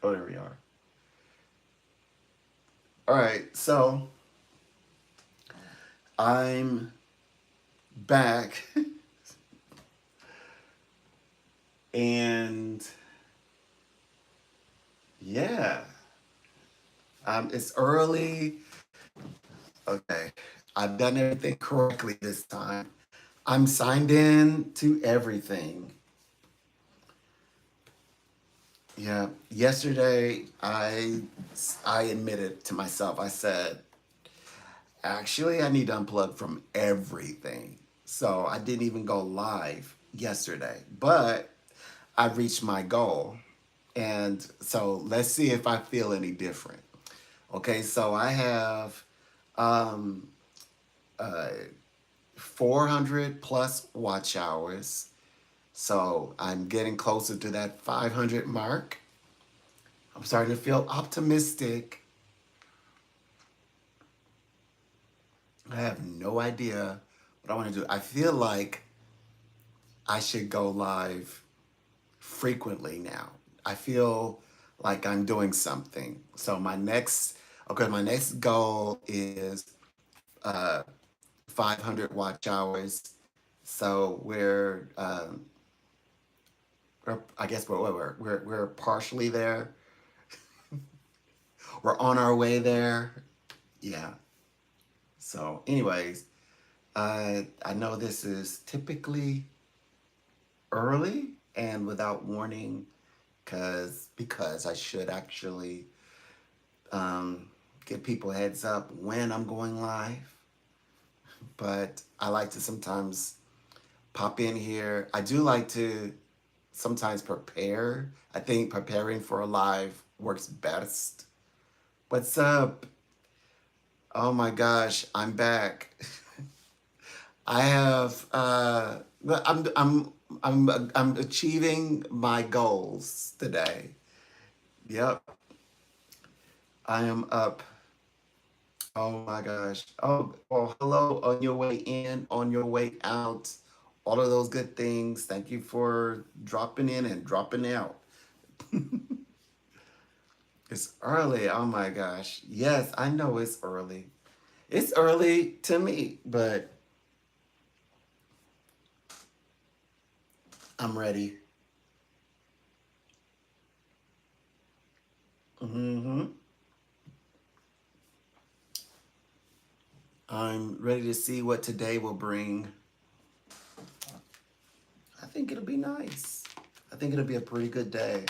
Oh, there we are. All right, so I'm back, and yeah, it's early. Okay, I've done everything correctly this time. I'm signed in to everything. Yeah, yesterday I admitted to myself. I said, actually, I need to unplug from everything. So I didn't even go live yesterday, but I reached my goal. And so let's see if I feel any different. Okay, so I have um, uh, 400 plus watch hours. So I'm getting closer to that 500 mark. I'm starting to feel optimistic. I have no idea what I want to do. I feel like I should go live frequently now. I feel like I'm doing something. So my next goal is uh, 500 watch hours. So I guess we're partially there. We're on our way there. Yeah. So, anyways, I know this is typically early and without warning, because I should actually um, give people a heads up when I'm going live. But I like to sometimes pop in here. I do like to sometimes prepare. I think preparing for a live works best. What's up? Oh my gosh, I'm back. I have well, I'm achieving my goals today. Yep. I am up. Oh my gosh. Oh, well, hello on your way in, on your way out. All of those good things. Thank you for dropping in and dropping out. It's early. Oh my gosh. Yes, I know it's early. It's early to me, but I'm ready. hmm I'm ready to see what today will bring. I think it'll be nice. I think it'll be a pretty good day.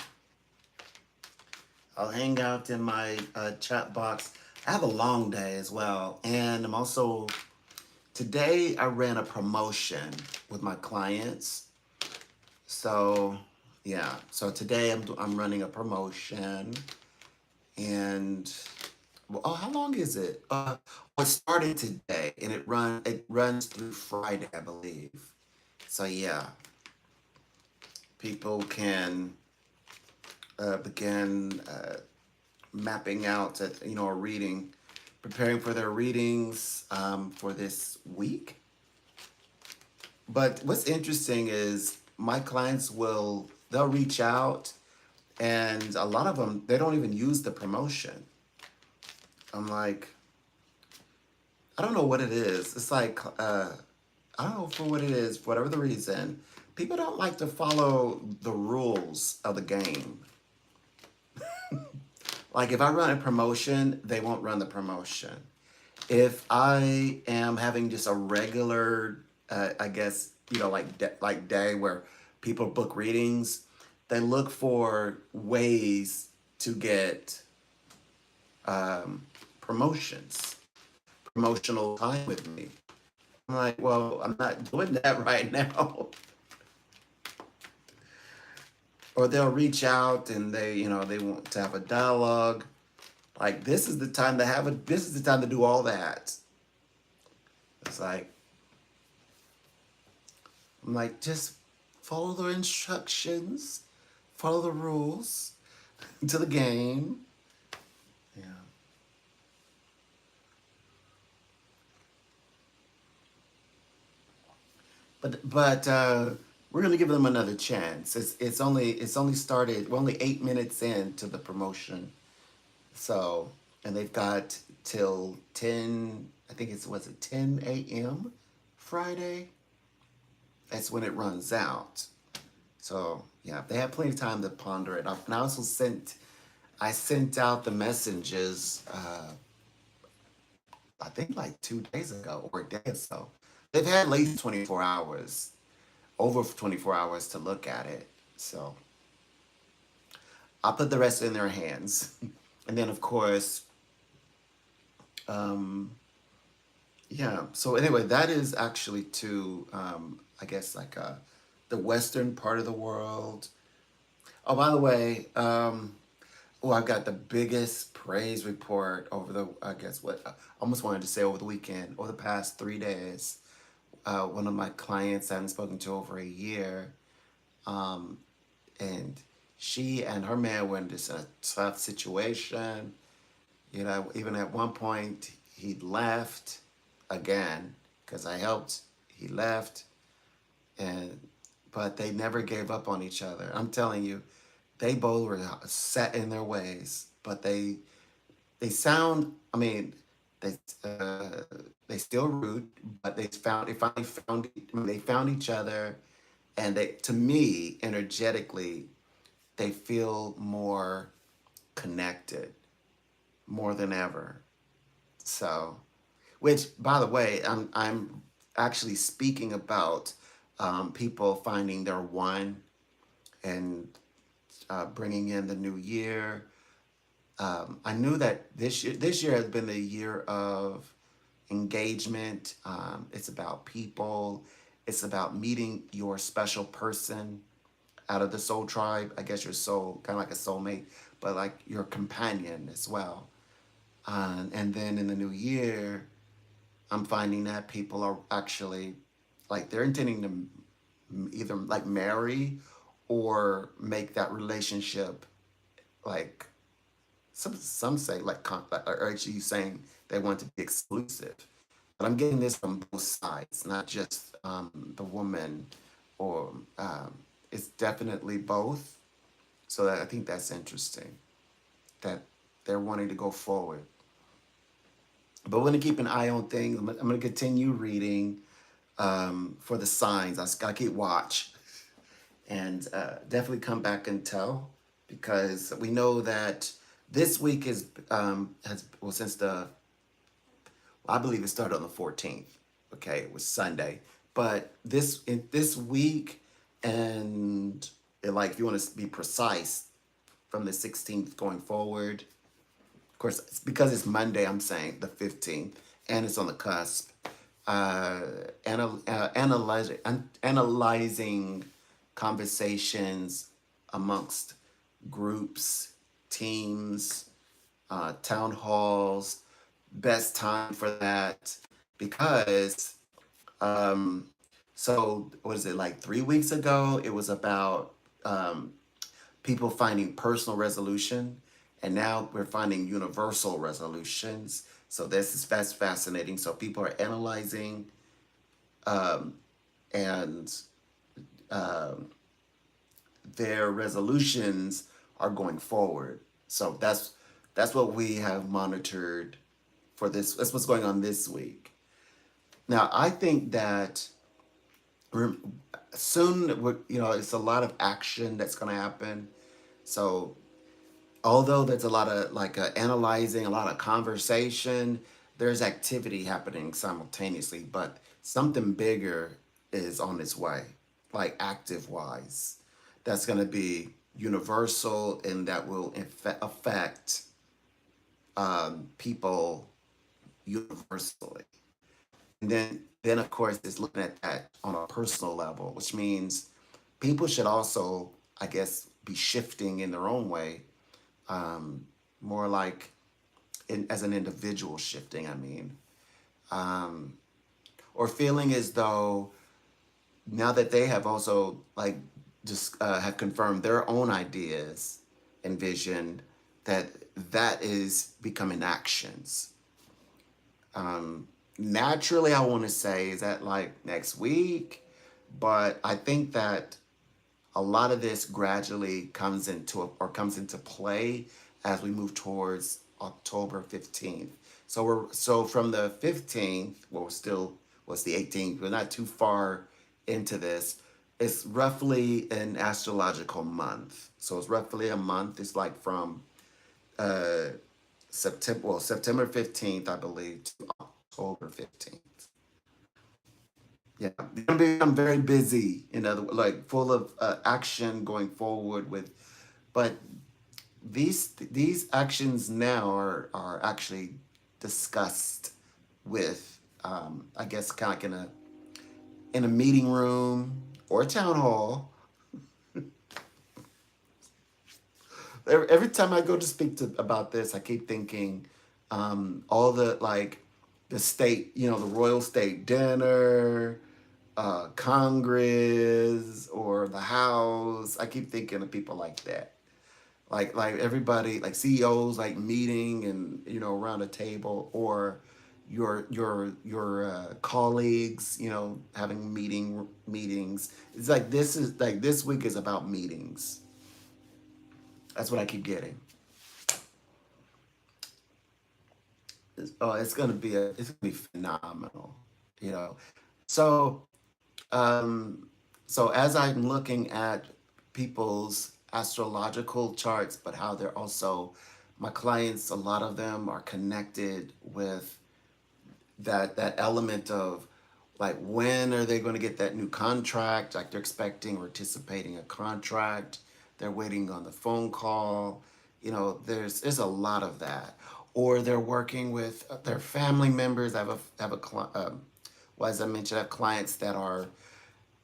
I'll hang out in my chat box. I have a long day as well. And I'm also, today I ran a promotion with my clients. So, yeah. So today I'm running a promotion. And, well, oh, how long is it? Well, it started today and it runs through Friday, I believe. So, yeah, people can begin mapping out, a reading, preparing for their readings for this week. But what's interesting is my clients they'll reach out, and a lot of them they don't even use the promotion. I'm like, I don't know what it is. It's like I don't know for what it is, for whatever the reason. People don't like to follow the rules of the game. Like if I run a promotion, they won't run the promotion. If I am having just a regular, I guess like day where people book readings, they look for ways to get promotions, promotional time with me. I'm like, well, I'm not doing that right now. Or they'll reach out and they want to have a dialogue. Like this is the time to this is the time to do all that. It's like I'm like, just follow the instructions, follow the rules to the game. Yeah. But we're gonna give them another chance. It's only started. We're only 8 minutes into the promotion, so and they've got till 10. I think it's was it 10 a.m. Friday. That's when it runs out. So yeah, they have plenty of time to ponder it. And I sent out the messages. I think like 2 days ago or a day or so. They've had at least 24 hours, over 24 hours to look at it. So I'll put the rest in their hands. And then, of course, um, yeah. So anyway, that is actually to, I guess, like the western part of the world. Oh, by the way, oh, I got the biggest praise report over the, I guess what, I almost wanted to say over the weekend, over the past 3 days. One of my clients I haven't spoken to over a year, um, and she and her man were in this tough situation. You know, even at one point he left again because I helped. He left, and but they never gave up on each other. I'm telling you, they both were set in their ways, but they sound. I mean, they uh, they still rude, but they finally found they found each other, and they to me energetically they feel more connected more than ever. So, which by the way, I'm actually speaking about people finding their one and bringing in the new year. I knew that this year has been a year of engagement. It's about people. It's about meeting your special person out of the soul tribe. I guess your soul, kind of like a soulmate, but like your companion as well. And then in the new year, I'm finding that people are actually like they're intending to either like marry or make that relationship like some say like or actually saying they want to be exclusive. But I'm getting this from both sides, not just the woman, or it's definitely both. So that, I think that's interesting that they're wanting to go forward. But we're going to keep an eye on things. I'm going to continue reading for the signs. I got to keep watch and definitely come back and tell because we know that this week is has well since the I believe it started on the 14th. Okay, it was Sunday, but this week and like if you want to be precise from the 16th going forward. Of course, it's because it's Monday. I'm saying the 15th, and it's on the cusp. Uh, analyzing conversations amongst groups, teams, town halls. Best time for that because um, so what is it like 3 weeks ago? It was about um, people finding personal resolution, and now we're finding universal resolutions. So that's fascinating. So people are analyzing um, and um, their resolutions are going forward. So that's what we have monitored for this. That's what's going on this week. Now I think that soon, it's a lot of action that's going to happen. So although there's a lot of like analyzing, a lot of conversation, there's activity happening simultaneously, but something bigger is on its way, like active wise. That's going to be universal and that will affect people universally. And then of course, is looking at that on a personal level, which means people should also, I guess, be shifting in their own way, um, more like as an individual shifting, I mean, um, or feeling as though now that they have also like just have confirmed their own ideas and vision, that that is becoming actions. Naturally, I want to say is that like next week, But I think that a lot of this gradually comes into play as we move towards October 15th. So from the 15th, well, we're still what's the 18th? We're not too far into this. It's roughly an astrological month. So it's roughly a month. It's like from uh September 15th, I believe, to October 15th. Yeah, it's gonna become very busy. Like full of action going forward with, but these actions now are actually discussed with, I guess, kind of like in a meeting room or a town hall. Every time I go to speak to about this, I keep thinking, all the like the state, the royal state dinner, Congress or the House. I keep thinking of people like that. Like everybody, like CEOs, like meeting and around a table, or your colleagues, having meetings. It's like this week is about meetings. That's what I keep getting. Oh, it's gonna be phenomenal, you know. So Um, so as I'm looking at people's astrological charts, but how they're also my clients, a lot of them are connected with that element of like when are they going to get that new contract? Like they're expecting or anticipating a contract. They're waiting on the phone call. There's a lot of that. Or they're working with their family members. Well, as I mentioned, I have clients that are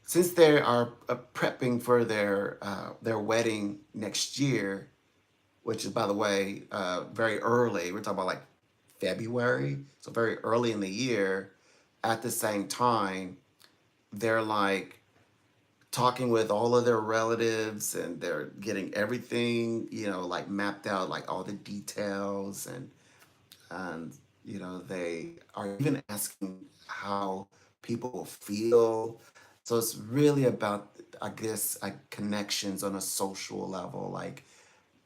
since they are prepping for their wedding next year, which is, by the way, very early. We're talking about like February, so very early in the year. At the same time, they're like talking with all of their relatives, and they're getting everything, like mapped out, like all the details, and they are even asking how people will feel. So it's really about, I guess, like connections on a social level. Like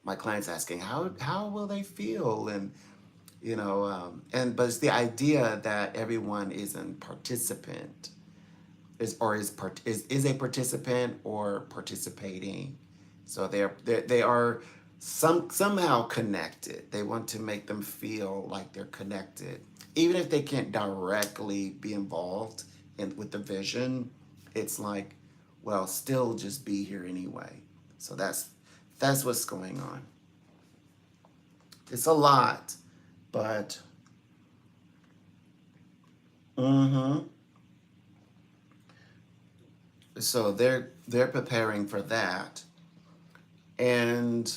my clients asking how will they feel, and but it's the idea that everyone is a participant, is a participant or participating. So they are somehow connected. They want to make them feel like they're connected, even if they can't directly be involved with the vision. It's like, well, still just be here anyway. So that's what's going on. It's a lot, but mm-hmm. So they're preparing for that, and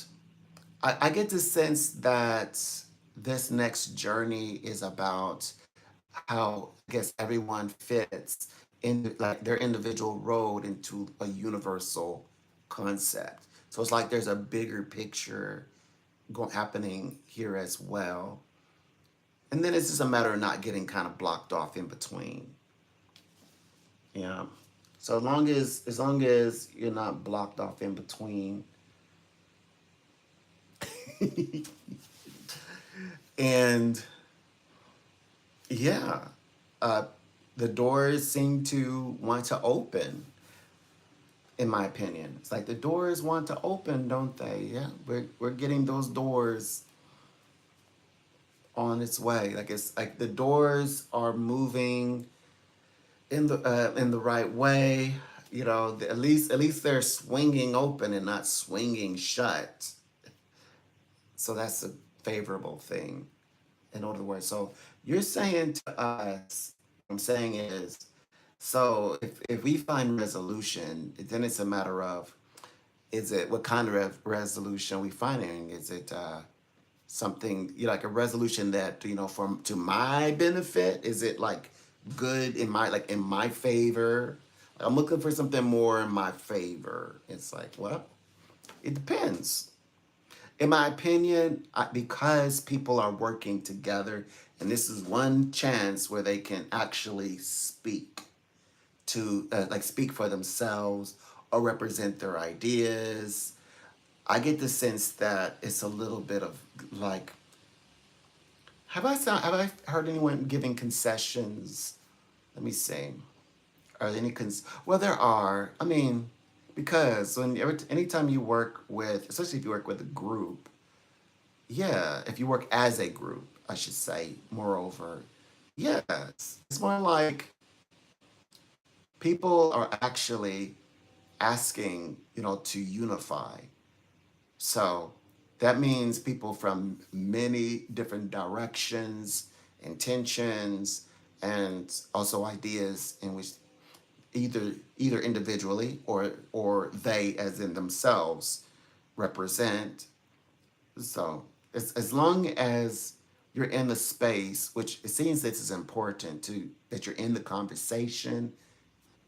I get the sense that this next journey is about how, I guess, everyone fits in like their individual road into a universal concept. So it's like there's a bigger picture happening here as well. And then it's just a matter of not getting kind of blocked off in between. Yeah. So as long as you're not blocked off in between, and yeah, uh, the doors seem to want to open. In my opinion, it's like the doors want to open, don't they? Yeah, we're getting those doors on its way. Like it's like the doors are moving in the right way. At least they're swinging open and not swinging shut. So that's a favorable thing in order to work. So you're saying to us, what I'm saying is, so if we find resolution, then it's a matter of, is it what kind of resolution we finding? Is it something, like a resolution that from to my benefit? Is it like good in my favor? I'm looking for something more in my favor. It's like, well, it depends. In my opinion, because people are working together, and this is one chance where they can actually speak. to like speak for themselves or represent their ideas. I get the sense that it's a little bit of like, have I heard anyone giving concessions? Let me see. Are there any well, there are. I mean, because anytime you work with, especially if you work with a group, yeah, if you work as a group, I should say, moreover, yes, it's more like people are actually asking, to unify. So that means people from many different directions, intentions, and also ideas in which either individually or they as in themselves represent. So as long as you're in the space, which it seems this is important to that you're in the conversation,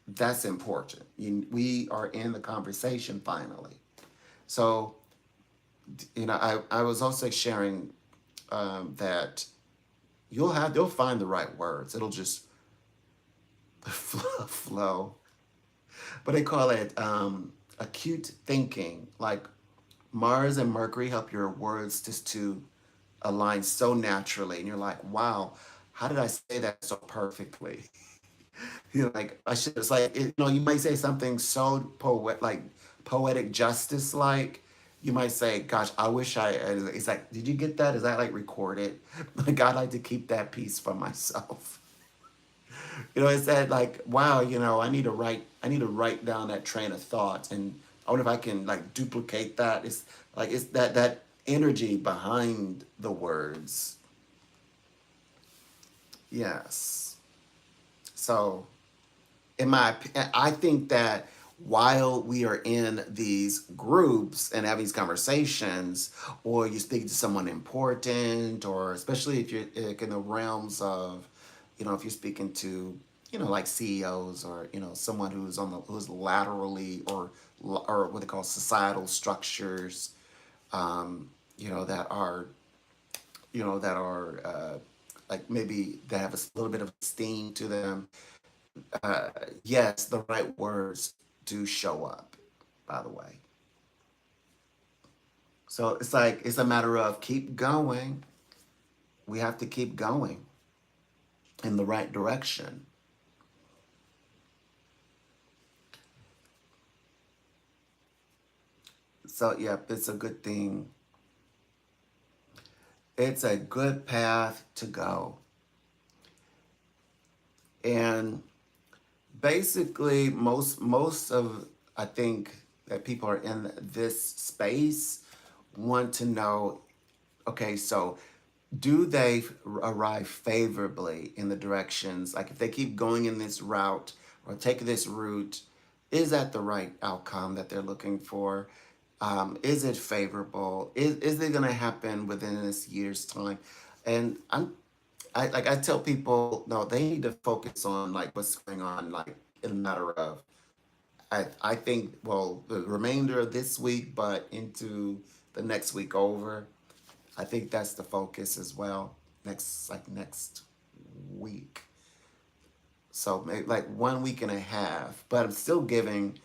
that's important. We are in the conversation finally. So I was also sharing that you'll find the right words. It'll just flow. But they call it acute thinking. Like Mars and Mercury help your words just to align so naturally, and you're like, wow, how did I say that so perfectly? You're like, I should. It's like you might say something so poetic justice like. You might say, "Gosh, I wish I." It's like, did you get that? Is that like recorded? Like, I like to keep that piece for myself. It's that like, wow, I need to write down that train of thought, and I wonder if I can like duplicate that. It's that energy behind the words. Yes. So I think that while we are in these groups and having these conversations, or you're speaking to someone important, or especially if you're like, in the realms of, if you're speaking to, like CEOs or someone who's laterally or what they call societal structures, that are like maybe that have a little bit of esteem to them. uh, yes, the right words do show up, by the way. So it's like, it's a matter of keep going. We have to keep going in the right direction. So, yep, it's a good thing. It's a good path to go. And basically, most of, I think, that people are in this space want to know, okay, so do they arrive favorably in the directions? Like if they keep going in this route or take this route, is that the right outcome that they're looking for? Is it favorable? Is it going to happen within this year's time? And I tell people, no, they need to focus on like what's going on, like in a matter of, I think, well, the remainder of this week, but into the next week over. I think that's the focus as well. Next week. So maybe like 1 week and a half, but I'm still giving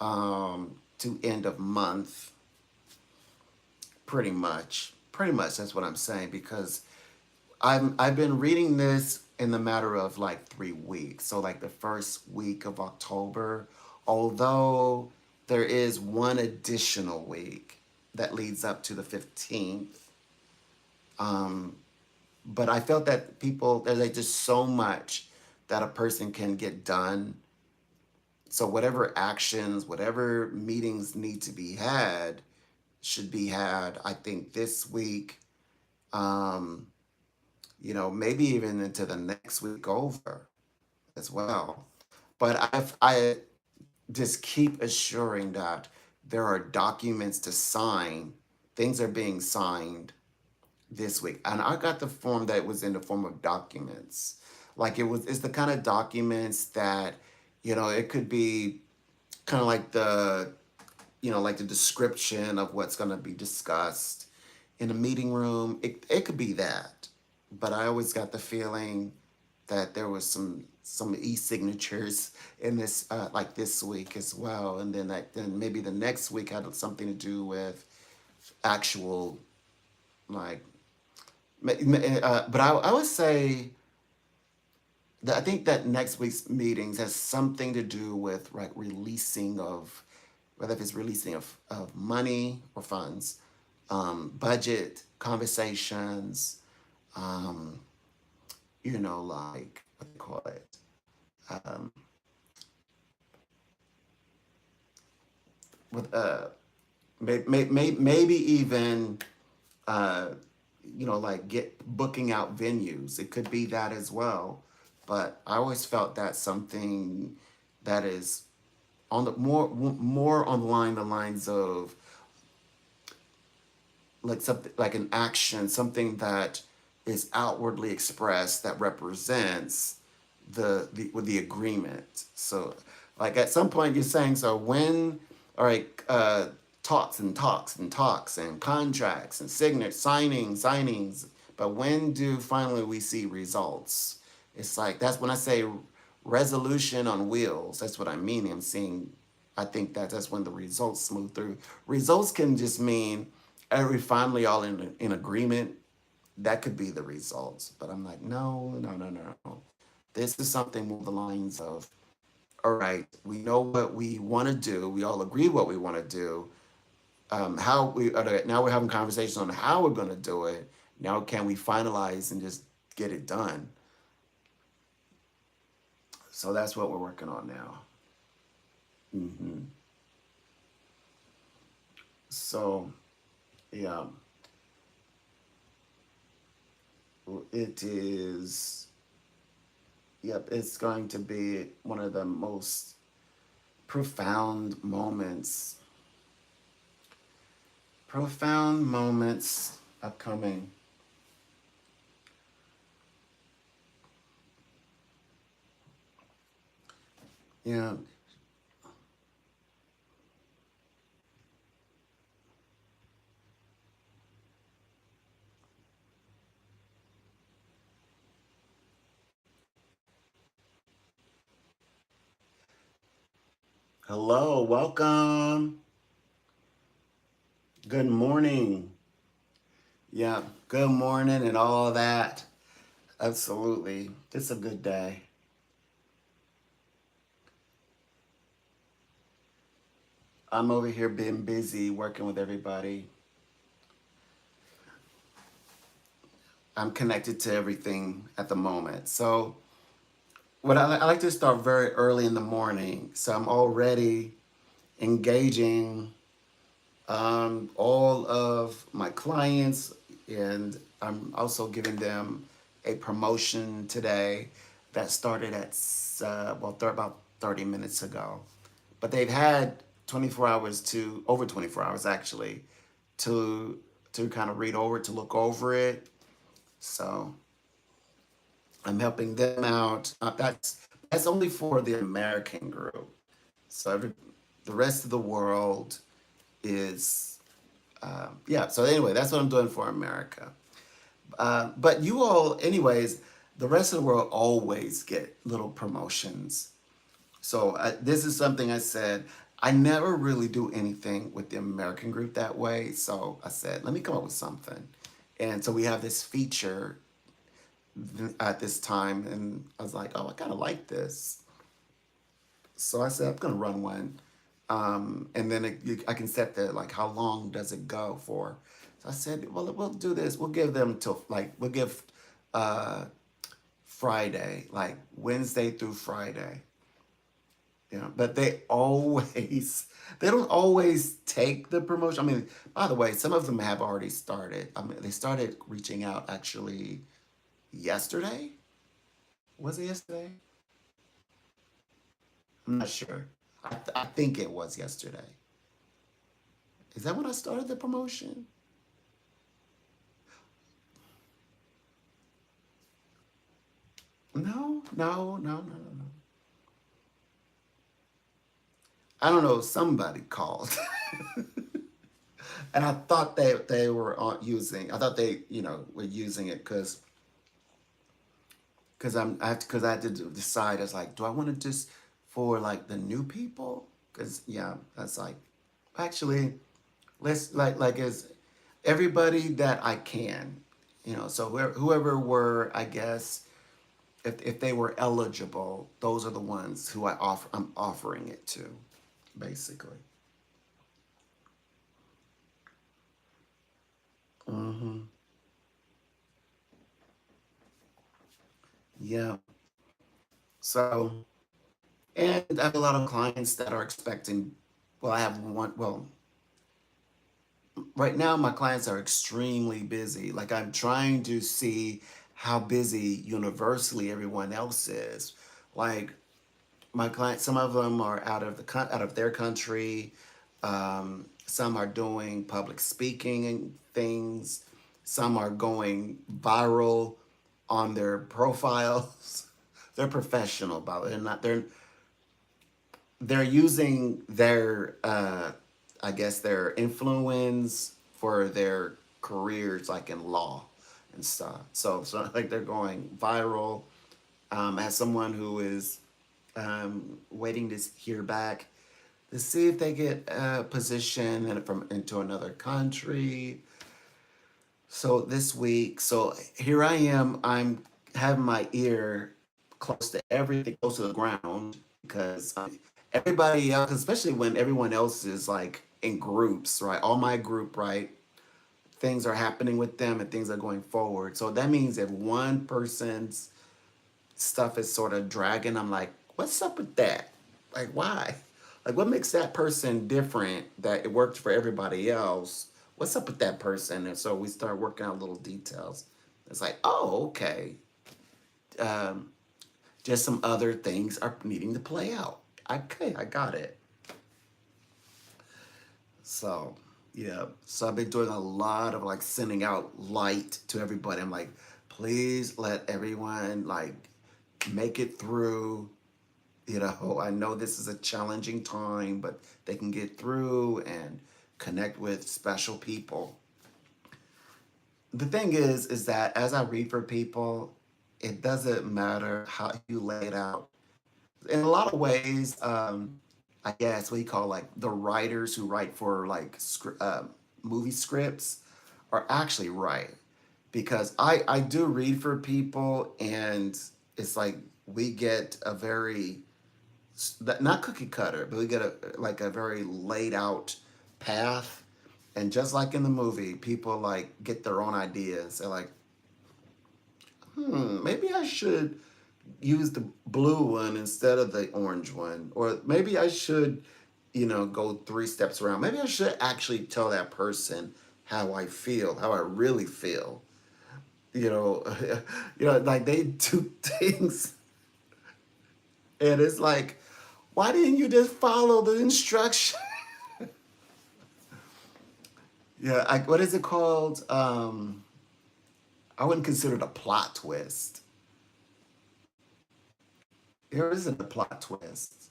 to end of month pretty much. Pretty much that's what I'm saying because I've been reading this in the matter of like 3 weeks. So like the first week of October, although there is one additional week that leads up to the 15th. Um, but I felt that there's like just so much that a person can get done. So whatever actions, whatever meetings need to be had, should be had. I think this week, um, maybe even into the next week over as well. But I just keep assuring that there are documents to sign. Things are being signed this week, and I got the form that was in the form of documents. Like it's the kind of documents that, it could be kind of like like the description of what's going to be discussed in a meeting room. It could be that, but I always got the feeling that there was some e-signatures in this like this week as well, and then maybe the next week had something to do with actual like. But I would say that I think that next week's meetings has something to do with like releasing of whether if it's releasing of money or funds, budget conversations, um, like what do you call it? Um, with maybe even uh, like get booking out venues. It could be that as well. But I always felt that something that is on the more on the lines of like something like an action, something that is outwardly expressed that represents the with the agreement. So like at some point you're saying so when all right talks and talks and talks and contracts and signings, but when do finally we see results? It's like that's when I say resolution on wheels. That's what I mean. I'm seeing I think that's when the results smooth through. Results can just mean are we finally all in agreement? That could be the results. But I'm like, no, no, no, no, no. This is something more the lines of, all right, we know what we want to do. We all agree what we want to do. How we now we're having conversations on how we're going to do it. Now can we finalize and just get it done? So that's what we're working on now. Hmm. So yeah, it is. Yep, it's going to be one of the most profound moments upcoming. Yeah. Hello, welcome. Good morning. Yeah, good morning and all that. Absolutely. It's a good day. I'm over here being busy working with everybody. I'm connected to everything at the moment. So, I like to start very early in the morning. So, I'm already engaging all of my clients, and I'm also giving them a promotion today that started at about 30 minutes ago. But they've had 24 hours to over 24 hours actually to kind of read over it, to look over it. So I'm helping them out. That's only for the American group. So the rest of the world is yeah. So anyway, that's what I'm doing for America. But you all, anyways, the rest of the world always get little promotions. So this is something I said. I never really do anything with the American group that way. So I said, let me come up with something. And so we have this feature at this time, and I was like, oh, I kind of like this. So I said, I'm gonna run one, and then I can set the like how long does it go for. So I said, well, we'll do this. We'll give them till like we'll give uh, Friday, like Wednesday through Friday. Yeah, but they always they don't always take the promotion. I mean, by the way, some of them have already started. I mean, they started reaching out actually yesterday. Was it yesterday? I'm not sure. I think it was yesterday. Is that when I started the promotion? No, no, no, no, no, no. I don't know. Somebody called, and I thought they were using. I thought they were using it because because because I had to decide. I was like, do I want to just for like the new people? Because yeah, that's like actually let's like as everybody that I can, So whoever were, I guess, if they were eligible, those are the ones who I'm offering it to, basically. Hmm. Yeah. So, and I have a lot of clients that are expecting. Well, I have one. Well, right now my clients are extremely busy. Like I'm trying to see how busy universally everyone else is. Like my clients, some of them are out of their country. Some are doing public speaking and things. Some are going viral on their profiles. They're professional, but they're not. They're using their I guess their influence for their careers, like in law and stuff. So like they're going viral. As someone who is waiting to hear back to see if they get a position from into another country. So this week, so here I am. I'm having my ear close to everything, close to the ground, because everybody else, especially when everyone else is like in groups, right? All my group, right? Things are happening with them and things are going forward. So that means if one person's stuff is sort of dragging, I'm like, what's up with that? Like, why? Like, what makes that person different that it worked for everybody else? What's up with that person? And so we start working out little details. It's like, oh, okay. Um, just some other things are needing to play out. Okay, I got it. So, yeah. So I've been doing a lot of like sending out light to everybody. I'm like, please let everyone like make it through. I know this is a challenging time, but they can get through and connect with special people. The thing is that as I read for people, it doesn't matter how you lay it out. In a lot of ways, I guess what you call like the writers who write for like movie scripts are actually right, because I do read for people, and it's like we get a very not cookie cutter, but we get a very laid out path. And just like in the movie, people like get their own ideas. They're like, maybe I should use the blue one instead of the orange one. Or maybe I should, go three steps around. Maybe I should actually tell that person how I feel, how I really feel. You know, like they do things, and it's like, why didn't you just follow the instruction? Yeah, what is it called? I wouldn't consider it a plot twist. There isn't a plot twist.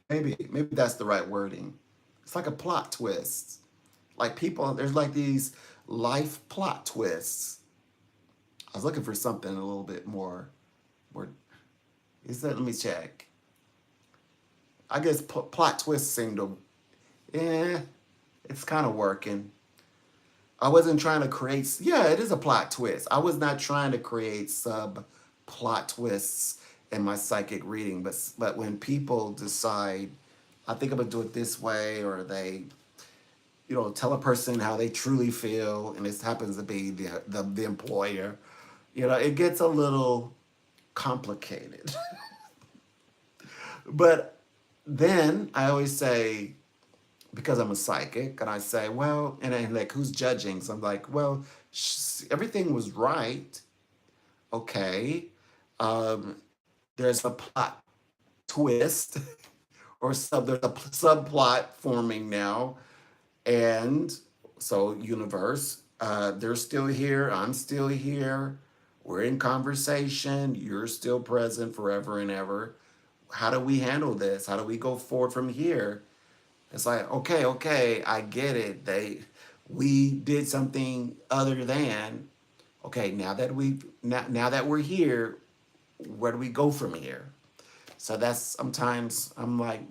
Maybe that's the right wording. It's like a plot twist. Like people, there's like these life plot twists. I was looking for something a little bit more. Is that? Let me check. I guess plot twists seem to, yeah, it's kind of working. I wasn't trying to create. Yeah, it is a plot twist. I was not trying to create sub plot twists in my psychic reading, but when people decide, I think I'm gonna do it this way, or they, tell a person how they truly feel, and this happens to be the employer, it gets a little complicated. But then I always say, because I'm a psychic, and I say, well, and then like, who's judging? So I'm like, well, everything was right. Okay. Um, there's a plot twist, or there's a subplot forming now. And so, universe, they're still here. I'm still here. We're in conversation. You're still present forever and ever. How do we handle this? How do we go forward from here? It's like, okay, okay, I get it. We did something other than, okay, now that we're here, where do we go from here? So that's sometimes I'm like,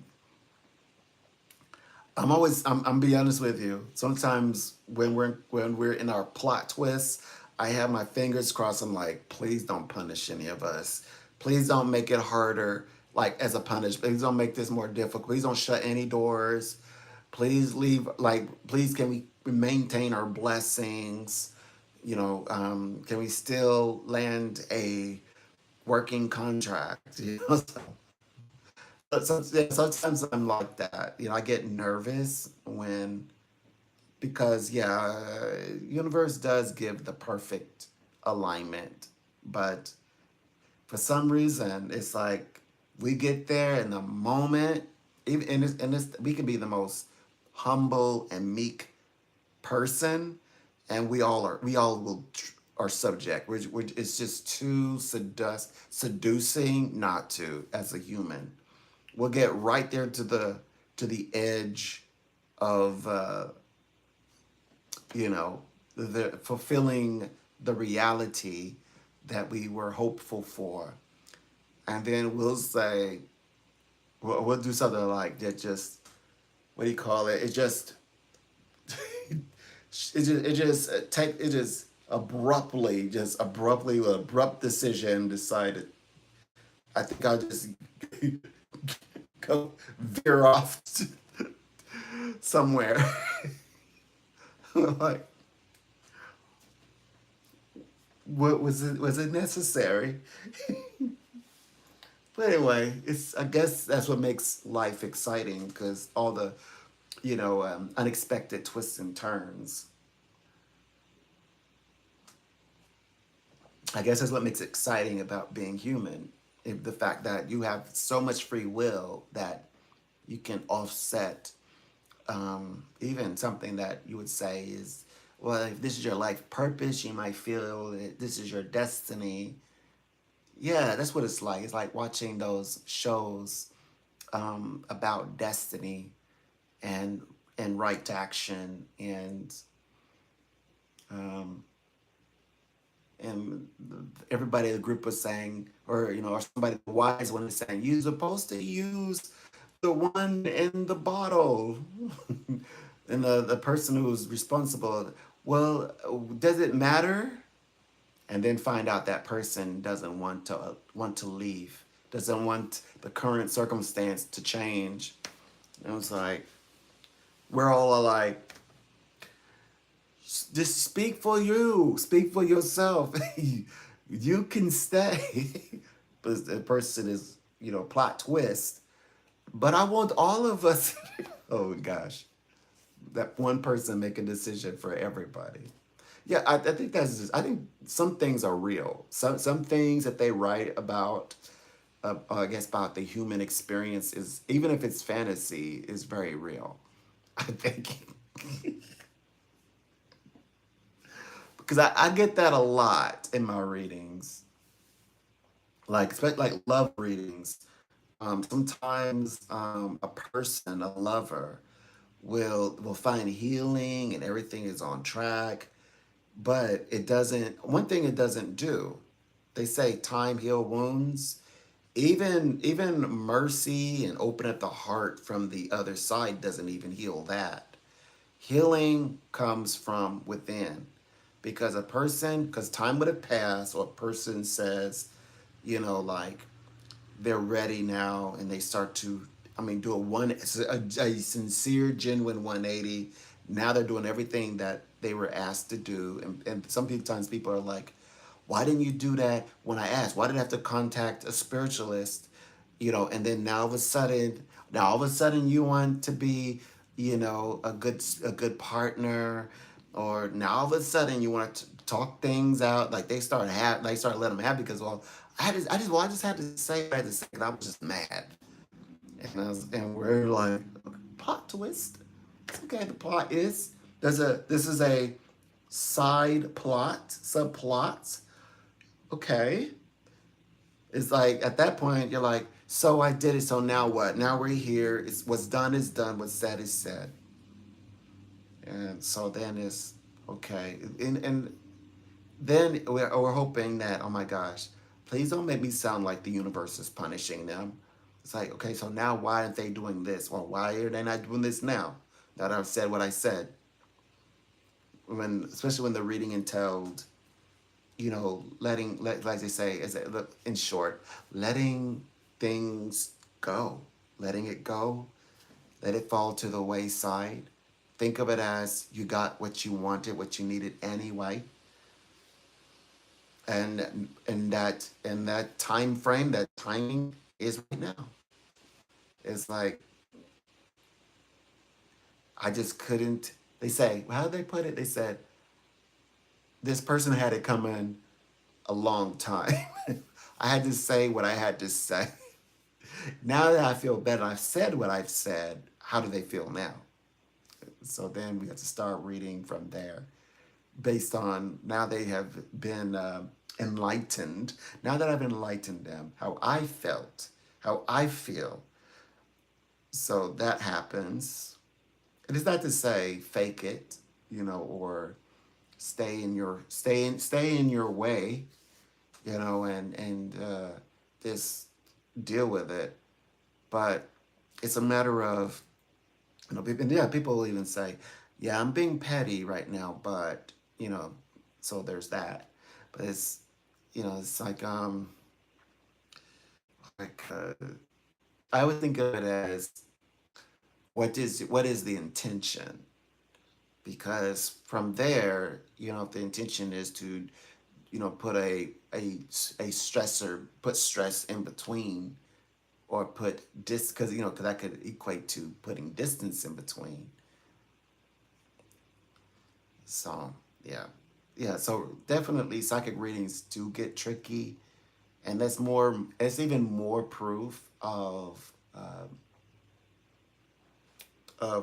I'm be honest with you. Sometimes when we're in our plot twists, I have my fingers crossed. I'm like, please don't punish any of us. Please don't make it harder, like as a punishment. Please don't make this more difficult. Please don't shut any doors. Please leave. Like, please can we maintain our blessings? Can we still land a working contract? Yeah, sometimes I'm like that. I get nervous when because universe does give the perfect alignment, but for some reason it's like we get there in the moment, even we can be the most humble and meek person, and we all are subject. It's just too seducing not to as a human. We'll get right there to the edge of you know the fulfilling the reality that we were hopeful for, and then we'll say we'll do something like that. Just what do you call it? It just it just abruptly with abrupt decision decided. I think I'll just go veer off somewhere. Like, what was it? Was it necessary? But anyway, it's I guess that's what makes life exciting because all the unexpected twists and turns. I guess that's what makes it exciting about being human. The fact that you have so much free will that you can offset even something that you would say is, well, if this is your life purpose, you might feel that this is your destiny. Yeah, that's what it's like. It's like watching those shows about destiny and right action um, and everybody in the group was saying, or somebody wise one is saying, you're supposed to use the one in the bottle, and the person who's responsible, well, does it matter? And then find out that person doesn't want to leave, doesn't want the current circumstance to change. And it was like we're all like, just speak for you, speak for yourself. You can stay. But the person is, plot twist. But I want all of us. Oh gosh, that one person make a decision for everybody. Yeah, I think that's just. I think some things are real. Some things that they write about, I guess about the human experience is, even if it's fantasy, is very real. I think because I get that a lot in my readings, like especially like love readings. Sometimes a person, a lover, will find healing and everything is on track, but it doesn't. One thing it doesn't do, they say time heal wounds. Even mercy and open up the heart from the other side doesn't even heal that. Healing comes from within, because time would have passed, or a person says, like they're ready now, and they start to, do a sincere, genuine 180. Now they're doing everything that they were asked to do, and sometimes people are like, why didn't you do that when I asked? Why did I have to contact a spiritualist? And then now all of a sudden you want to be, a good partner, or now all of a sudden you want to talk things out. Like they start letting them have, because, well, I just had to say what I had to say, 'cause I was just mad. And we're like, plot twist. It's okay. The plot is this is a side plot, subplot. Okay. It's like at that point you're like, so I did it. So now what? Now we're here. It's what's done is done. What's said is said. And so then it's okay. And then we're hoping that, oh my gosh, Please don't make me sound like the universe is punishing them. It's like, okay, so now why aren't they doing this? Or why are they not doing this now? Now that I've said what I said. When, especially when the reading entailed, like they say, in short, letting things go, letting it go, let it fall to the wayside. Think of it as you got what you wanted, what you needed anyway, and that time frame, that timing is right now. It's like I just couldn't. They say, well, how did they put it? They said this person had it coming a long time. I had to say what I had to say. Now that I feel better, I've said what I've said. How do they feel now? So then we have to start reading from there, based on now they have been enlightened. Now that I've enlightened them, how I felt, how I feel. So that happens. It is not to say fake it, or stay in your way, and just deal with it. But it's a matter of, people will even say, yeah, I'm being petty right now, but so there's that. But it's like I would think of it as what is the intention? Because from there, if the intention is to, put a stressor, put stress in between, or put because because that could equate to putting distance in between. So yeah, yeah. So definitely, psychic readings do get tricky, and that's more. It's even more proof of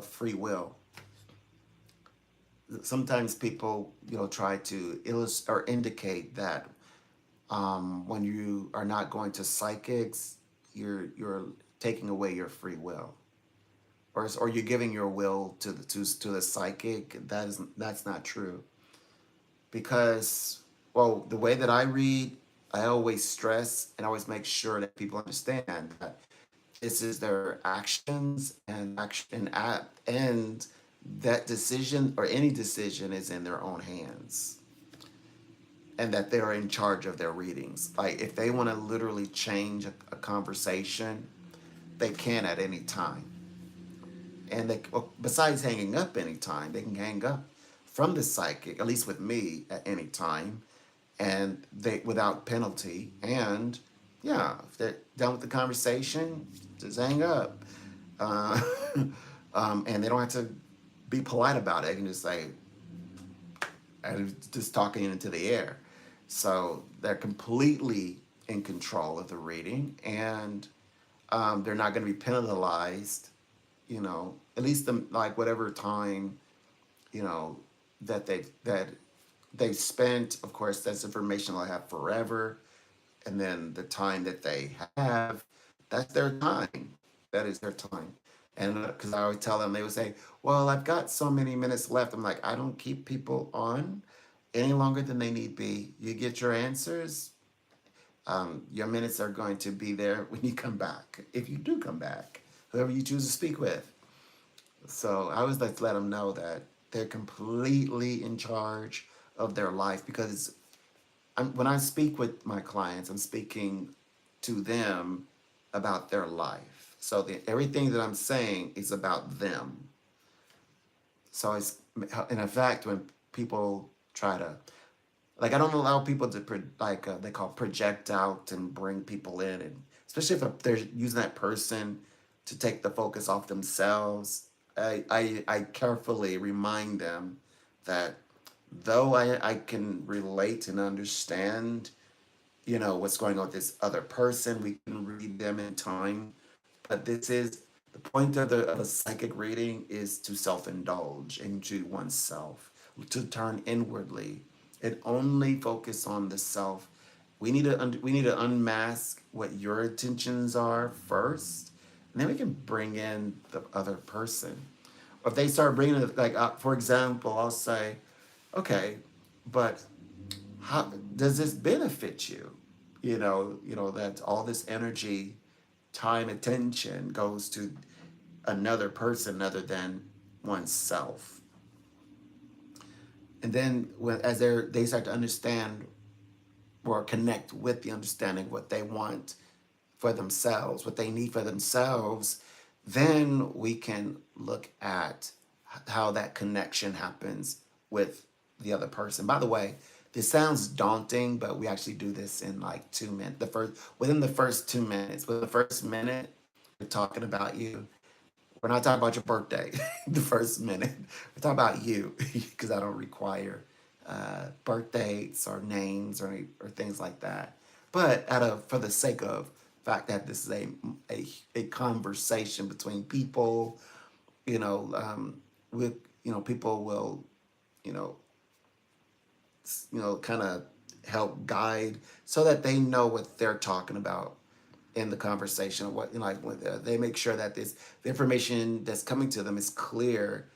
free will. Sometimes people, try to illustrate or indicate that when you are not going to psychics, you're taking away your free will, or you're giving your will to the psychic. That's not true, because, well, the way that I read, I always stress and always make sure that people understand that this is their actions, and that decision, or any decision, is in their own hands, and that they're in charge of their readings. Like, if they want to literally change a conversation, they can at any time. And besides hanging up anytime, they can hang up from the psychic, at least with me, at any time, and they without penalty. And yeah, if they're done with the conversation, just hang up. Uh, and they don't have to be polite about it. They can just say, and just talking into the air. So they're completely in control of the reading, and they're not going to be penalized. At least like whatever time, you know, that they've spent. Of course, that's information they'll have forever, and then the time that they have, that's their time. That is their time. And because I always tell them, they would say, "Well, I've got so many minutes left." I'm like, I don't keep people on any longer than they need be. You get your answers. Your minutes are going to be there when you come back, if you do come back, whoever you choose to speak with. So I always like to let them know that they're completely in charge of their life, because when I speak with my clients, I'm speaking to them about their life. So everything that I'm saying is about them. So in fact, when people try to, like, I don't allow people to they call project out and bring people in, and especially if they're using that person to take the focus off themselves. I carefully remind them that though I can relate and understand, what's going on with this other person, we can read them in time, but this is the point of a psychic reading, is to self-indulge into oneself, to turn inwardly and only focus on the self. We need to unmask what your intentions are first, and then we can bring in the other person. Or if they start bringing it, like, for example, I'll say, okay, but how does this benefit you? That all this energy, time, attention goes to another person other than oneself. And then as they start to understand or connect with the understanding of what they want for themselves, what they need for themselves, then we can look at how that connection happens with the other person. By the way, this sounds daunting, but we actually do this in like 2 minutes. Within the first 2 minutes, within the first minute, we're talking about you. We're not talking about your birthday. The first minute, we're talking about you because I don't require birth dates or names or things like that. But for the sake of fact that this is a conversation between people, you know, with people will you know kind of help guide so that they know what they're talking about in the conversation. What they make sure that the information that's coming to them is clear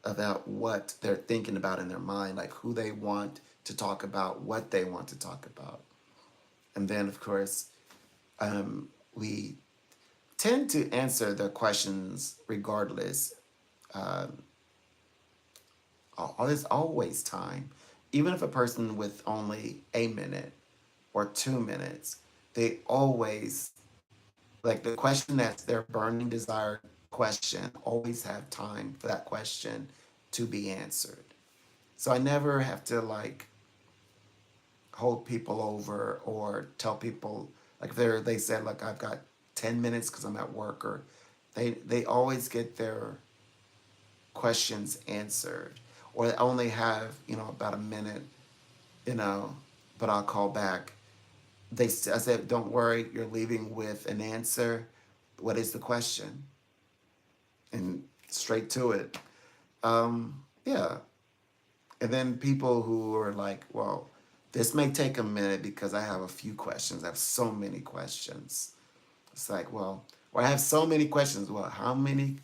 about what they're thinking about in their mind, like who they want to talk about, what they want to talk about. And then, of course, we tend to answer their questions regardless. Um, there's always time. Even if a person with only a minute or 2 minutes, they always, like the question that's their burning desire question, always have time for that question to be answered. So I never have to like hold people over or tell people like if they said like I've got 10 minutes because I'm at work, or they always get their questions answered, or they only have about a minute, you know but I'll call back. I said, don't worry, you're leaving with an answer. What is the question? And straight to it. Yeah. And then people who are like, well, this may take a minute because I have a few questions. I have so many questions. It's like, well, I have so many questions. Well, how many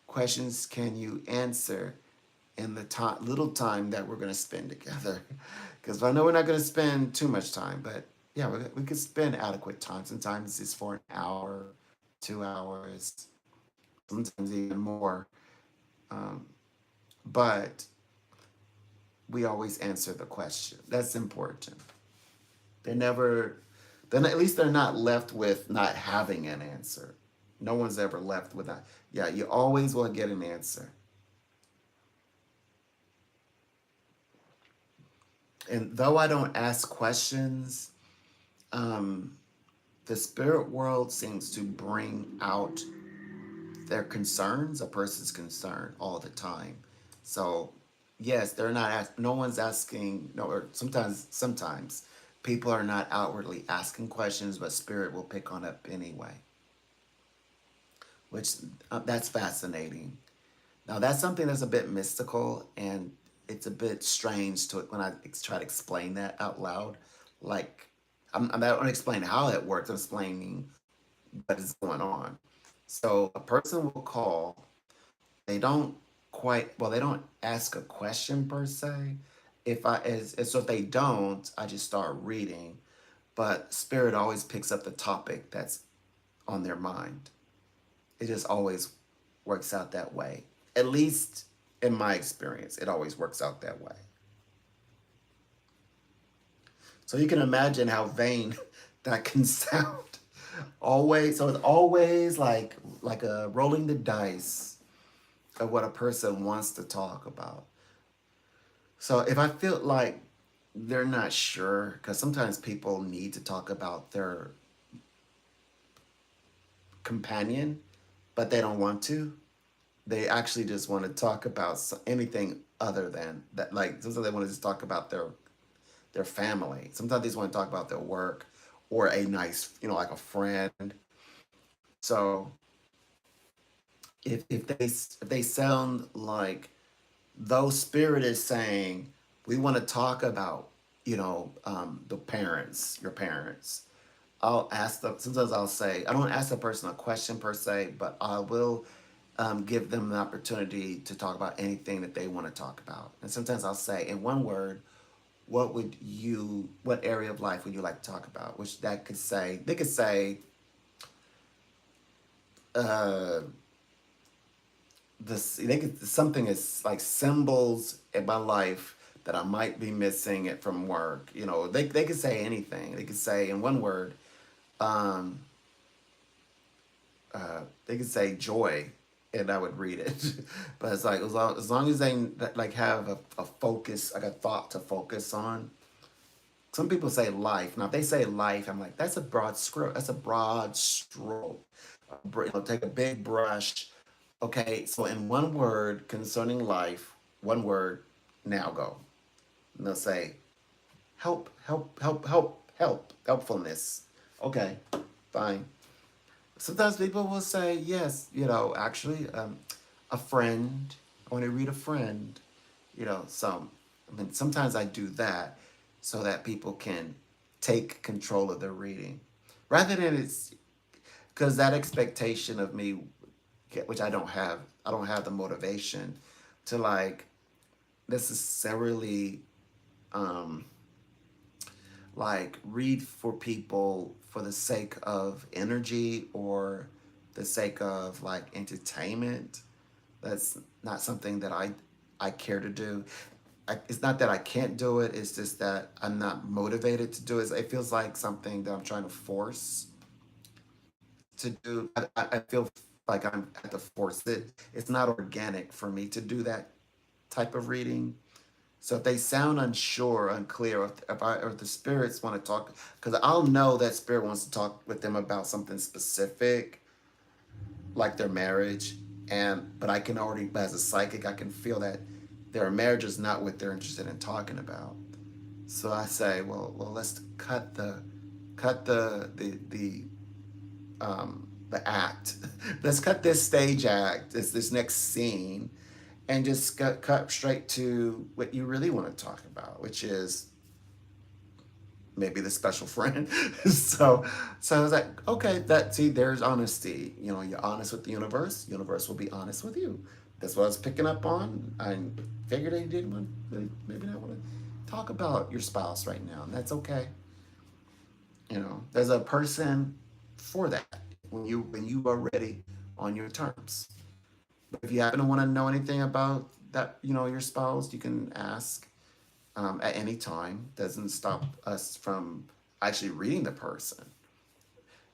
questions can you answer in the little time that we're going to spend together? Because I know we're not going to spend too much time, but yeah, we could spend adequate time. Sometimes it's for an hour, 2 hours, sometimes even more. Um, but we always answer the question. That's important. They're never, then at least they're not left with not having an answer. No one's ever left with that. Yeah, you always will get an answer. And though I don't ask questions, um, the spirit world seems to bring out their concerns, a person's concern, all the time. So, yes, they're not. No one's asking. No, or sometimes people are not outwardly asking questions, but spirit will pick on up anyway, which that's fascinating. Now, that's something that's a bit mystical, and it's a bit strange to when I try to explain that out loud. Like, I'm not explaining how it works. I'm explaining what is going on. So a person will call. They don't they don't ask a question per se. So if they don't, I just start reading. But spirit always picks up the topic that's on their mind. It just always works out that way. At least in my experience, it always works out that way. So you can imagine how vain that can sound. Always, so it's always like a rolling the dice of what a person wants to talk about. So if I feel like they're not sure, because sometimes people need to talk about their companion, but they don't want to. They actually just want to talk about anything other than that. Like sometimes they want to just talk about their family. Sometimes they just want to talk about their work or a nice, like a friend. So if they sound like though spirit is saying we want to talk about the parents, your parents, I'll ask them. Sometimes I'll say I don't ask the person a question per se, but I will give them the opportunity to talk about anything that they want to talk about. And sometimes I'll say in one word, what area of life would you like to talk about? Which that could say, they could say, uh, they could something is like symbols in my life that I might be missing it from work. They could say anything. They could say in one word, um, they could say joy, and I would read it. But it's like as long as they like have a focus, like a thought to focus on. Some people say life. Now, if they say life, I'm like, that's a broad stroke. That's a broad stroke. Take a big brush. Okay, so in one word concerning life, one word, now go. And they'll say, help, help, help, help, help, helpfulness. Okay, fine. Sometimes people will say, yes, actually, a friend. I want to read a friend. Sometimes I do that so that people can take control of their reading, rather than it's because that expectation of me, which I don't have. I don't have the motivation to like necessarily um, like read for people for the sake of energy or the sake of like entertainment. That's not something that I care to do. It's not that I can't do it. It's just that I'm not motivated to do it. It feels like something that I'm trying to force to do. I feel like I'm at to force it. It's not organic for me to do that type of reading. So if they sound unsure, unclear, or if the spirits want to talk, because I'll know that spirit wants to talk with them about something specific, like their marriage, but I can already, as a psychic, I can feel that their marriage is not what they're interested in talking about. So I say, well, let's cut the act. Let's cut this stage act, this next scene, and just cut straight to what you really want to talk about, which is maybe the special friend. So I was like, okay, there's honesty. You're honest with the universe. Universe will be honest with you. That's what I was picking up on. I figured they didn't want maybe not want to talk about your spouse right now, and that's okay. There's a person for that when you are ready on your terms. But if you happen to want to know anything about that, your spouse, you can ask at any time. Doesn't stop us from actually reading the person.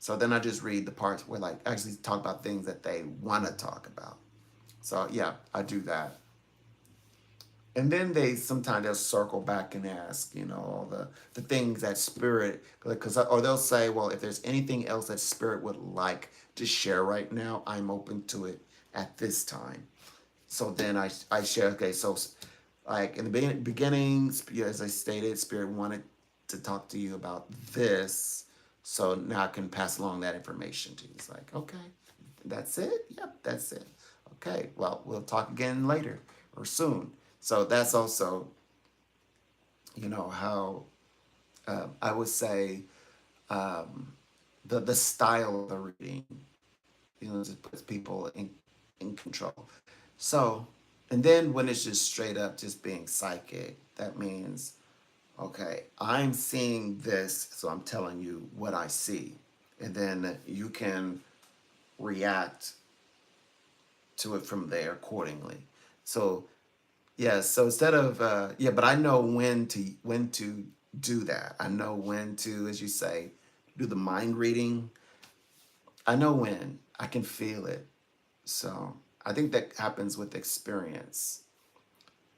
So then I just read the parts where like actually talk about things that they want to talk about. So yeah, I do that. And then sometimes they'll circle back and ask, all the things that spirit, because or they'll say, well, if there's anything else that spirit would like to share right now, I'm open to it at this time. So then I share. Okay, so like in the beginning, as I stated, spirit wanted to talk to you about this, so now I can pass along that information to you. It's like, okay, that's it. Yep, that's it. Okay, well, we'll talk again later or soon. So that's also, how I would say the style of the reading, just puts people in control. So, and then when it's just straight up just being psychic, that means, okay, I'm seeing this, so I'm telling you what I see. And then you can react to it from there accordingly. So, yeah, so instead of but I know when to do that. I know when to, as you say, do the mind reading. I know when. I can feel it. So I think that happens with experience.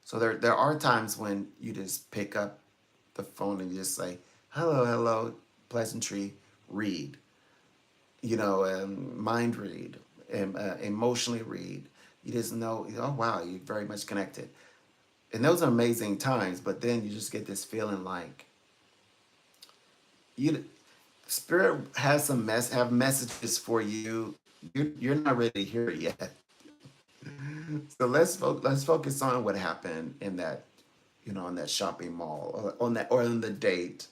So there are times when you just pick up the phone and you just say, hello, hello, pleasantry, read, mind read, emotionally read. You just know, oh, wow, you're very much connected. And those are amazing times, but then you just get this feeling like you spirit has have messages for you. You're not ready to hear it yet. So let's focus on what happened in that, in that shopping mall or on that or in the date.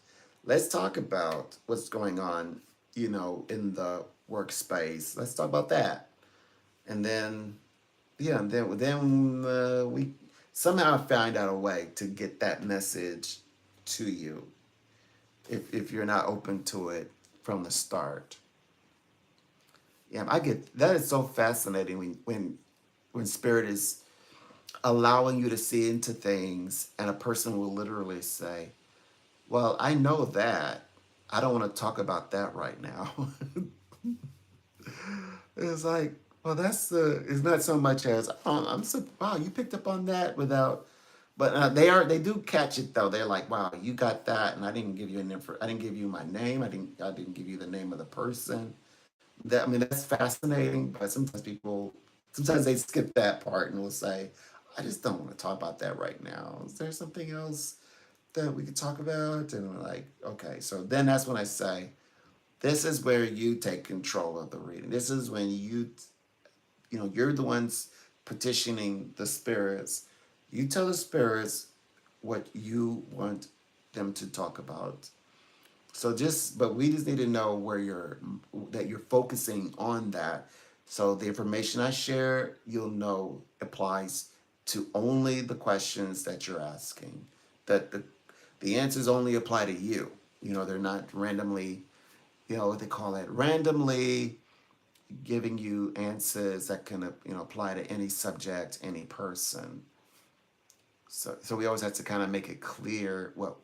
Let's talk about what's going on, in the workspace. Let's talk about that. And then yeah, and then we somehow find out a way to get that message to you if you're not open to it from the start. Yeah, I get that. Is so fascinating when spirit is allowing you to see into things, and a person will literally say, "Well, I know that. I don't want to talk about that right now." It's like, well, that's the. It's not so much as, oh, I'm so wow, you picked up on that without. But they do catch it though. They're like, wow, you got that, and I didn't give you I didn't give you my name. I didn't give you the name of the person. That I mean, that's fascinating. But sometimes they skip that part and will say, I just don't want to talk about that right now. Is there something else that we could talk about? And we're like, okay. So then that's when I say, this is where you take control of the reading. This is when you're the ones petitioning the spirits. You tell the spirits what you want them to talk about. But we just need to know that you're focusing on that. So the information I share, you'll know applies to only the questions that you're asking. That the answers only apply to you. They're not randomly, what they call it, randomly giving you answers that can apply to any subject, any person. So we always have to kind of make it clear what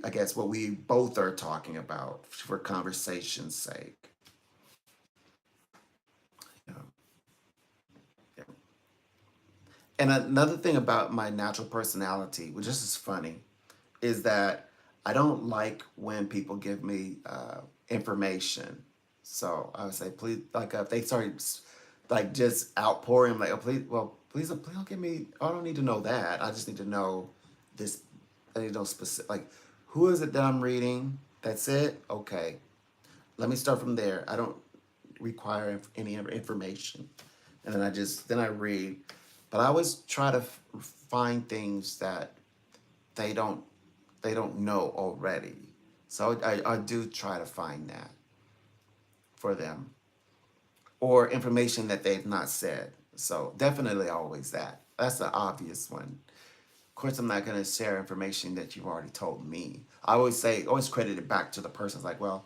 I guess what we both are talking about for conversation's sake. Yeah. Yeah. And another thing about my natural personality, which is just funny, is that I don't like when people give me information. So I would say, please, like if they start like just outpouring, like, oh, please don't give me. I don't need to know that. I just need to know this. I need to know specific. Like, who is it that I'm reading? That's it. Okay, let me start from there. I don't require any information, and then I read. But I always try to find things that they don't they don't know already. So I do try to find that for them, or information that they've not said. So definitely always that. That's the obvious one. Of course, I'm not going to share information that you've already told me. I always credit it back to the person. It's like, well,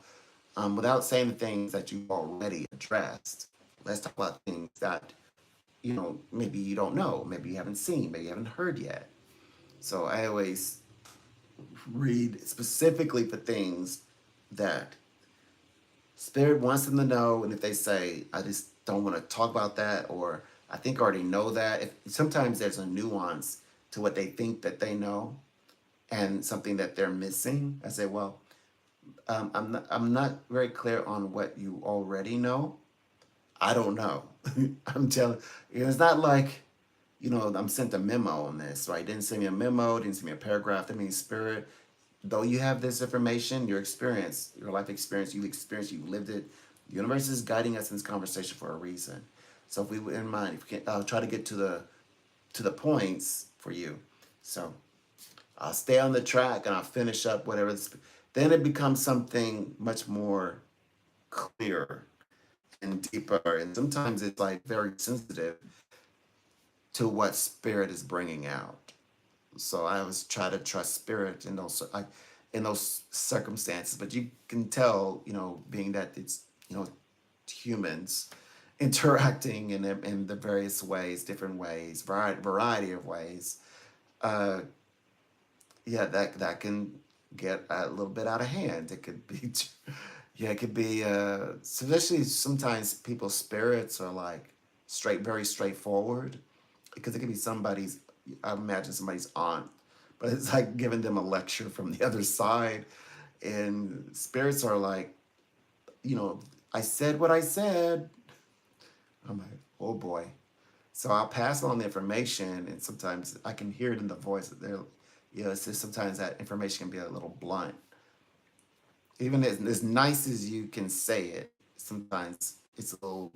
without saying the things that you've already addressed, let's talk about things that maybe you don't know, maybe you haven't seen, maybe you haven't heard yet. So I always read specifically for things that spirit wants them to know, and if they say, I just don't want to talk about that, or I think I already know that, if sometimes there's a nuance to what they think that they know and something that they're missing, I say, well, I'm not very clear on what you already know. I don't know. I'm telling it's not like, I'm sent a memo on this, right? Didn't send me a memo, didn't send me a paragraph. That means spirit, though you have this information, your experience, your life experience, you lived it. The universe is guiding us in this conversation for a reason. So if we in mind, if we can, I'll try to get to the points for you. So I'll stay on the track and I'll finish up whatever. Then it becomes something much more clear and deeper. And sometimes it's like very sensitive to what spirit is bringing out. So I always try to trust spirit in those circumstances. But you can tell, being that it's humans interacting in the various ways, different ways, variety of ways. Uh, yeah, that can get a little bit out of hand. It could be, yeah, it could be. Especially sometimes people's spirits are like very straightforward, because it could be somebody's. I imagine somebody's aunt, but it's like giving them a lecture from the other side, and spirits are like, you know, I said what I said. I'm like, oh boy. So I'll pass on the information, and sometimes I can hear it in the voice that they're, it's just sometimes that information can be a little blunt. Even as nice as you can say it, sometimes it's a little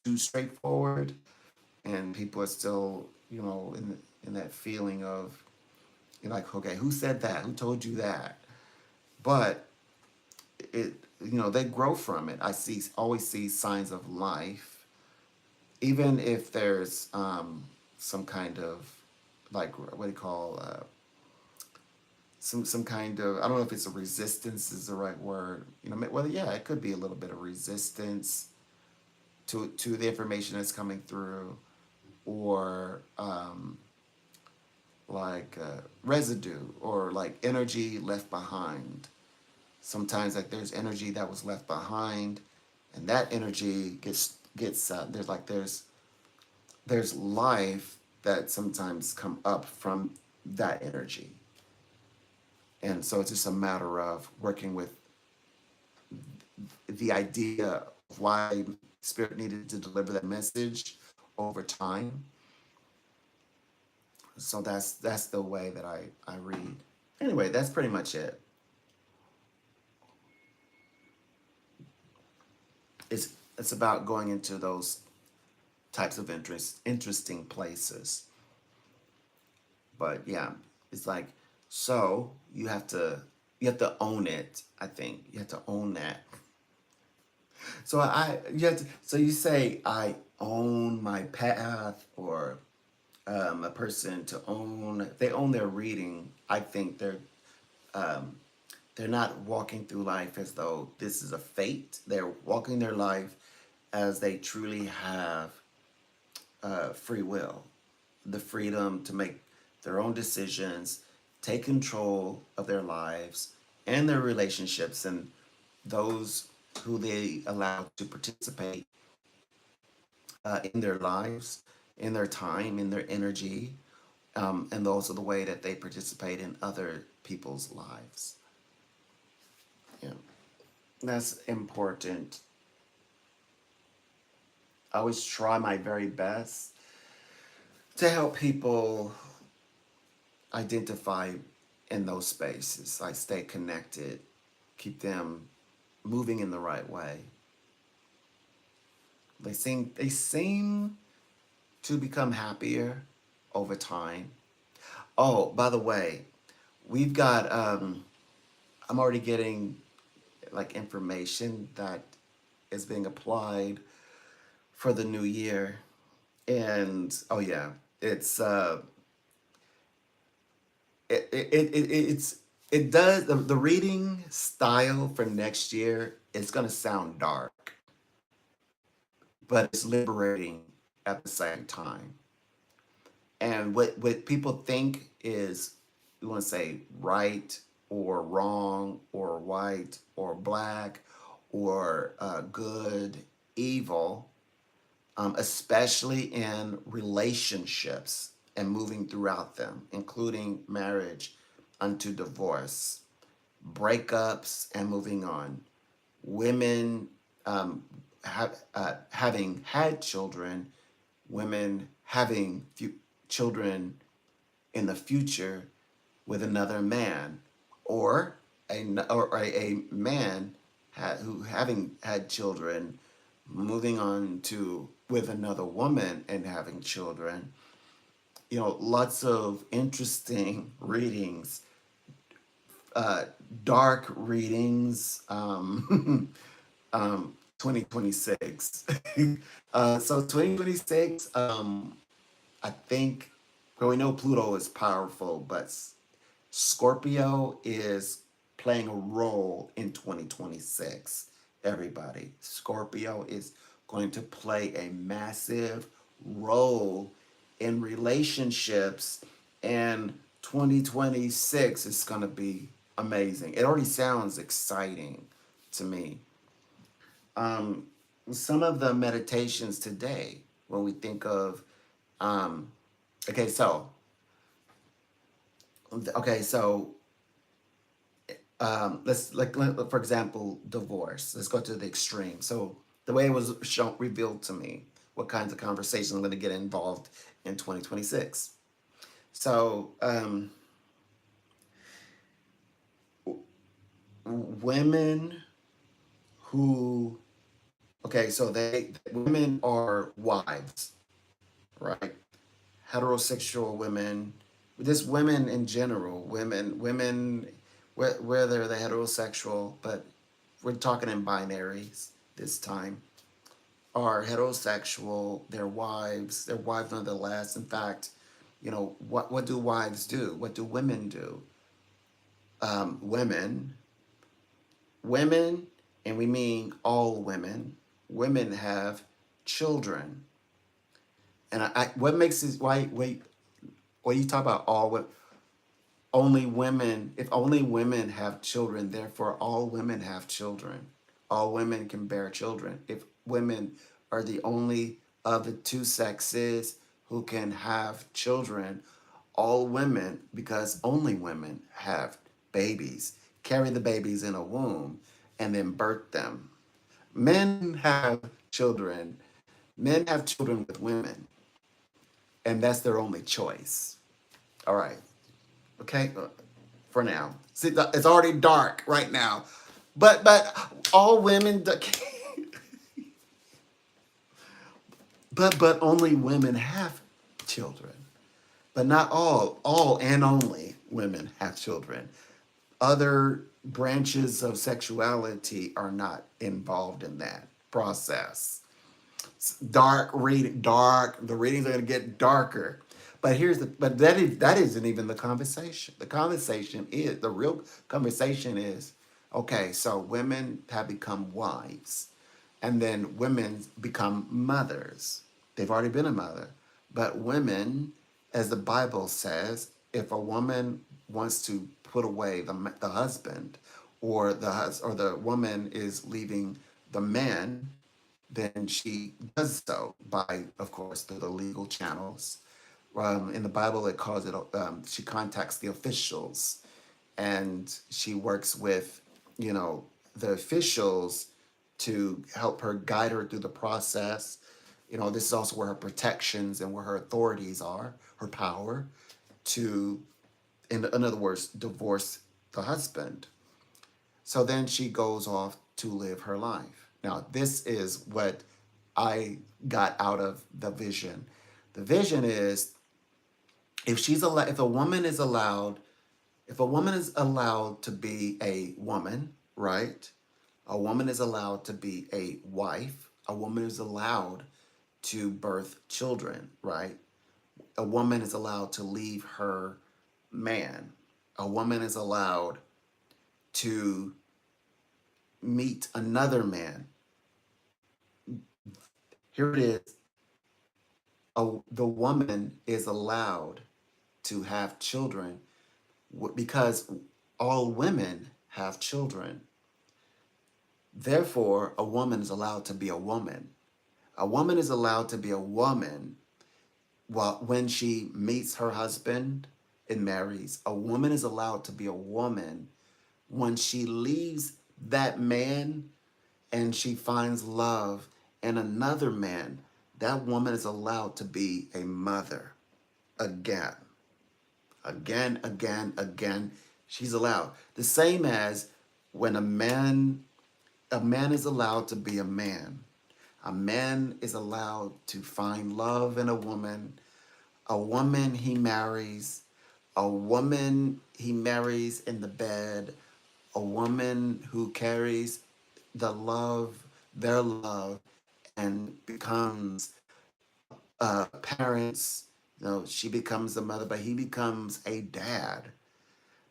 too straightforward, and people are still, in that feeling of, you're like, okay, who said that? Who told you that? But it, they grow from it. Always see signs of life, even if there's some kind of, like, what do you call, some kind of, I don't know if it's a resistance is the right word. You know, well, yeah, it could be a little bit of resistance to the information that's coming through, or like residue or like energy left behind. Sometimes like there's energy that was left behind, and that energy gets there's life that sometimes come up from that energy. And so it's just a matter of working with the idea of why Spirit needed to deliver that message over time. So that's the way that I read. Anyway, that's pretty much it. It's about going into those types of interesting places. But yeah, it's like, so you have to own it. I think you have to own that. So you have to, so you say I own my path, or a person to own, they own their reading. I think they're not walking through life as though this is a fate. They're walking their life as they truly have free will, the freedom to make their own decisions, take control of their lives and their relationships, and those who they allow to participate in their lives, in their time, in their energy, and those are the way that they participate in other people's lives. Yeah, that's important. I always try my very best to help people identify in those spaces. I stay connected, keep them moving in the right way. They seem to become happier over time. Oh, by the way, we've got I'm already getting like information that is being applied for the new year. And oh yeah, it's it's it does the reading style for next year, it's gonna sound dark, but it's liberating at the same time. And what people think is, we want to say right or wrong or white or black or good, evil, especially in relationships and moving throughout them, including marriage unto divorce, breakups and moving on, women having had children, women having children in the future with another man, or a man who having had children, moving on to with another woman and having children. You know, lots of interesting readings, uh, dark readings. 2026. So 2026, I think, well, we know Pluto is powerful, but Scorpio is playing a role in 2026. Everybody, Scorpio is going to play a massive role in relationships, and 2026 is going to be amazing. It already sounds exciting to me. Um, some of the meditations today, when we think of, um, okay, so okay, so let's for example, divorce. Let's go to the extreme. So the way it was shown revealed to me, what kinds of conversations I'm going to get involved in 2026. So women who, okay, so they women are wives, right? Heterosexual women, just women in general, women, whether they're heterosexual, but we're talking in binaries this time, are heterosexual, their wives nonetheless. In fact, you know, what do wives do? What do women do? women, women, and we mean all women. Women have children, and what makes this? Why? Wait, when you talk about all, what only women? If only women have children, therefore all women have children. All women can bear children. If women are the only of the two sexes who can have children, all women, because only women have babies, carry the babies in a womb and then birth them. Men have children. Men have children with women, and that's their only choice. All right. Okay. For now. See, it's already dark right now, but all women, but only women have children. But not all. All and only women have children. Other branches of sexuality are not involved in that process. Dark reading, dark. The readings are going to get darker. But that isn't even the conversation. The conversation is the real conversation is okay. So women have become wives, and then women become mothers. They've already been a mother, but women, as the Bible says, if a woman wants to put away the husband, or or the woman is leaving the man, then she does so by, of course, through the legal channels. In the Bible, it calls it, she contacts the officials, and she works with, you know, the officials to help her, guide her through the process. You know, this is also where her protections and where her authorities are, her power to, in other words, divorce the husband. So then she goes off to live her life. Now, this is what I got out of the vision. The vision is, if a woman is allowed, if a woman is allowed to be a woman, right? A woman is allowed to be a wife. A woman is allowed to birth children, right? A woman is allowed to leave her man. A woman is allowed to meet another man. Here it is. The woman is allowed to have children because all women have children. Therefore, a woman is allowed to be a woman. A woman is allowed to be a woman when she meets her husband and marries. A woman is allowed to be a woman when she leaves that man and she finds love in another man. That woman is allowed to be a mother again. Again, again, again. She's allowed. The same as when a man is allowed to be a man. A man is allowed to find love in a woman. A woman he marries. A woman he marries in the bed. A woman who carries their love, and becomes parents. You know, she becomes a mother, but he becomes a dad.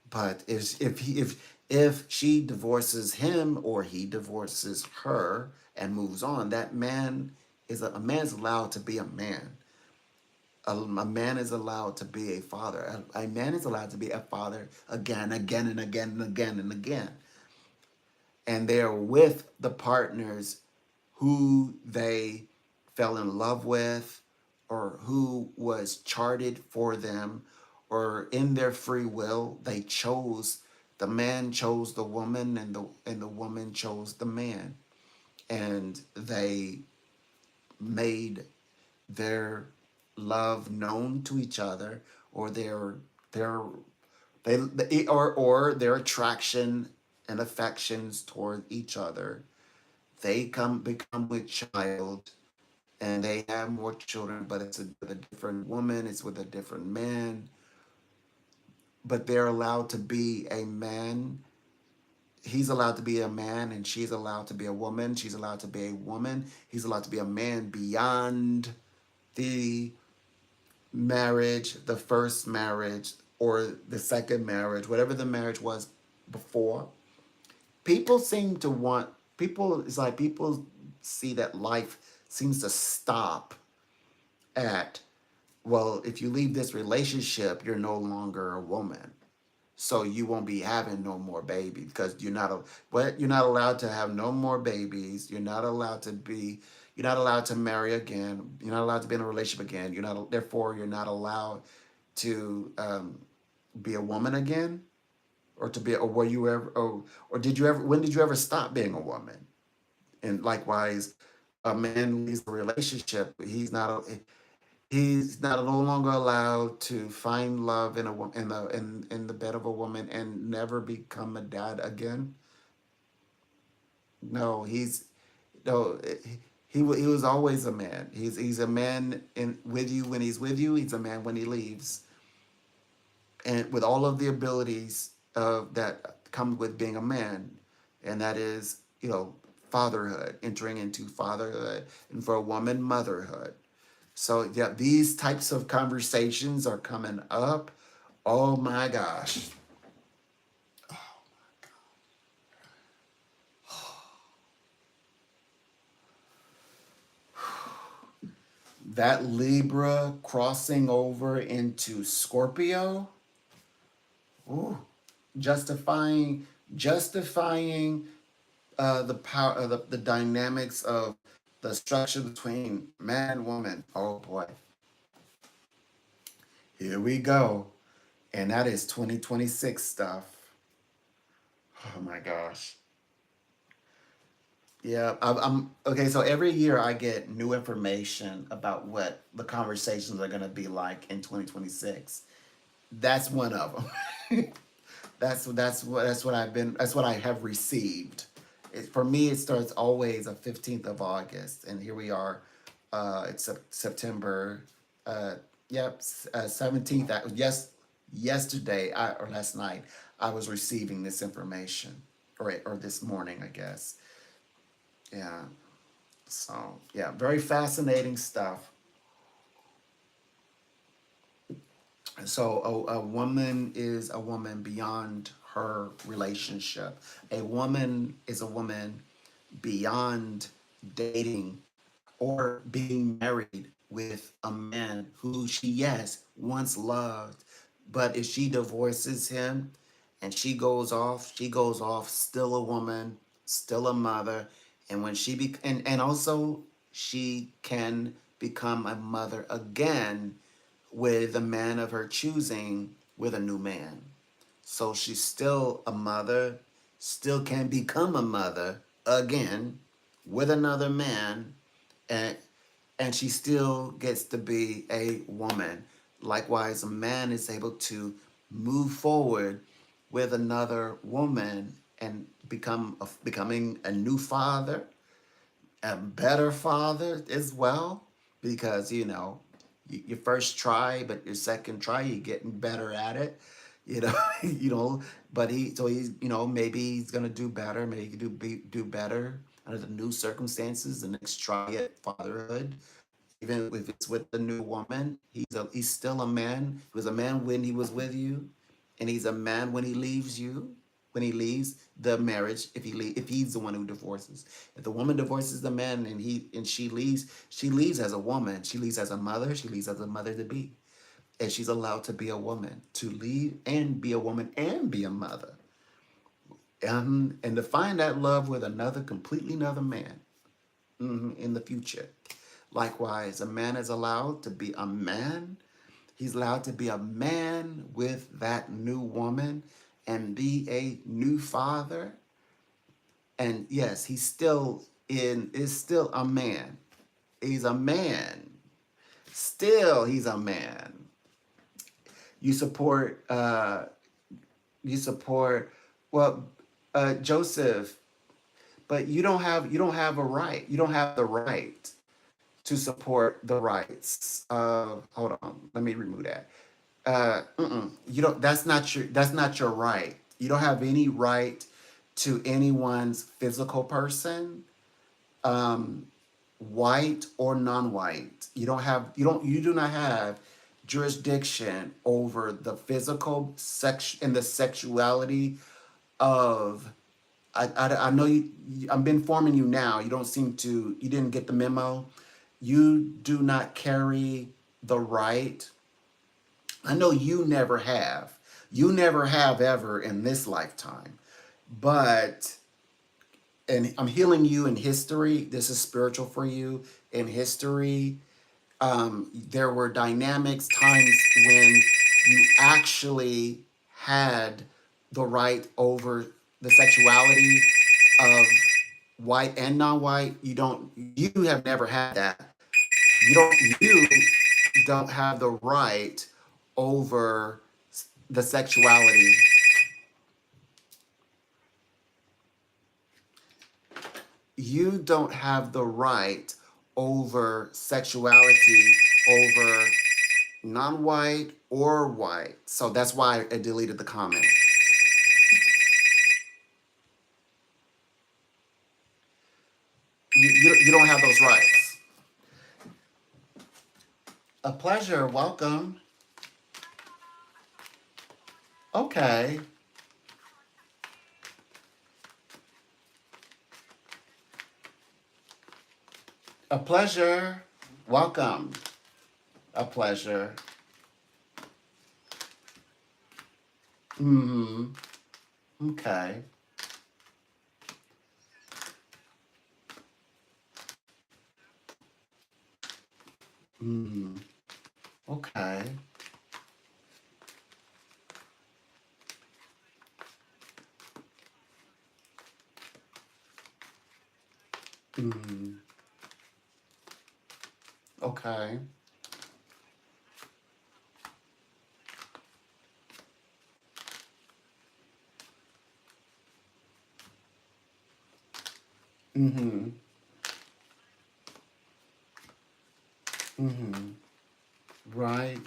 But if she divorces him or he divorces her and moves on, that man a man is allowed to be a man. A man is allowed to be a father. A man is allowed to be a father again, again, and again, and again, and again. And they are with the partners who they fell in love with, or who was charted for them, or in their free will they chose. The man chose the woman, and the woman chose the man, and they made their love known to each other, or their or their attraction and affections toward each other. They become with child, and they have more children, but it's with a different woman, it's with a different man. But they're allowed to be a man. He's allowed to be a man, and she's allowed to be a woman. She's allowed to be a woman. He's allowed to be a man beyond the marriage, the first marriage, or the second marriage, whatever the marriage was before. People seem to want people. It's like people see that life seems to stop at, well, if you leave this relationship, you're no longer a woman. So you won't be having no more babies because you're not allowed to have no more babies. You're not allowed to marry again. You're not allowed to be in a relationship again. Therefore, you're not allowed to be a woman again, or to be, or were you ever, or did you ever, when did you ever stop being a woman? And likewise, a man leaves a relationship. He's not no longer allowed to find love in a in the bed of a woman and never become a dad again. No, no. He was always a man. He's a man with you when he's with you. He's a man when he leaves, and with all of the abilities that come with being a man, and that is, fatherhood, entering into fatherhood, and for a woman, motherhood. So yeah, these types of conversations are coming up. Oh my gosh. That Libra crossing over into Scorpio, ooh, justifying the power, the dynamics of the structure between man and woman. Oh boy, here we go. And that is 2026 stuff. Oh my gosh. Yeah, I'm okay. So every year I get new information about what the conversations are going to be like in 2026. That's one of them. That's what I have received. For me, it starts always the 15th of August, and here we are. It's September. Uh, yep, 17th. Yes, yesterday or last night, I was receiving this information, or this morning, I guess. Yeah. So yeah, very fascinating stuff. So a woman is a woman beyond her relationship. A woman is a woman beyond dating or being married with a man who she, yes, once loved. But if she divorces him and she goes off still a woman, still a mother. And when and also she can become a mother again with a man of her choosing, with a new man. So she's still a mother, still can become a mother again with another man, and she still gets to be a woman. Likewise, a man is able to move forward with another woman and becoming a new father, a better father as well, because your first try, but your second try you're getting better at it, you know. But he's, maybe he's gonna do better, maybe he can do better under the new circumstances the next try at fatherhood. Even if it's with a new woman, he's still a man. He was a man when he was with you, and he's a man when he leaves you. When he leaves the marriage, if he's the one who divorces, if the woman divorces the man and she leaves as a woman. She leaves as a mother. She leaves as a mother to be, and she's allowed to be a woman, to leave and be a woman and be a mother, and to find that love with another, completely another man, in the future. Likewise, a man is allowed to be a man. He's allowed to be a man with that new woman and be a new father. And yes, is still a man. He's a man. Still, he's a man. You support you support well, Joseph, but you don't have a right. You don't have the right to support the rights of, hold on, let me remove that. You don't, that's not your right. You don't have any right to anyone's physical person, um, white or non-white. You do not have jurisdiction over the physical sex and the sexuality of I know I've been informing you now. You don't seem to, you didn't get the memo. You do not carry the right. I know you never have. You never have ever in this lifetime. But, and I'm healing you in history. This is spiritual for you in history. There were dynamics, times when you actually had the right over the sexuality of white and non-white. You have never had that. You don't have the right over the sexuality. You don't have the right over sexuality, over non-white or white. So that's why I deleted the comment. You don't have those rights. A pleasure. Welcome. Okay. A pleasure. Welcome. A pleasure. Hmm. Okay. Hmm. Okay. Hmm. Okay. Hmm. Hmm. Right.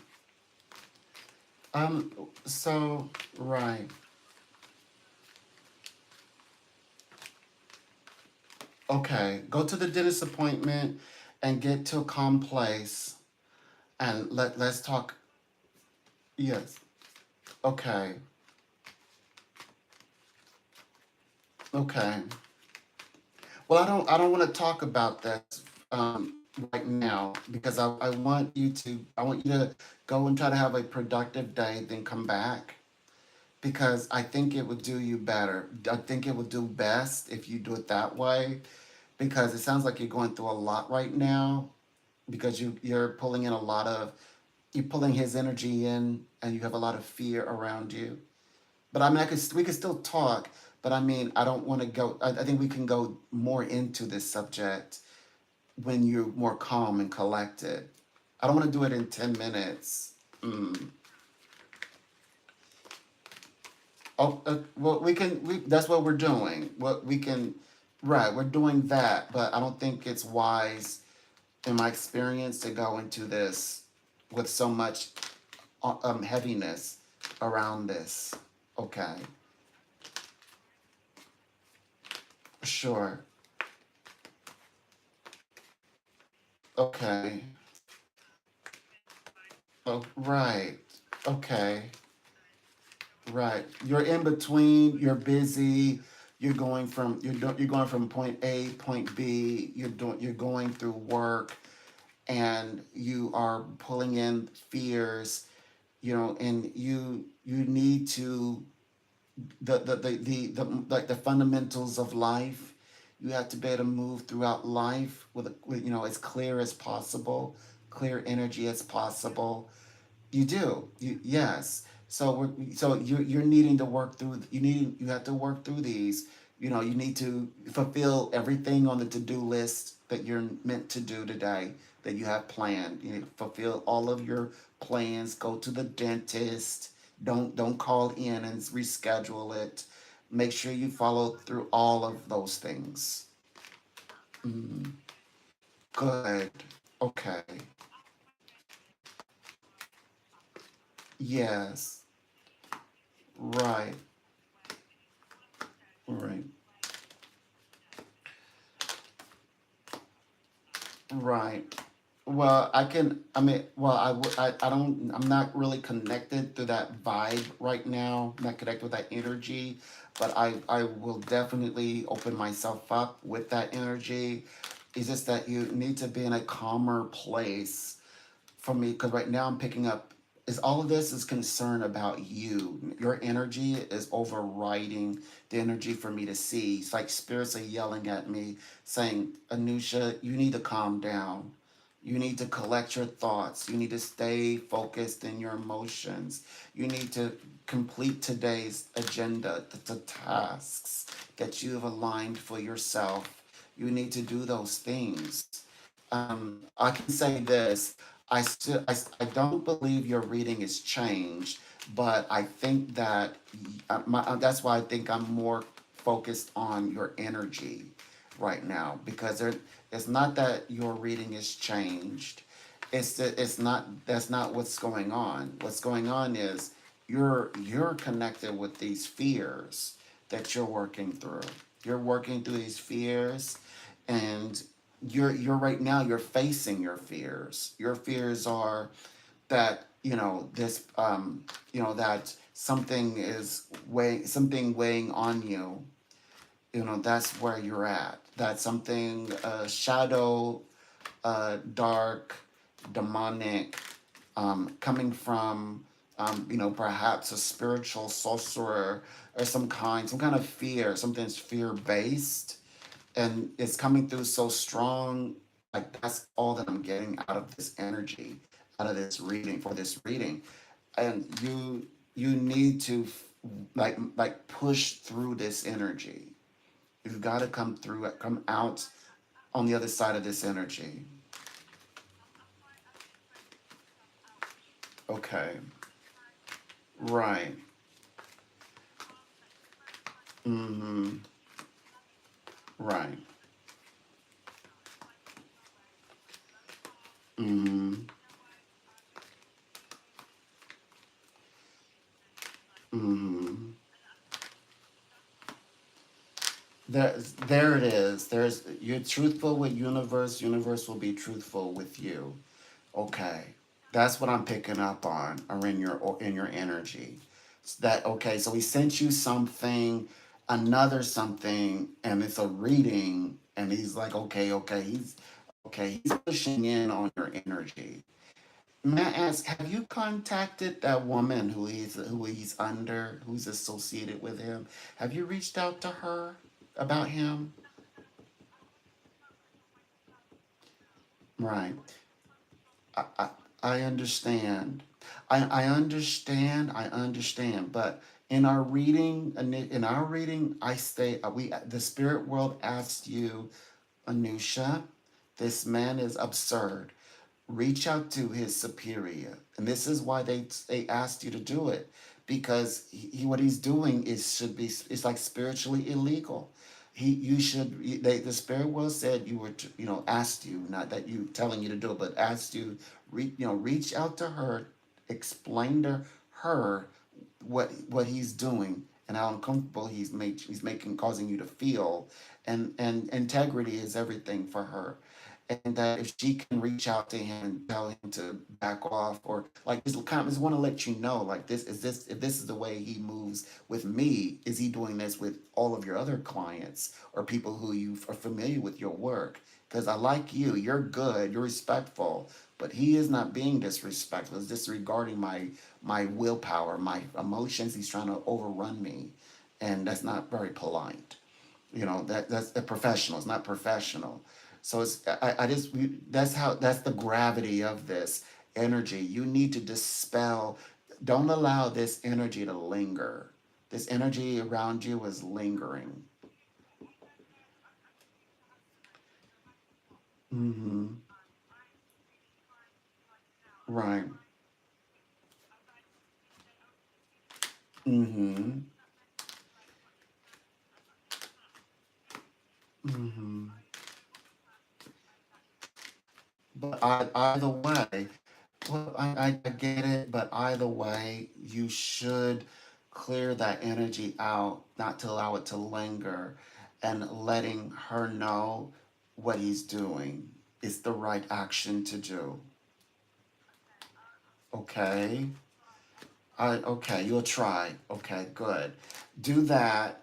Um, so, right. Okay. Go to the dentist appointment and get to a calm place and let's talk. Yes. Okay. Okay. Well, I don't want to talk about that right now because I want you to go and try to have a productive day, then come back because I think it would do you better. I think it would do best if you do it that way because it sounds like you're going through a lot right now because you're pulling in a lot of you're pulling his energy in and you have a lot of fear around you. But I mean, we could still talk. But I mean, I don't want to go. I think we can go more into this subject when you're more calm and collected. I don't want to do it in 10 minutes. Mm. Oh, well, we can. That's what we're doing. What we can, right? We're doing that, but I don't think it's wise, in my experience, to go into this with so much heaviness around this. Okay, sure. Okay. Oh, right. Okay. Right. You're in between. You're busy. You're going from point A, point B. You're going through work, and you are pulling in fears. And you need to like the fundamentals of life. You have to be able to move throughout life with as clear as possible, clear energy as possible. You do. Yes. So you're needing to work through. You have to work through these. You need to fulfill everything on the to-do list that you're meant to do today that you have planned. You need to fulfill all of your plans. Go to the dentist. Don't call in and reschedule it. Make sure you follow through all of those things. Mm, good. Okay. Yes. Right. Right. Right. Well, I can. I mean, well, I don't. I'm not really connected to that vibe right now. I'm not connected with that energy, but I will definitely open myself up with that energy. It's just that you need to be in a calmer place for me, because right now I'm picking up, is all of this is concern about you. Your energy is overriding the energy for me to see. It's like spirits are yelling at me, saying, Anusha, you need to calm down. You need to collect your thoughts. You need to stay focused in your emotions. You need to complete today's agenda, the tasks that you have aligned for yourself. You need to do those things. I can say this. I don't believe your reading is changed, but I think that that's why I think I'm more focused on your energy right now, because it's not that your reading is changed. It's that it's not, that's not what's going on. What's going on is you're connected with these fears that you're working through. You're working through these fears, and you're right now you're facing your fears. Your fears are that, this, that something weighing on you. That's where you're at. That something, shadow, dark, demonic, coming from, perhaps a spiritual sorcerer, or some kind of fear. Something's fear based, and it's coming through so strong. Like, that's all that I'm getting out of this energy, out of this reading, for this reading. And you need to, like push through this energy. You've got to come out on the other side of this energy. Okay. Right. Mm-hmm. Right. Mm-hmm. Mm-hmm. There it is. You're truthful with universe. Universe will be truthful with you. Okay, that's what I'm picking up on, or in your energy. That okay? So he sent you something, another something, and it's a reading, and he's like, He's pushing in on your energy. May I ask, have you contacted that woman who he's under, who's associated with him? Have you reached out to her about him? Right. I, I, I understand. I understand. But in our reading, I stay. The spirit world asked you, Anusha, this man is absurd. Reach out to his superior, and this is why they asked you to do it, because what he's doing is like spiritually illegal. You should the spirit world said you were asked you, not that you telling you to do it, but asked you, reach out to her, explain to her what he's doing and how uncomfortable he's making, causing you to feel, and integrity is everything for her. And that if she can reach out to him and tell him to back off, or like just want to let you know, like, this if this is the way he moves with me, is he doing this with all of your other clients or people who you are familiar with your work? Because I like you, you're good, you're respectful, but he is not being disrespectful. He's disregarding my willpower, my emotions. He's trying to overrun me, and that's not very polite. That's a professional. It's not professional. So I just that's the gravity of this energy. You need to dispel. Don't allow this energy to linger. This energy around you is lingering. Mm-hmm. Right. Mm-hmm. Mm-hmm. But either way, well, I get it, but either way, you should clear that energy out, not to allow it to linger, and letting her know what he's doing. It's the right action to do. Okay. Okay, you'll try. Okay, good. Do that.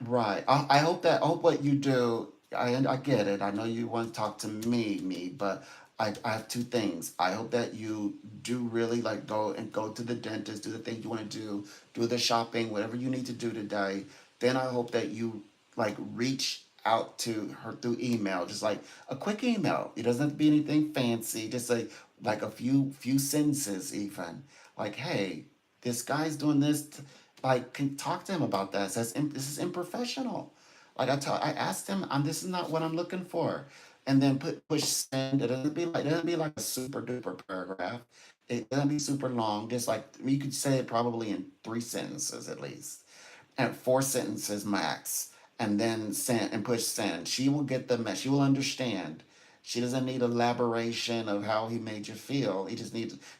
Right. I hope that, I hope what you do, I get it. I know you want to talk to me, but I have two things. I hope that you do really like go to the dentist, do the things you want to do the shopping, whatever you need to do today. Then I hope that you like reach out to her through email, just like a quick email. It doesn't have to be anything fancy, just like a few sentences even. Like, hey, this guy's doing this. Like, can talk to him about that. This is unprofessional. Like I asked him, this is not what I'm looking for. And then push send. It doesn't be like a super duper paragraph. It doesn't be super long. Just like you could say it probably in three sentences at least, and four sentences max, and then send and push send. She will get the mess. She will understand. She doesn't need elaboration of how he made you feel.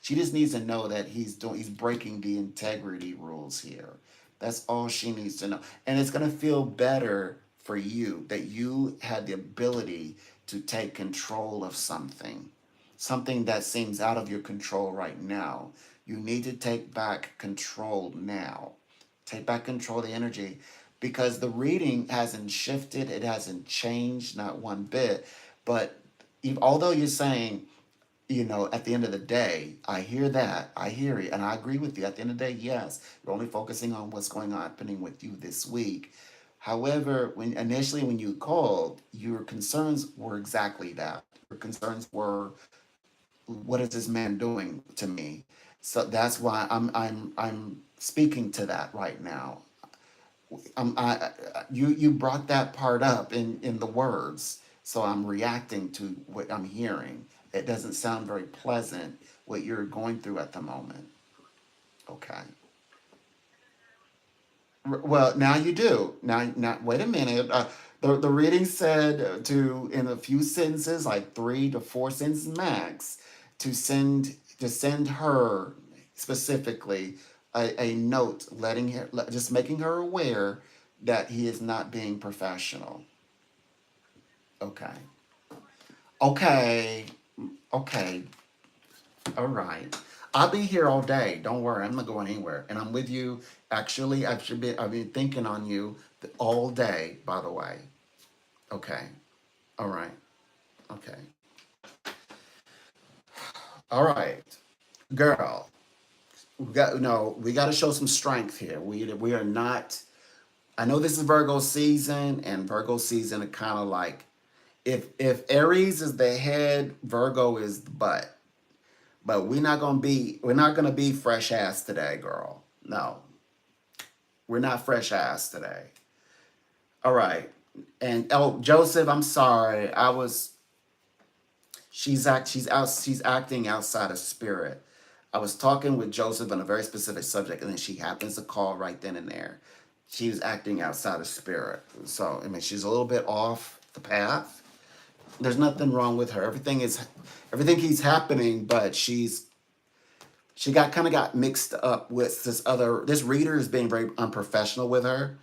She just needs to know that he's breaking the integrity rules here. That's all she needs to know. And it's gonna feel better for you that you had the ability to take control of something that seems out of your control right now. You need to take back control now. Take back control of the energy because the reading hasn't shifted, it hasn't changed, not one bit. But although you're saying, at the end of the day, I hear that, I hear it, and I agree with you. At the end of the day, yes, you're only focusing on what's going on happening with you this week. However, when you called, your concerns were exactly that. Your concerns were, what is this man doing to me? So that's why I'm speaking to that right now. You brought that part up in the words, so I'm reacting to what I'm hearing. It doesn't sound very pleasant what you're going through at the moment. Okay. Well, now you do. Now, wait a minute. The reading said to, in a few sentences, like 3 to 4 sentences max, to send her specifically a note, just making her aware that he is not being professional. Okay. Okay. Okay. All right. I'll be here all day. Don't worry. I'm not going anywhere. And I'm with you. Actually, I've been thinking on you all day, by the way. Okay. All right. Okay. All right. Girl, we got to show some strength here. We are not, I know this is Virgo season, and Virgo season are kind of like, if Aries is the head, Virgo is the butt. But we're not gonna be fresh ass today, girl. No, we're not fresh ass today. All right. And Joseph, I'm sorry. She's acting outside of spirit. I was talking with Joseph on a very specific subject, and then she happens to call right then and there. She was acting outside of spirit. So I mean, she's a little bit off the path. There's nothing wrong with her. Everything keeps happening, but she got mixed up with this reader is being very unprofessional with her,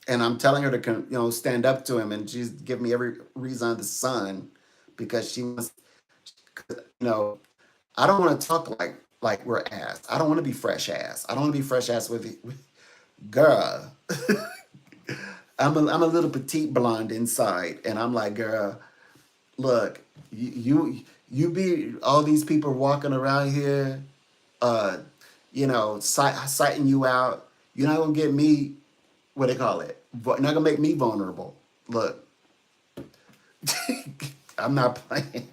and I'm telling her to stand up to him, and she's giving me every reason under the sun because she wants, you know I don't want to talk like we're ass. I don't want to be fresh ass. I don't want to be fresh ass with girl. I'm a little petite blonde inside, and I'm like, girl, look, you be all these people walking around here, uh, citing you out. You're not gonna get me, what they call it. Not gonna make me vulnerable. Look, I'm not playing.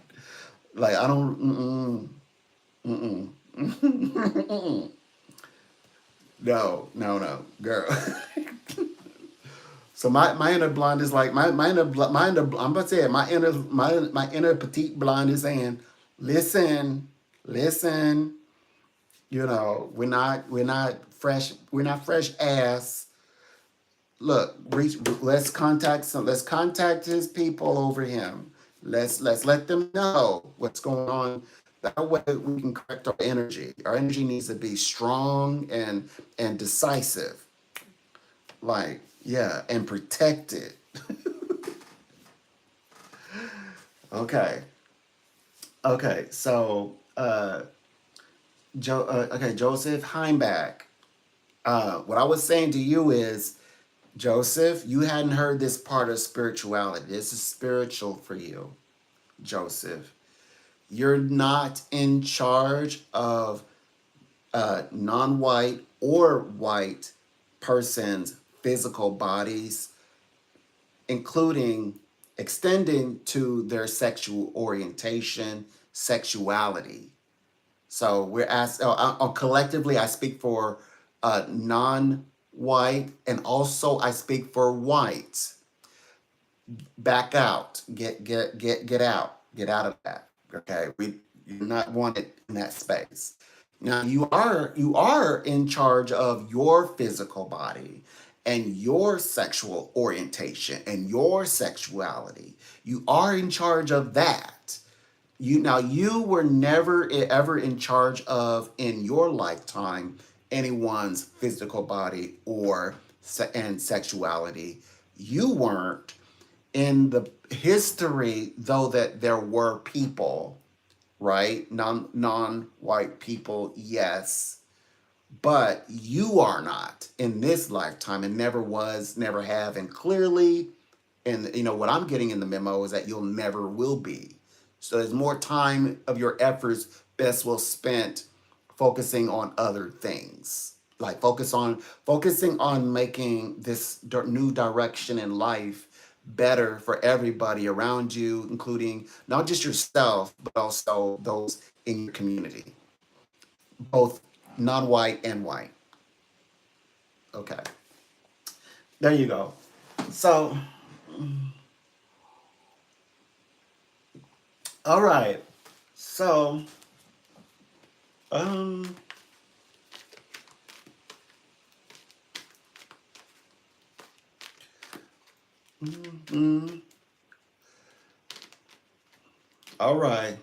Like I don't. Mm-mm, mm-mm. No, no, no, girl. So my inner blonde is like my inner I'm about to say it, my inner petite blonde is saying, listen, listen. We're not fresh ass. Look, let's contact his people over him. Let's let them know what's going on. That way we can correct our energy. Our energy needs to be strong and decisive. Like, yeah, and protect it. Okay. Okay, so okay, Joseph Heimbach. What I was saying to you is, Joseph, you hadn't heard this part of spirituality. This is spiritual for you, Joseph. You're not in charge of non-white or white persons' physical bodies, including extending to their sexual orientation, sexuality. So we're asked, collectively, I speak for non-white, and also I speak for white. Back out, get out of that. Okay, you're not wanted in that space. Now you are in charge of your physical body and your sexual orientation and your sexuality. You are in charge of that. You were never ever in charge of in your lifetime anyone's physical body or and sexuality. You weren't in the history, though, that there were people, right? Non-white people, yes, but you are not in this lifetime, and never was, never have, and clearly, and what I'm getting in the memo is that you'll never will be. So there's more time of your efforts best well spent focusing on other things, like focusing on making this new direction in life better for everybody around you, including not just yourself but also those in your community, both non-white and white. Okay, there you go. So, all right. So, um, mm, all right,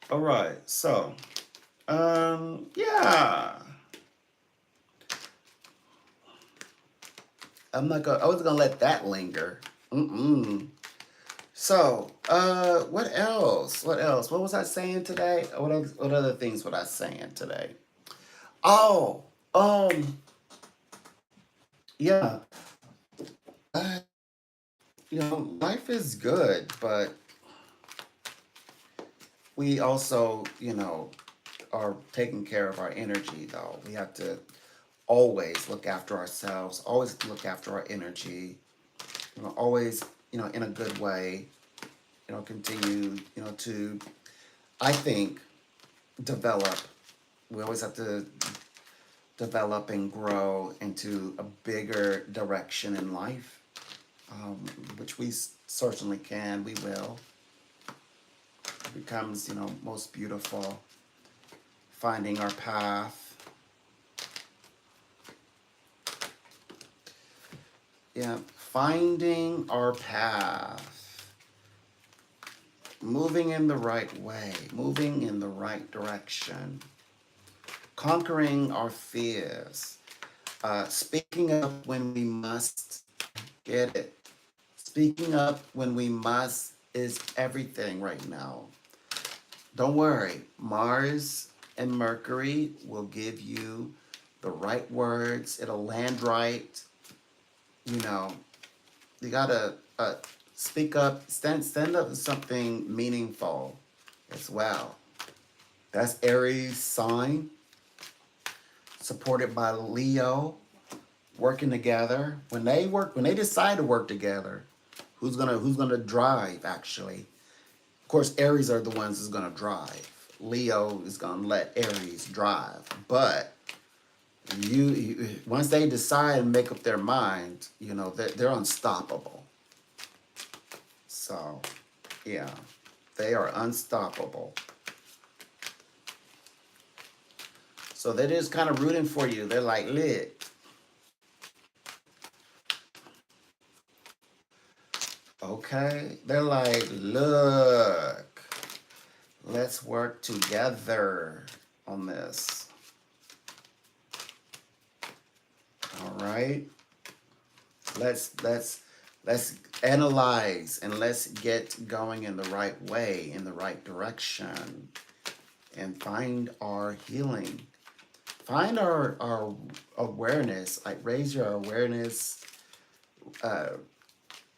all right. So, yeah, I was gonna let that linger. Mm-mm. So, what else? What else? What was I saying today? What other things was I saying today? Oh, um, yeah. Uh, life is good, but we also, are taking care of our energy, though. We have to always look after ourselves, always look after our energy, always, in a good way, continue, to, I think, develop. We always have to develop and grow into a bigger direction in life, um, which we certainly can, we will. It becomes, most beautiful, finding our path. Yeah, finding our path, moving in the right way, moving in the right direction, conquering our fears, speaking up when we must. Get it? Speaking up when we must is everything right now. Don't worry, Mars and Mercury will give you the right words. It'll land right. You know, you gotta speak up, stand up to something meaningful as well. That's Aries sign, supported by Leo, working together. When they decide to work together, who's gonna drive actually? Of course, Aries are the ones who's gonna drive. Leo is gonna let Aries drive. But once they decide and make up their mind, they're unstoppable. So, yeah, they are unstoppable. So they're just kind of rooting for you. They're like, lit. Okay? They're like, look, let's work together on this. All right? Let's analyze and let's get going in the right way, in the right direction, and find our healing. Find our awareness, like raise your awareness, uh,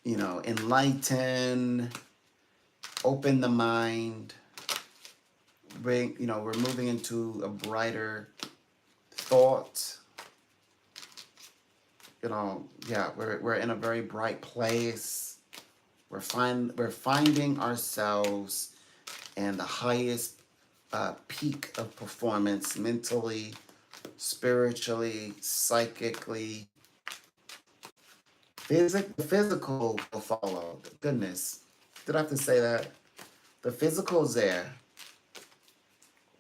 enlighten, open the mind, bring, we're moving into a brighter thought. Yeah, we're in a very bright place. We're finding ourselves in the highest peak of performance mentally, spiritually, psychically. The physical will follow. Goodness, did I have to say that? The physical's there.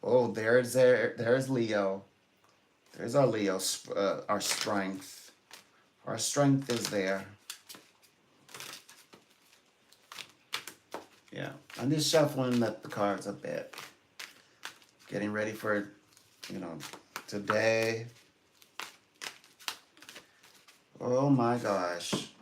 Oh, there's Leo. There's our Leo, our strength. Our strength is there. Yeah, I'm just shuffling the cards a bit. Getting ready for, you know, today. Oh my gosh.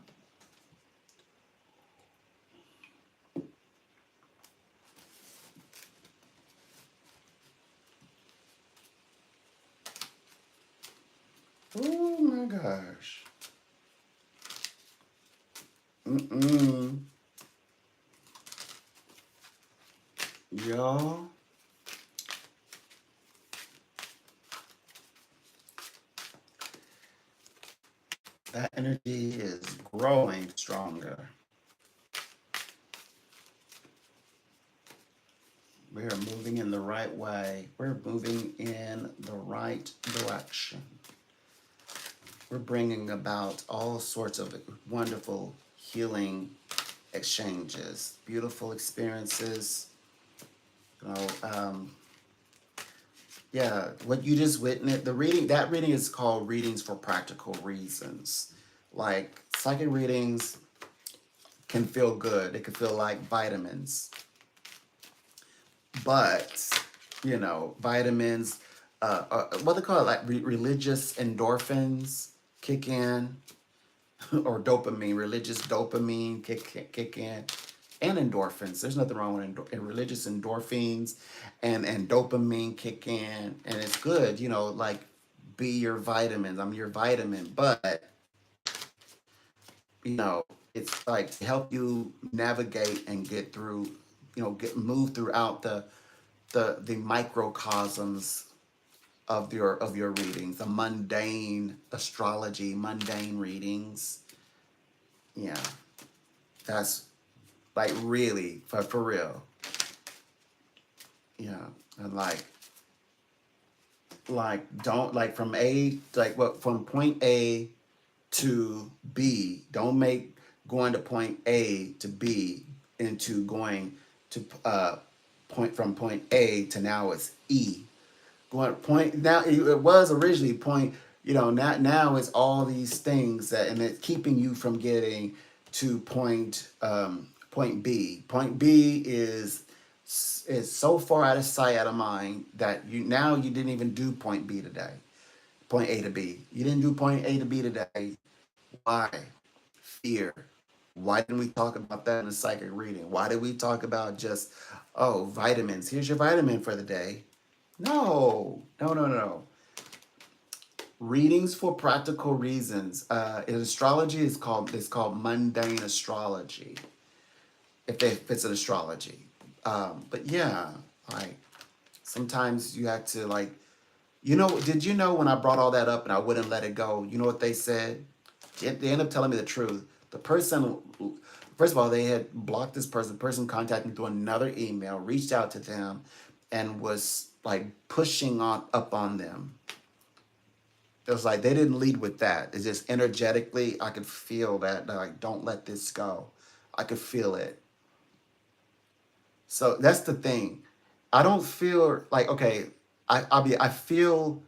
Oh my gosh. Mm-mm. Y'all, that energy is growing stronger. We are moving in the right way. We're moving in the right direction. We're bringing about all sorts of wonderful healing exchanges, beautiful experiences. You know, yeah, what you just witnessed, that reading is called Readings for Practical Reasons. Like psychic readings can feel good. They can feel like vitamins. But, vitamins, what they call it, like religious endorphins kick in, or dopamine, religious dopamine kick in, and endorphins. There's nothing wrong with religious endorphins, and dopamine kick in, and it's good. Like be your vitamins. I'm your vitamin, but you know, it's like to help you navigate and get through. Move throughout the microcosms of your readings, the mundane astrology, mundane readings. Yeah, that's like really for real. Yeah, and like don't like from A like what from point A to B. Don't make going to point A to B into going to point from point A to now it's E. Going point now it was originally point, now it's all these things that, and it's keeping you from getting to point B. Point B is so far out of sight, out of mind, that you didn't even do point B today. Point A to B. You didn't do point A to B today. Why? Fear. Why didn't we talk about that in a psychic reading? Why did we talk about just, oh, vitamins? Here's your vitamin for the day. No, no, no, no. Readings for practical reasons. In astrology, it's called mundane astrology. If it's an astrology, but yeah, like sometimes you have to like, Did you know when I brought all that up and I wouldn't let it go? You know what they said? They ended up telling me the truth. The person, first of all, they had blocked this person. The person contacted me through another email, reached out to them, and was like pushing up on them. It was like they didn't lead with that. It's just energetically, I could feel that. They're like, don't let this go. I could feel it. So that's the thing. I don't feel like, okay, I feel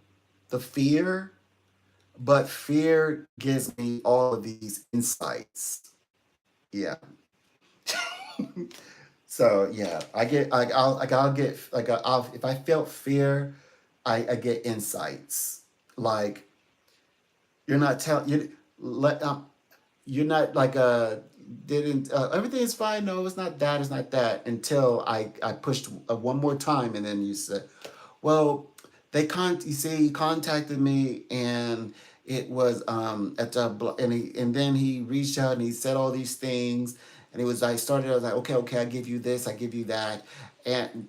the fear, but fear gives me all of these insights. Yeah. So yeah, I'll get if I felt fear, I get insights. Like you're not telling you let you're not like didn't everything is fine. No, it's not that. It's not that. Until I pushed one more time, and then you said, well, you see, he contacted me, and it was at the and then he reached out and he said all these things, and it was I started. I was like, okay, okay, I give you this, I give you that, and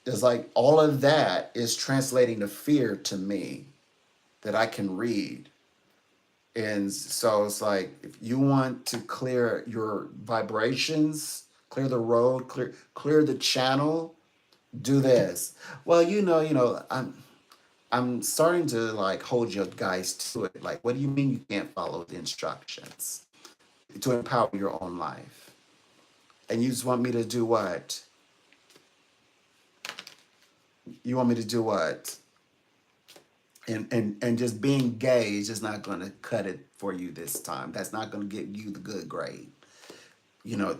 it's like all of that is translating to fear to me that I can read. And so it's like if you want to clear your vibrations, clear the road, clear the channel, do this. Well, I'm starting to like hold you guys to it. Like, what do you mean you can't follow the instructions to empower your own life? And you just want me to do what? You want me to do what? And just being gay is just not going to cut it for you this time. That's not going to get you the good grade.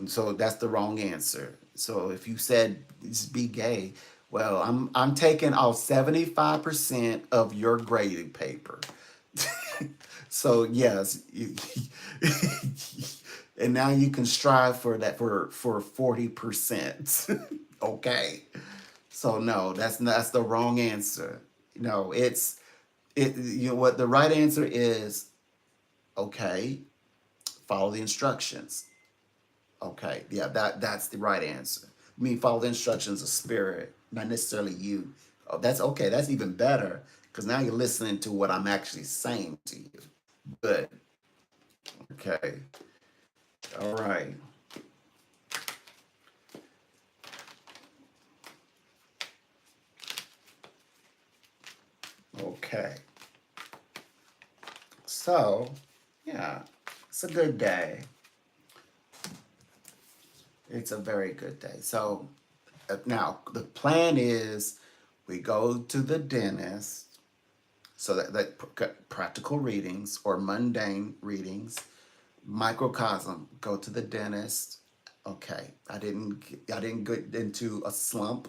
So that's the wrong answer. So if you said just be gay, well, I'm taking off 75% of your grading paper. So yes, and now you can strive for that for 40%. Okay. So no, that's the wrong answer. No, what the right answer is. Okay, follow the instructions. Okay, yeah, that's the right answer. I mean, follow the instructions of spirit, not necessarily you. Oh, that's okay. That's even better because now you're listening to what I'm actually saying to you. Good. Okay. All right. Okay. So, yeah, it's a good day. It's a very good day. So, now the plan is we go to the dentist. So that practical readings or mundane readings, microcosm, go to the dentist. Okay, I didn't get into a slump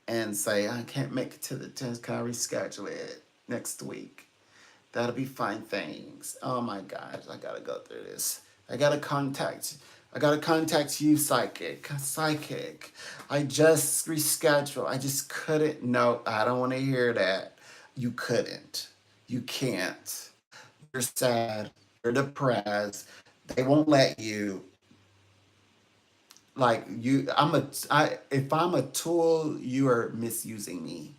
and say I can't make it to the dentist. Can I reschedule it next week? That'll be fine. Thanks. Oh my gosh, I gotta go through this. I gotta contact. I gotta contact you, psychic. Psychic. I just rescheduled. I just couldn't. No, I don't want to hear that. You couldn't. You can't. You're sad. You're depressed. They won't let you. Like you, if I'm a tool, you are misusing me.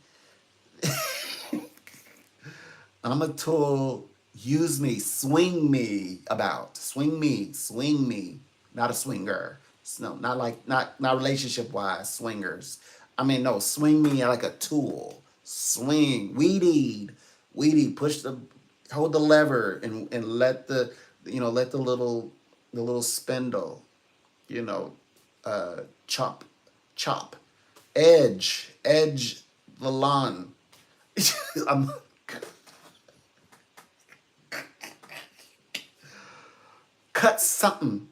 I'm a tool. Use me, swing me about, swing me, not a swinger. No, not like not relationship wise swingers. I mean, no, swing me like a tool. Swing, weedy, push hold the lever and let let the little spindle, you know, chop, chop, edge the lawn. I'm cut something.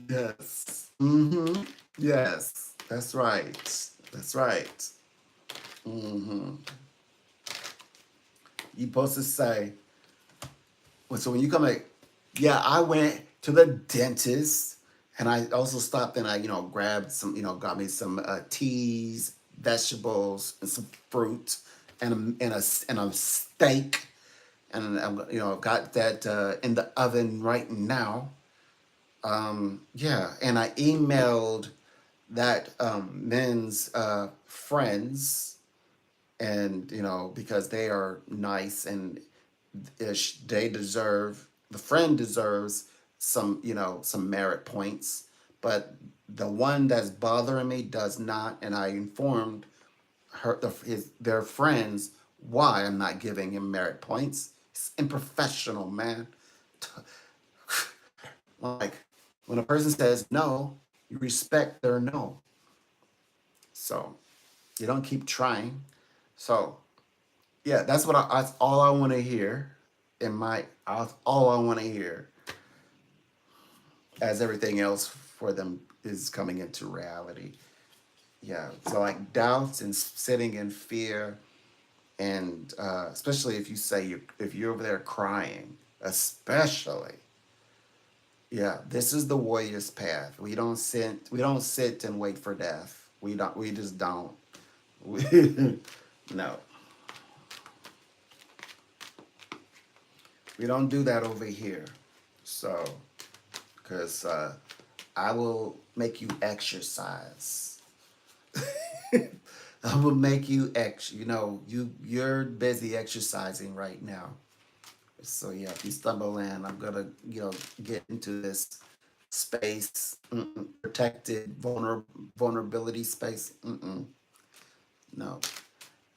Yes. Mm-hmm. Yes. That's right. That's right. Mm-hmm. You supposed to say, well, so when you come like, yeah, I went to the dentist and I also stopped and I, grabbed some, got me some teas, vegetables, and some fruit and a steak. And I'm, got that in the oven right now. Yeah, and I emailed that men's friends, and because they are nice and ish, they deserve the friend deserves some merit points, but the one that's bothering me does not, and I informed their friends why I'm not giving him merit points. It's unprofessional, man. Like when a person says no, you respect their no. So you don't keep trying. So yeah, that's all I want to hear. All I want to hear. as everything else for them is coming into reality. Yeah. So like doubts and sitting in fear, and especially if you say if you're over there crying, especially, yeah, this is the warrior's path. We don't sit and wait for death. We just don't. No, we don't do that over here. So, because I will make you exercise. I will make you you're busy exercising right now. So yeah, if you stumble in, I'm gonna get into this space, protected vulnerability space. No,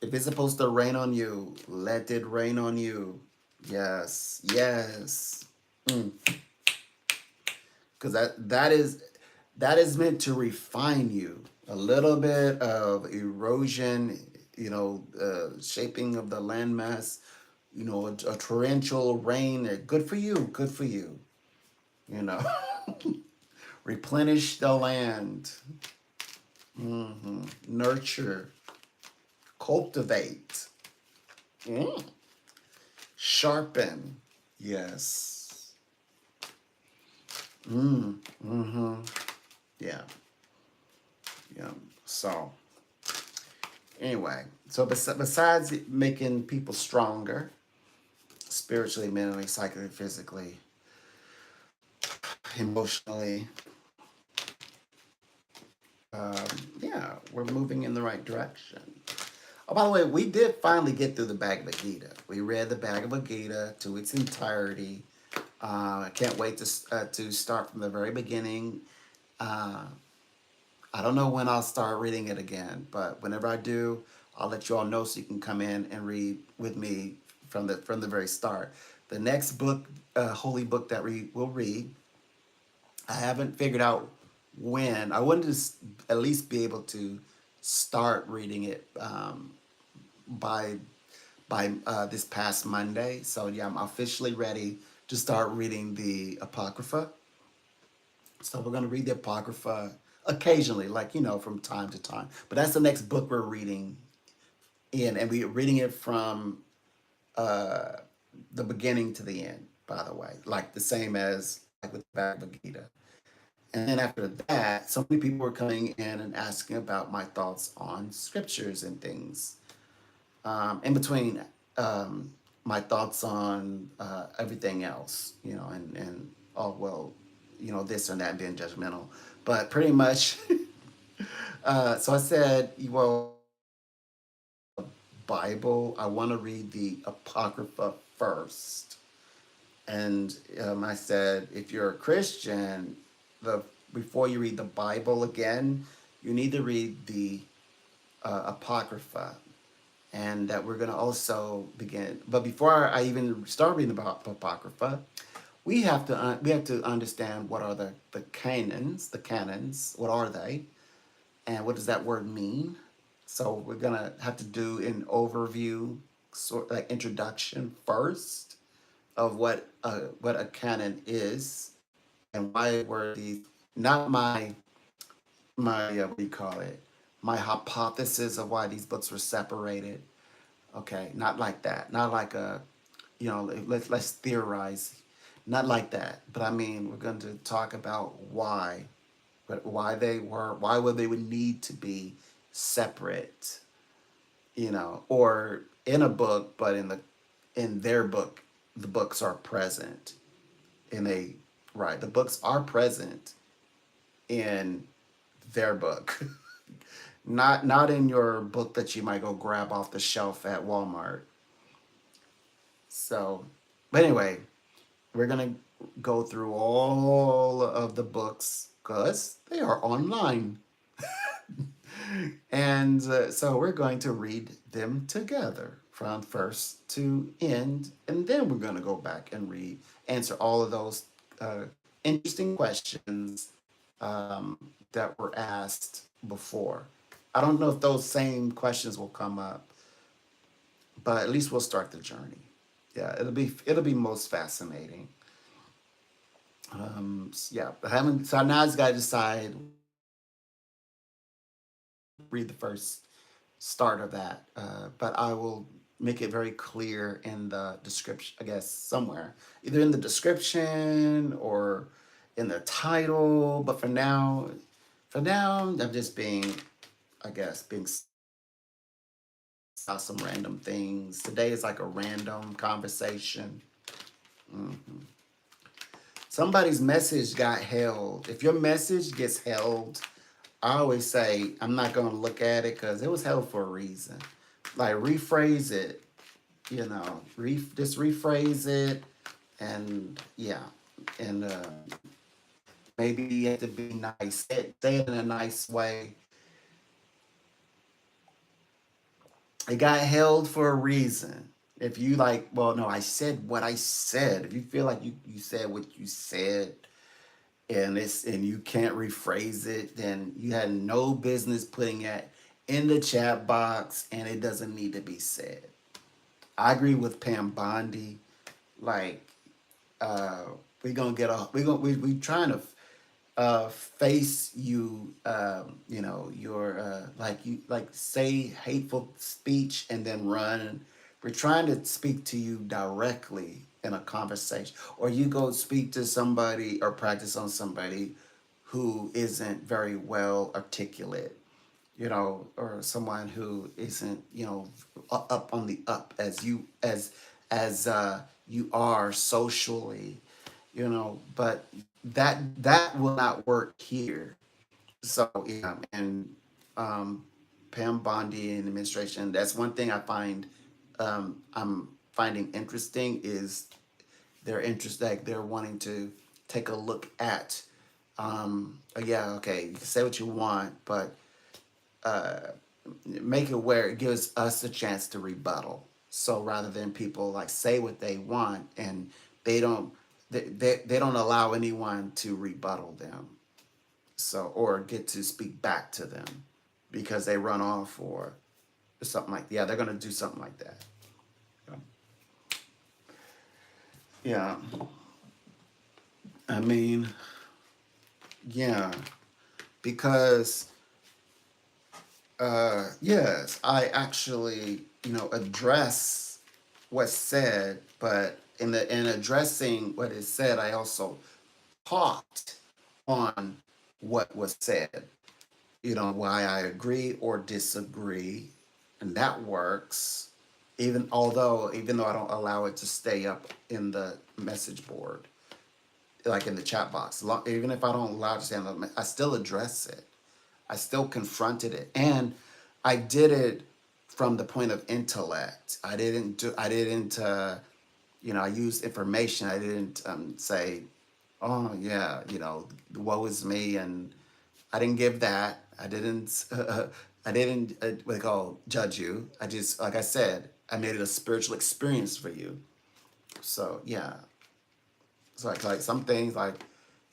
if it's supposed to rain on you, let it rain on you. Yes, yes. Because that is meant to refine you. A little bit of erosion, shaping of the landmass, a torrential rain. Good for you. Good for you. You know, replenish the land, nurture, cultivate, mm, sharpen. Yes. Mm-hmm. Yeah. Yeah. So anyway, so besides making people stronger, spiritually, mentally, psychically, physically, emotionally, um, yeah, we're moving in the right direction. Oh, by the way, we did finally get through the Bhagavad Gita. We read the Bhagavad Gita to its entirety. I can't wait to start from the very beginning. Uh, I don't know when I'll start reading it again, but whenever I do, I'll let you all know so you can come in and read with me from the very start. The next book, holy book that we will read, I haven't figured out when. I wanted to at least be able to start reading it by this past Monday. So yeah, I'm officially ready to start reading the Apocrypha. So we're going to read the Apocrypha occasionally, like, from time to time. But that's the next book we're reading and we're reading it from uh, the beginning to the end, by the way, like the same as like with the Bhagavad Gita. And then after that, so many people were coming in and asking about my thoughts on scriptures and things. In between my thoughts on everything else, and oh well, this and that, being judgmental, but pretty much. So I said, well, Bible, I want to read the Apocrypha first, and I said, if you're a Christian, the before you read the Bible again, you need to read the Apocrypha, and that we're going to also begin. But before I even start reading about Apocrypha, we have to understand what are the canons. The canons, what are they, and what does that word mean? So we're gonna have to do an overview, sort like introduction first of what a canon is and why were these not my what do you call it, my hypothesis of why these books were separated. Okay, not like that. Not like a, let's theorize. Not like that. But I mean, we're going to talk about why, but why would they would need to be separate, or in a book, but in their book, the books are present in a right. The books are present in their book. Not in your book that you might go grab off the shelf at Walmart. So, but anyway, we're gonna go through all of the books because they are online, and so we're going to read them together from first to end, and then we're going to go back and answer all of those uh, interesting questions that were asked before. I don't know if those same questions will come up, but at least we'll start the journey. Yeah, it'll be most fascinating. Yeah, I haven't. So now I just gotta decide what to read the first start of that. But I will make it very clear in the description, I guess, somewhere, either in the description or in the title. But for now, I'm just being, I guess, being about some random things. Today is like a random conversation. Mhm. Somebody's message got held. If your message gets held, I always say I'm not gonna look at it because it was held for a reason. Like rephrase it, just rephrase it, and yeah, and maybe you have to be nice. Say it in a nice way. It got held for a reason. If you like, well, no, I said what I said. If you feel like you said what you said, and you can't rephrase it, then you had no business putting it in the chat box, and it doesn't need to be said. I agree with Pam Bondi. Like, uh, we gonna get a we trying to face you, your like you like say hateful speech and then run. We're trying to speak to you directly in a conversation, or you go speak to somebody or practice on somebody who isn't very well articulate, or someone who isn't, up on the up as you are socially, but that will not work here. So yeah, and um, Pam Bondi and administration. That's one thing I find I'm finding interesting is their interest, like they're wanting to take a look at. Yeah, okay, you can say what you want, but uh, make it where it gives us a chance to rebuttal. So rather than people like say what they want and they don't they don't allow anyone to rebuttal them. So or get to speak back to them because they run off or something like, yeah, they're gonna do something like that. Yeah. I mean, yeah, because yes, I actually, address what's said, but in addressing what is said, I also talked on what was said. Why I agree or disagree, and that works. Even though I don't allow it to stay up in the message board, like in the chat box, even if I don't allow it to stay on I still address it. I still confronted it, and I did it from the point of intellect. I didn't. I used information. I didn't say, "Oh yeah, woe is me," and I didn't give that. I didn't. I didn't. What they call judge you. I just, like I said, I made it a spiritual experience for you. So yeah, it's like some things like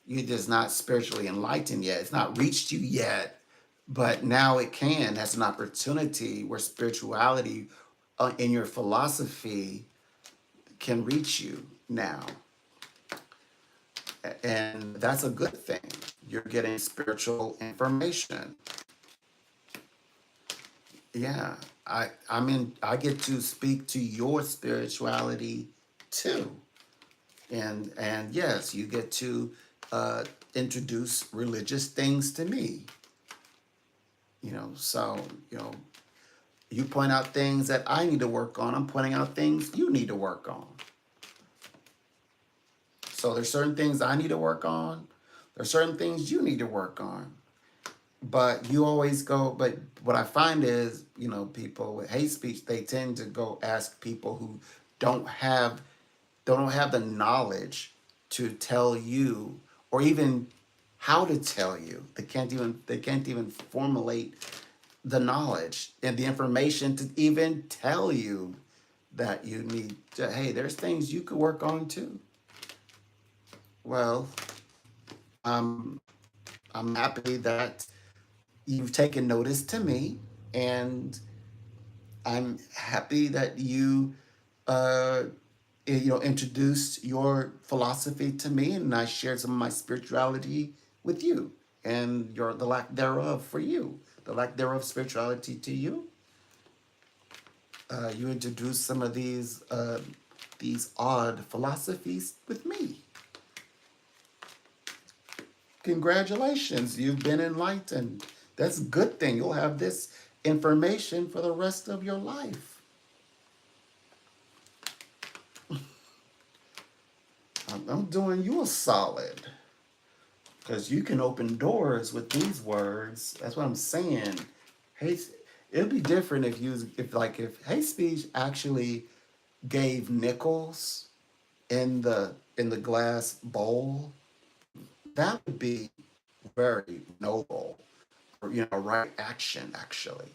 you're just not spiritually enlightened yet. It's not reached you yet, but now it can. That's an opportunity where spirituality in your philosophy can reach you now, and that's a good thing. You're getting spiritual information. Yeah, I get to speak to your spirituality too, and yes, you get to uh, introduce religious things to me. So you know you point out things that I need to work on. I'm pointing out things you need to work on. So there's certain things I need to work on. There's certain things you need to work on. But you always go. But what I find is, people with hate speech, they tend to go ask people who don't have don't have the knowledge to tell you, or even how to tell you. They can't even formulate the knowledge and the information to even tell you that you need to, hey, there's things you could work on too. Well, um, I'm happy that you've taken notice to me, and I'm happy that you uh, introduced your philosophy to me, and I shared some of my spirituality with you, and your the lack thereof for you, the lack thereof spirituality to you. You introduced some of these odd philosophies with me. Congratulations, you've been enlightened. That's a good thing. You'll have this information for the rest of your life. I'm doing you a solid because you can open doors with these words. That's what I'm saying. Hey, it'd be different if hate speech actually gave nickels in the glass bowl. That would be very noble, or right action actually.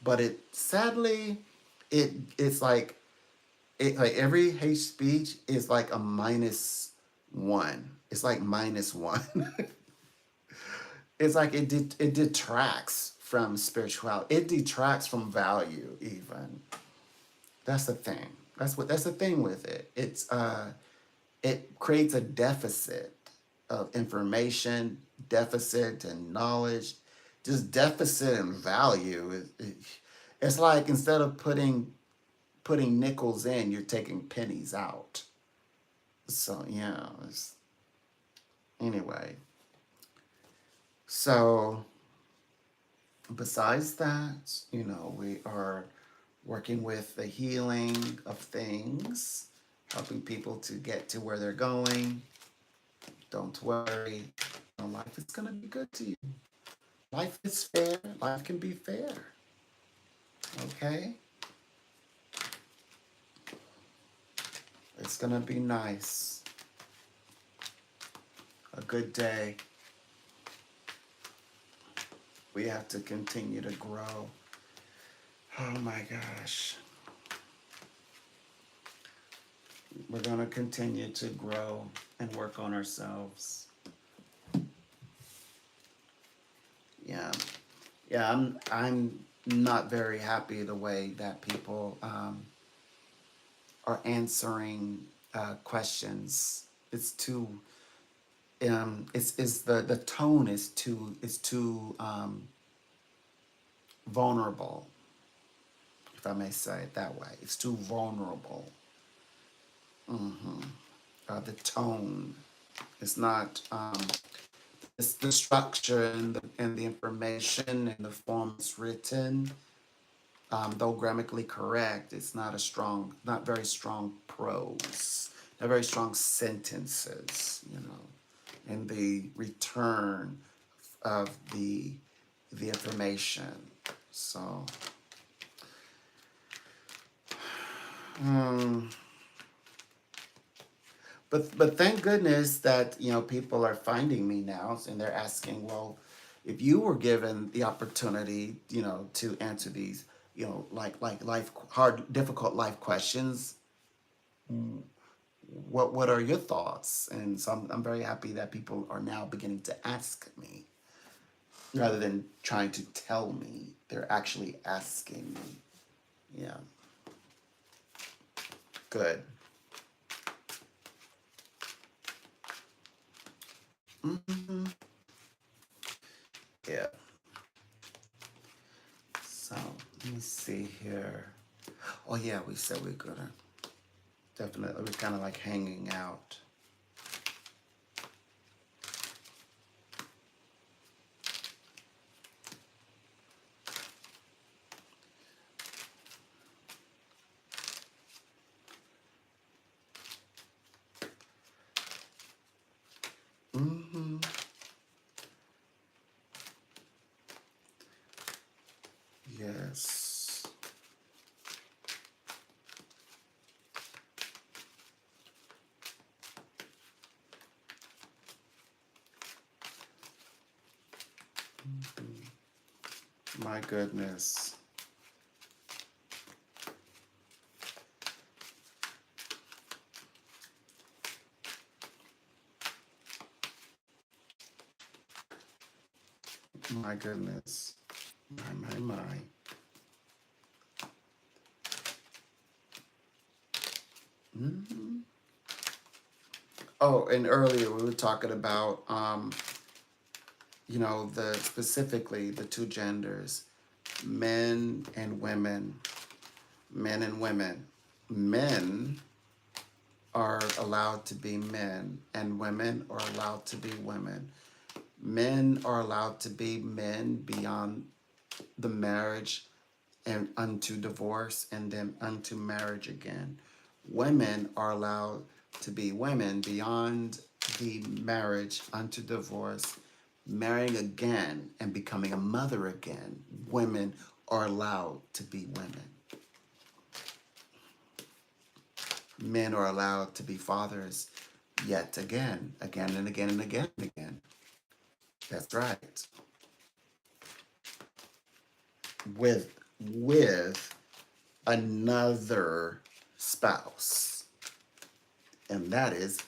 But it sadly, it's like every hate speech is like a -1. It's like -1. It's like it detracts from spirituality. It detracts from value even. That's the thing. That's the thing with it. It creates a deficit of information, deficit and knowledge, just deficit in value. It's like instead of putting nickels in, you're taking pennies out. So yeah. Anyway, so besides that, we are working with the healing of things, helping people to get to where they're going. Don't worry. Life is going to be good to you. Life is fair. Life can be fair. Okay? It's going to be nice. A good day. We have to continue to grow. Oh my gosh. We're going to continue to grow and work on ourselves. Yeah. Yeah, I'm not very happy the way that people are answering questions. It's too it's the tone is too vulnerable, if I may say it that way. It's too vulnerable. The tone is not. It's the structure and the information and the form it's written. Though grammatically correct, it's not very strong prose, not very strong sentences. And the return of the information. So, um, but thank goodness that people are finding me now, and they're asking, well, if you were given the opportunity, to answer these, like life hard, difficult life questions, what are your thoughts? And so I'm very happy that people are now beginning to ask me rather than trying to tell me. They're actually asking me. Yeah, good. Hmm. Yeah. So let me see here. Oh yeah, we said we're gonna definitely. We're kind of like hanging out. Hmm. Yes. My goodness. My goodness. My. Mhm. Oh, and earlier we were talking about, the specifically the two genders, men and women, men and women. Men are allowed to be men, and women are allowed to be women. Men are allowed to be men beyond the marriage and unto divorce and then unto marriage again. Women are allowed to be women beyond the marriage unto divorce, marrying again and becoming a mother again. Women are allowed to be women. Men are allowed to be fathers yet again, again and again and again and again. That's right. With another spouse. And that is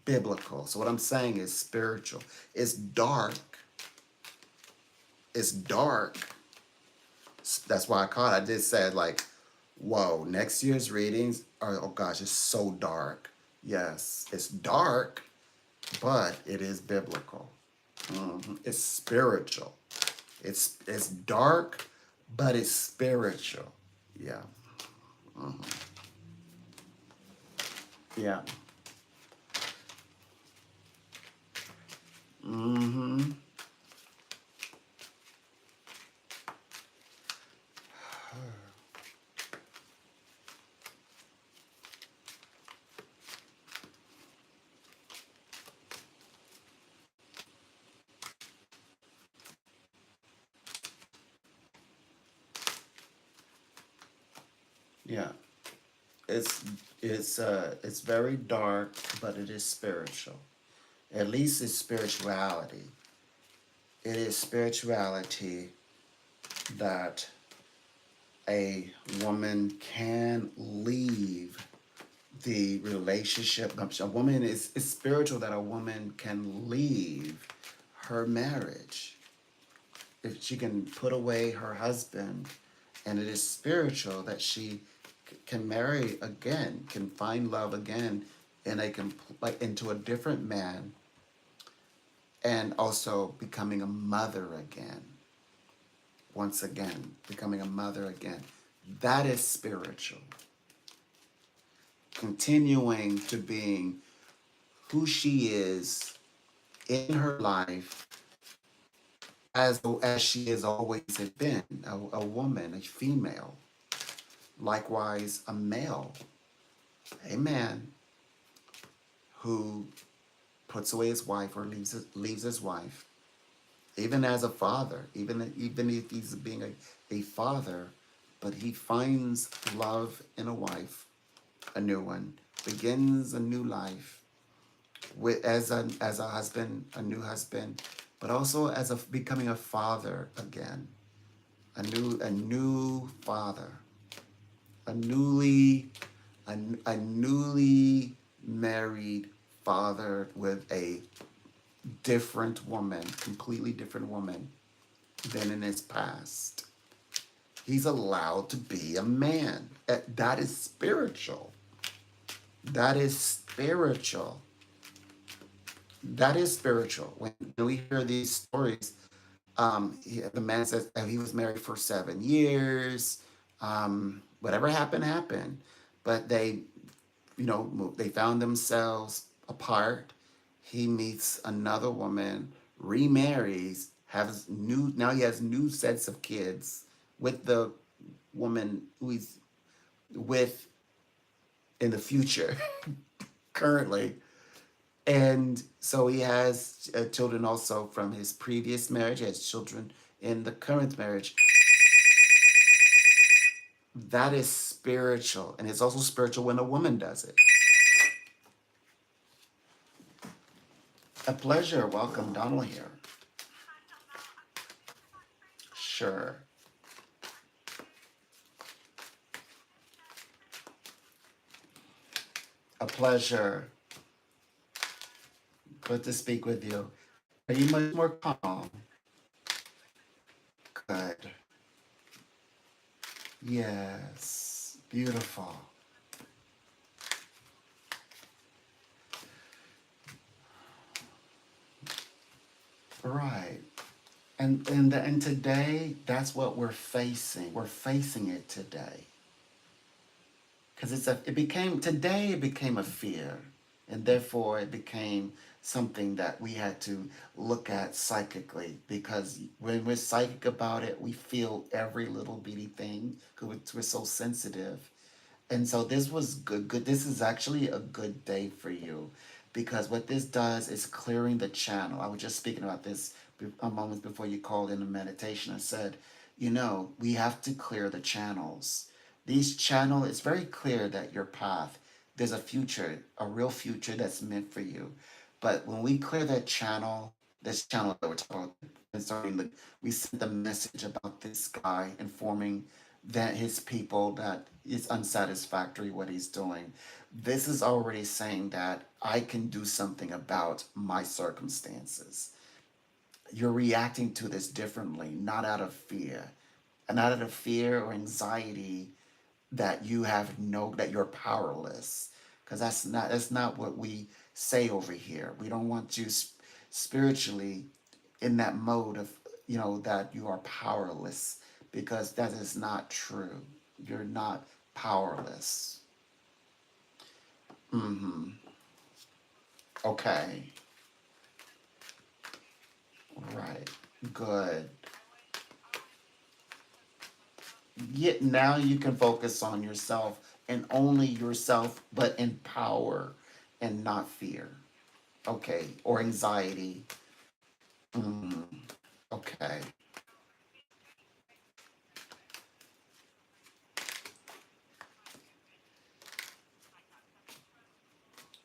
biblical. So what I'm saying is spiritual. It's dark. It's dark. That's why I caught it. I did say like, whoa, next year's readings are, oh gosh, it's so dark. Yes, it's dark, but it is biblical. It's spiritual. It's dark, but it's spiritual. Yeah. hmm Yeah. hmm Yeah. It's it's very dark, but it is spiritual. At least it's spirituality. It is spirituality that a woman can leave the relationship. A woman is it's spiritual that a woman can leave her marriage. If she can put away her husband, and it is spiritual that she can marry again, can find love again, and they can like into a different man, and also becoming a mother again. Once again, becoming a mother again. That is spiritual. Continuing to being who she is in her life as she has always been, a woman, a female. Likewise, a male, a man who puts away his wife or leaves his wife, even as a father, even if he's being a father, but he finds love in a wife, a new one, begins a new life with as a husband, a new husband, but also as a becoming a father again, a new father, a newly a newly married father with a different woman, completely different woman than in his past. He's allowed to be a man. That is spiritual. That is spiritual. That is spiritual. When we hear these stories, the man says he was married for 7 years. Whatever happened, happened. But they found themselves apart. He meets another woman, remarries, has new now he has new sets of kids with the woman who he's with in the future currently. And so he has children also from his previous marriage. He has children in the current marriage. That is spiritual. And it's also spiritual when a woman does it. A pleasure. Welcome, Donald here. Sure. A pleasure. Good to speak with you. Are you much more calm? Good. Yes. Beautiful. And today, that's what we're facing. We're facing it today because it became today. It became a fear, and therefore it became something that we had to look at psychically. Because when we're psychic about it, we feel every little bitty thing because we're so sensitive. And so this was good. This is actually a good day for you because what this does is clearing the channel. I was just speaking about this a moment before you called in a meditation. I said, we have to clear the channels. These channel, it's very clear that your path, there's a future, a real future that's meant for you. But when we clear that channel, this channel that we're talking about concerning we sent the message about this guy informing that his people that it's unsatisfactory what he's doing. This is already saying that I can do something about my circumstances. You're reacting to this differently, not out of fear. And not out of fear or anxiety that that you're powerless. Because that's not what we say over here. We don't want you spiritually in that mode of that you are powerless because that is not true. You're not powerless. Mm-hmm. Okay. Right. Good. Yet now you can focus on yourself and only yourself, but in power and not fear. Okay. Or anxiety. Mm. Okay.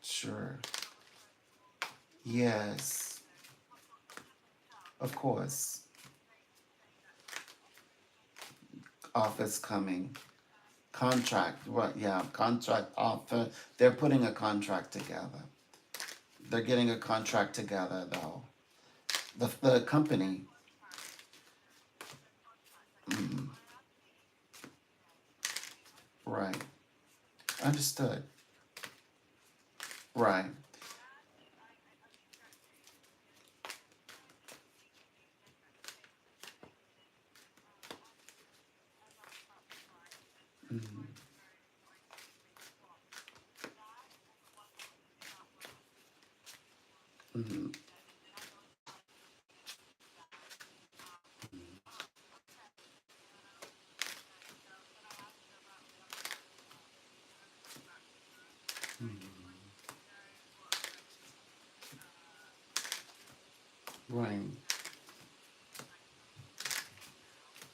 Sure. Yes. Of course. Office coming. Contract. What? Yeah. Contract offer. They're putting a contract together. They're getting a contract together, though. The company. Mm, right. Understood. Right. Mm, mm, mm. Right.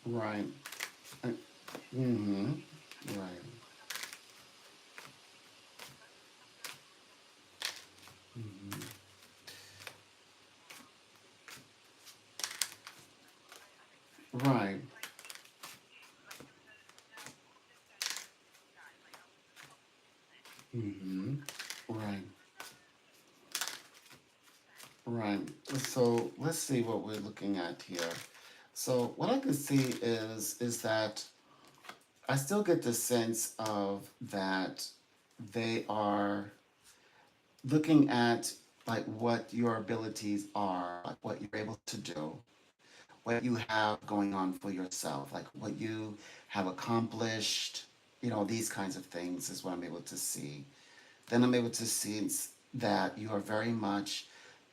Right. Mm-hmm. Right. Mm-hmm. Right. Mm-hmm. Right. Right. So let's see what we're looking at here. So what I can see is that I still get the sense of that they are looking at like what your abilities are, like what you're able to do, what you have going on for yourself, like what you have accomplished, these kinds of things is what I'm able to see. Then I'm able to see that you are very much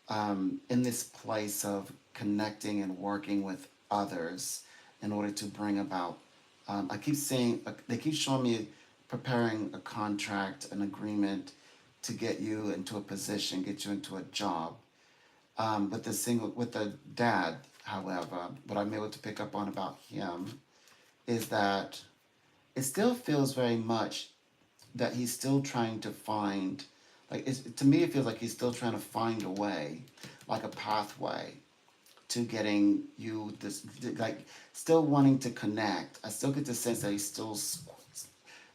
in this place of connecting and working with others in order to bring about. I keep saying they keep showing me preparing a contract, an agreement to get you into a position, get you into a job. With the dad, however, what I'm able to pick up on about him is that it still feels very much that he's still trying to find, to me it feels like he's still trying to find a way, like a pathway to getting you this, like still wanting to connect. I still get the sense that he's still,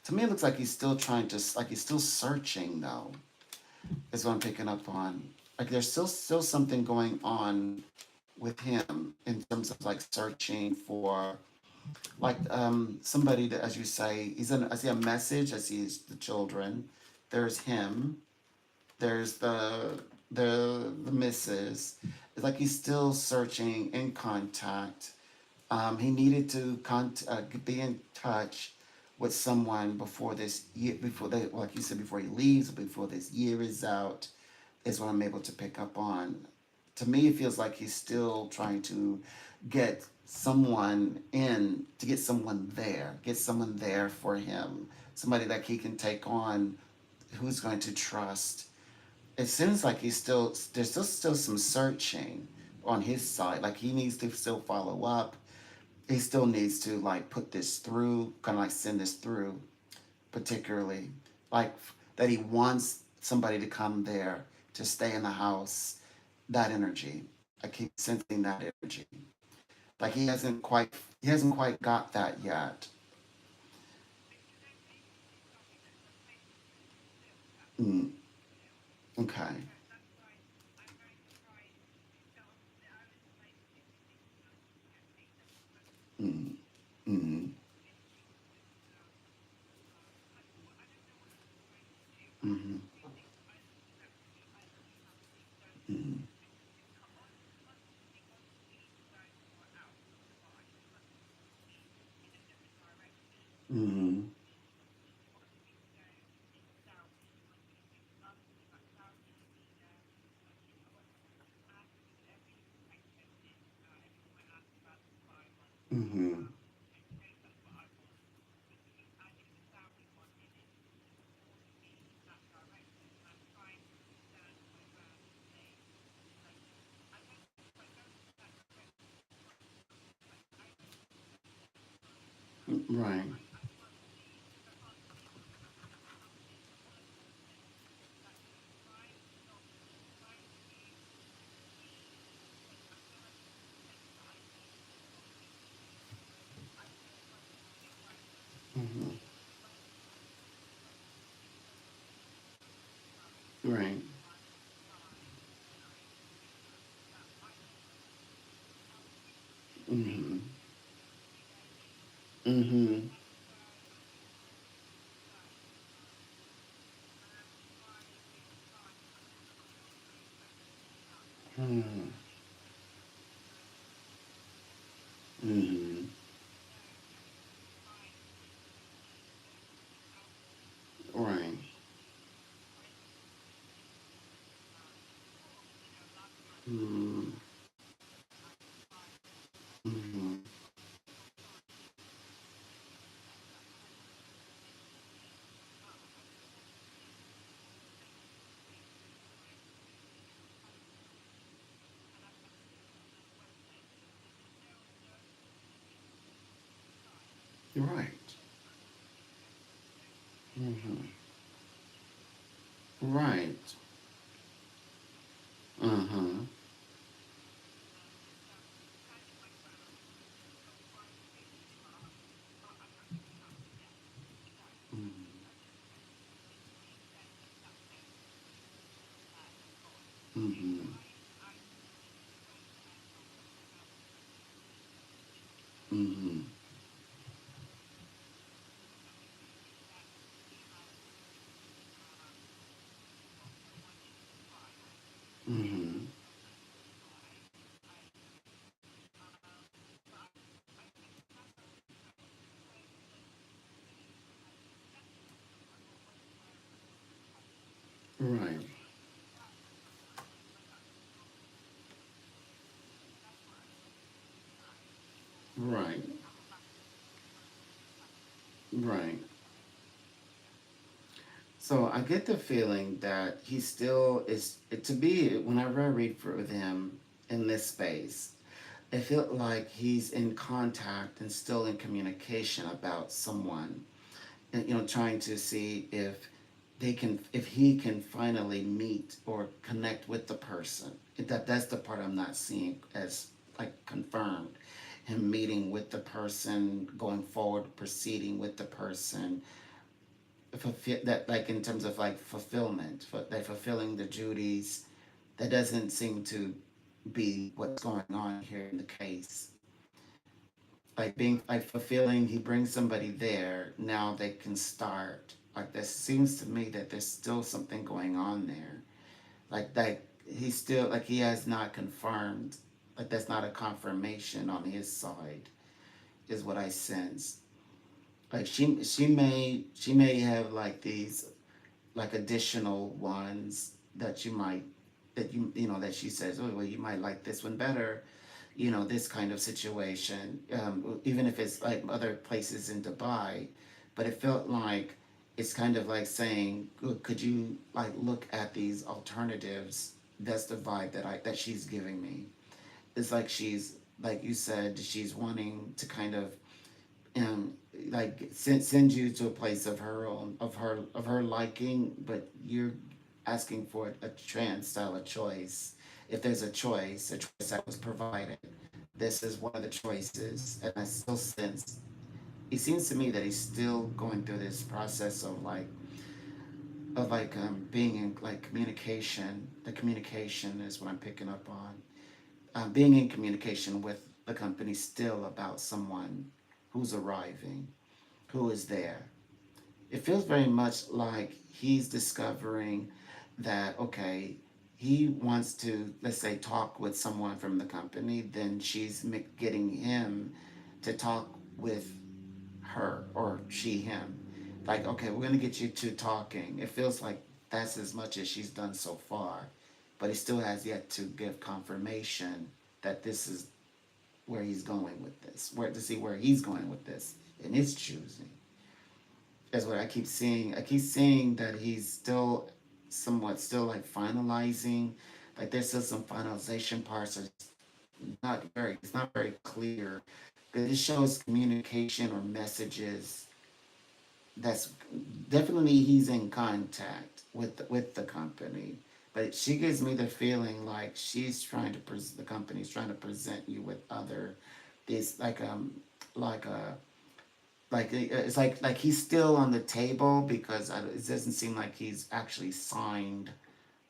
to me it looks like he's still trying to, like he's still searching though, is what I'm picking up on. Like there's still something going on with him in terms of like searching for like somebody that, as you say, I see a message. I see the children. There's him. There's the missus. It's like he's still searching in contact. He needed to be in touch with someone before this year, before they, like you said, before he leaves, before this year is out, is what I'm able to pick up on. To me, it feels like he's still trying to get get someone there for him, somebody that he can take on, who's going to trust. It seems like there's still some searching on his side. Like he needs to still follow up. He still needs to like put this through, kind of like send this through, particularly like that he wants somebody to come there to stay in the house. That energy, I keep sensing that energy. Like he hasn't quite got that yet. Mm, okay. Mm, mm, mm, mm, mm, mm, right. Mm, right. Mm, mm, mm, mm, right. Mm, mm, right. Mm, right. Uh-huh. Mm, mm, mm, mm, right. Right. Right. So I get the feeling that he still is, to be, whenever I read with him in this space, I feel like he's in contact and still in communication about someone, and trying to see if he can finally meet or connect with the person. That's the part I'm not seeing as like confirmed. Him meeting with the person, going forward, proceeding with the person, that, like, in terms of like fulfillment, like fulfilling the duties. That doesn't seem to be what's going on here in the case. Like being like fulfilling, he brings somebody there, now they can start. Like, this seems to me that there's still something going on there. Like that, he's still like he has not confirmed, like that's not a confirmation on his side, is what I sense. Like she may have like these like additional ones that you might, that you know that she says, oh well, you might like this one better, you know, this kind of situation, even if it's like other places in Dubai. But it felt like it's kind of like saying, "Look, could you like look at these alternatives?" That's the vibe that she's giving me. It's like she's, like you said, she's wanting to kind of um like send you to a place of her own, of her liking, but you're asking for a trans style of choice. If there's a choice that was provided, this is one of the choices. And I still sense, it seems to me that he's still going through this process of like being in like communication. The communication is what I'm picking up on. Being in communication with the company still about someone who's arriving, who is there. It feels very much like he's discovering that, okay, he wants to, let's say, talk with someone from the company, then she's getting him to talk with her, or she him. Like, okay, we're going to get you two talking. It feels like that's as much as she's done so far, but he still has yet to give confirmation that this is where he's going with this, where to see where he's going with this in his choosing. That's what I keep seeing. I keep seeing that he's still somewhat still like finalizing. Like there's still some finalization parts that it's not very clear. Because it shows communication or messages that's definitely he's in contact with the company. But she gives me the feeling like she's trying to the company's trying to present you with other these like a it's like he's still on the table, because it doesn't seem like he's actually signed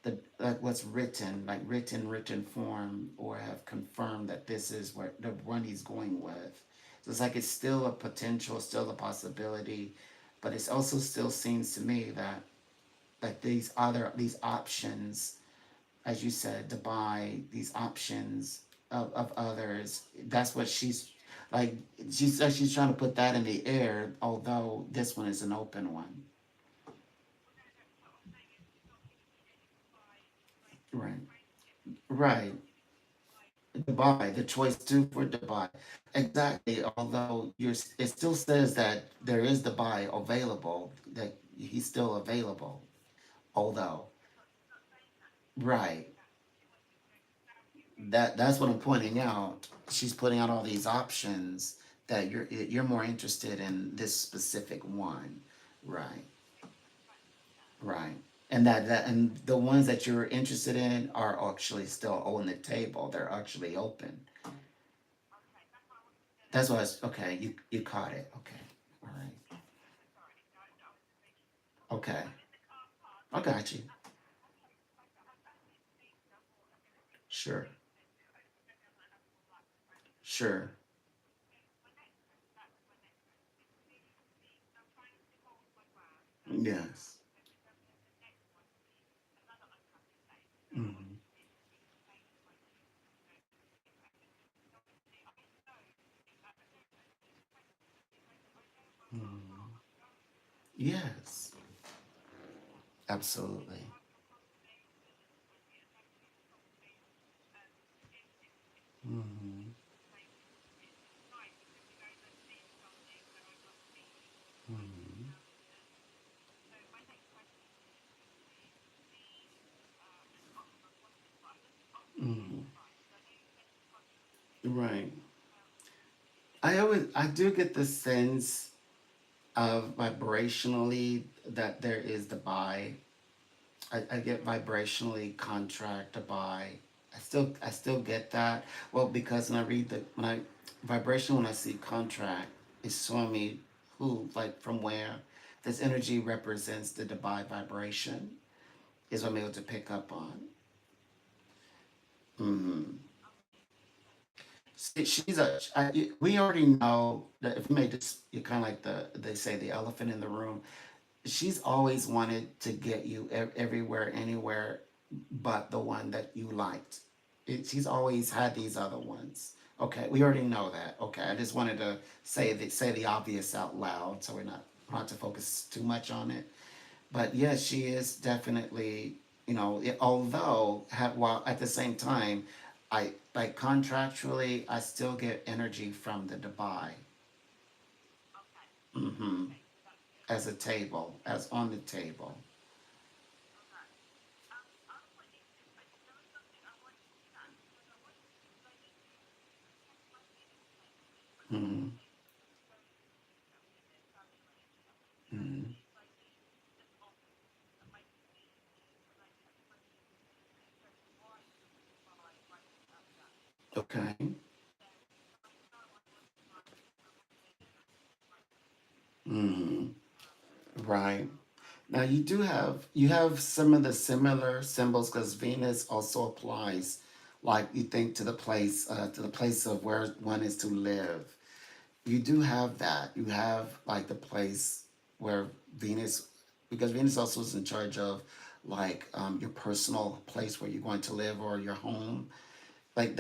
the like what's written, like written form, or have confirmed that this is where the one he's going with. So it's like it's still a potential, still a possibility, but it also still seems to me that these options, as you said, to buy these options of others. That's what like. She says she's trying to put that in the air, although this one is an open one. Right. Right. Dubai, the choice too for Dubai. Exactly. Although it still says that there is Dubai available, that he's still available. Although, right. That's what I'm pointing out. She's putting out all these options that you're more interested in this specific one. Right. Right. And and the ones that you're interested in are actually still on the table. They're actually open. That's why it's okay. You caught it. Okay. All right. Okay. I got you. Sure. Sure. Yes. Hmm. Hmm. Yes. Absolutely. Hmm. Hmm. Hmm. Right. I do get the sense of vibrationally that there is the buy. I get vibrationally contract to buy. I still get that. Well, because when I read when I vibration, when I see contract, it's showing me who, like from where this energy represents the Dubai vibration, is what I'm able to pick up on. Hmm. We already know that if we made this, you kind of like they say the elephant in the room. She's always wanted to get you everywhere, anywhere, but the one that you liked. She's always had these other ones. Okay, we already know that. Okay, I just wanted to say the obvious out loud, so we're not to focus too much on it. But yes, she is definitely, although while at the same time, I like contractually, I still get energy from the Dubai. Mm-hmm. As a table, as on the table. Mm-hmm. Mm-hmm. Okay. Mm-hmm. Right. Now you have some of the similar symbols because Venus also applies, like you think to the place of where one is to live. You do have that. You have like the place where Venus, because Venus also is in charge of like your personal place where you're going to live or your home. Like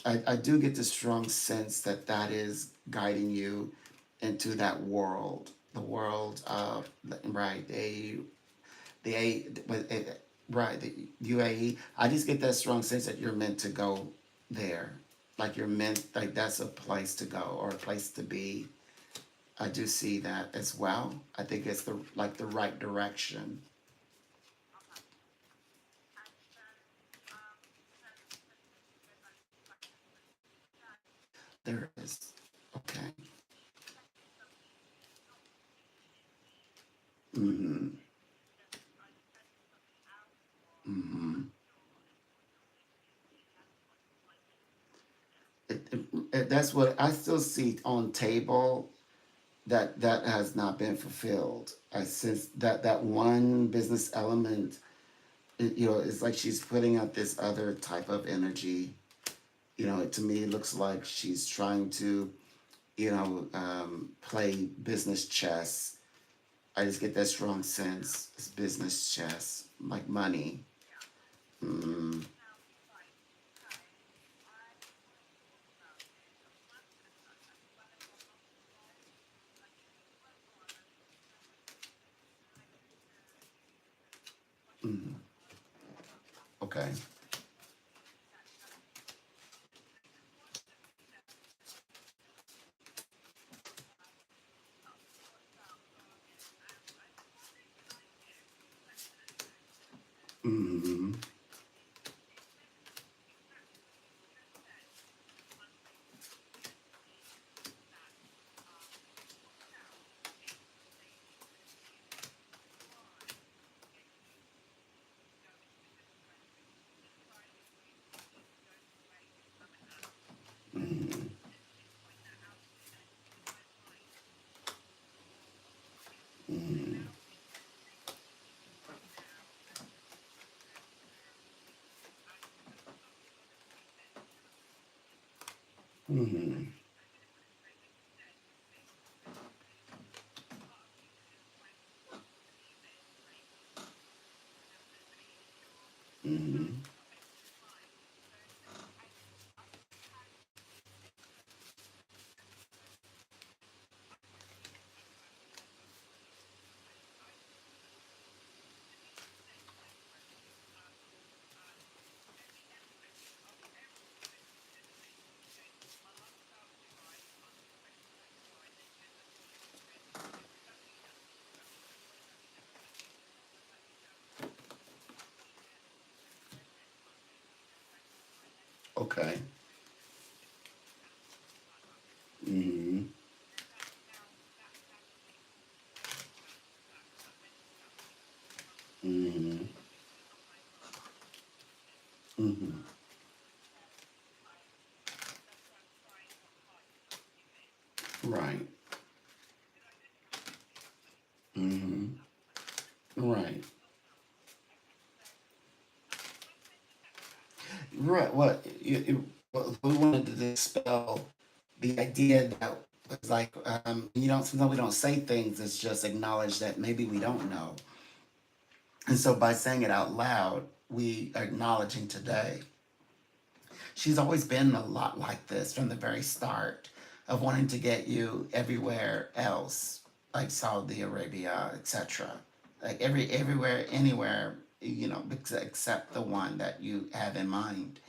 I do get the strong sense that that is guiding you into that world, the world of right, the A, right, the UAE. I just get that strong sense that you're meant to go there, like you're meant, like that's a place to go or a place to be. I do see that as well. I think it's the right direction. There is. Okay. Mm-hmm. Mm-hmm. That's what I still see on table that has not been fulfilled. I sense that one business element, it's like she's putting out this other type of energy. To me, it looks like she's trying to, play business chess. I just get that strong sense. It's business chess, like money. Mm-hmm. Mm-hmm. Okay. Mm-hmm. Mm-hmm. Mm-hmm. Mm-hmm. Mm-hmm. Okay. Mm-hmm. Mm-hmm. Mm-hmm. Right. Mm-hmm. Right. Right. What we wanted to dispel the idea that was like, sometimes we don't say things. It's just acknowledge that maybe we don't know. And so by saying it out loud, we are acknowledging today, she's always been a lot like this from the very start of wanting to get you everywhere else, like Saudi Arabia, etc. Like everywhere, anywhere, except the one that you have in mind.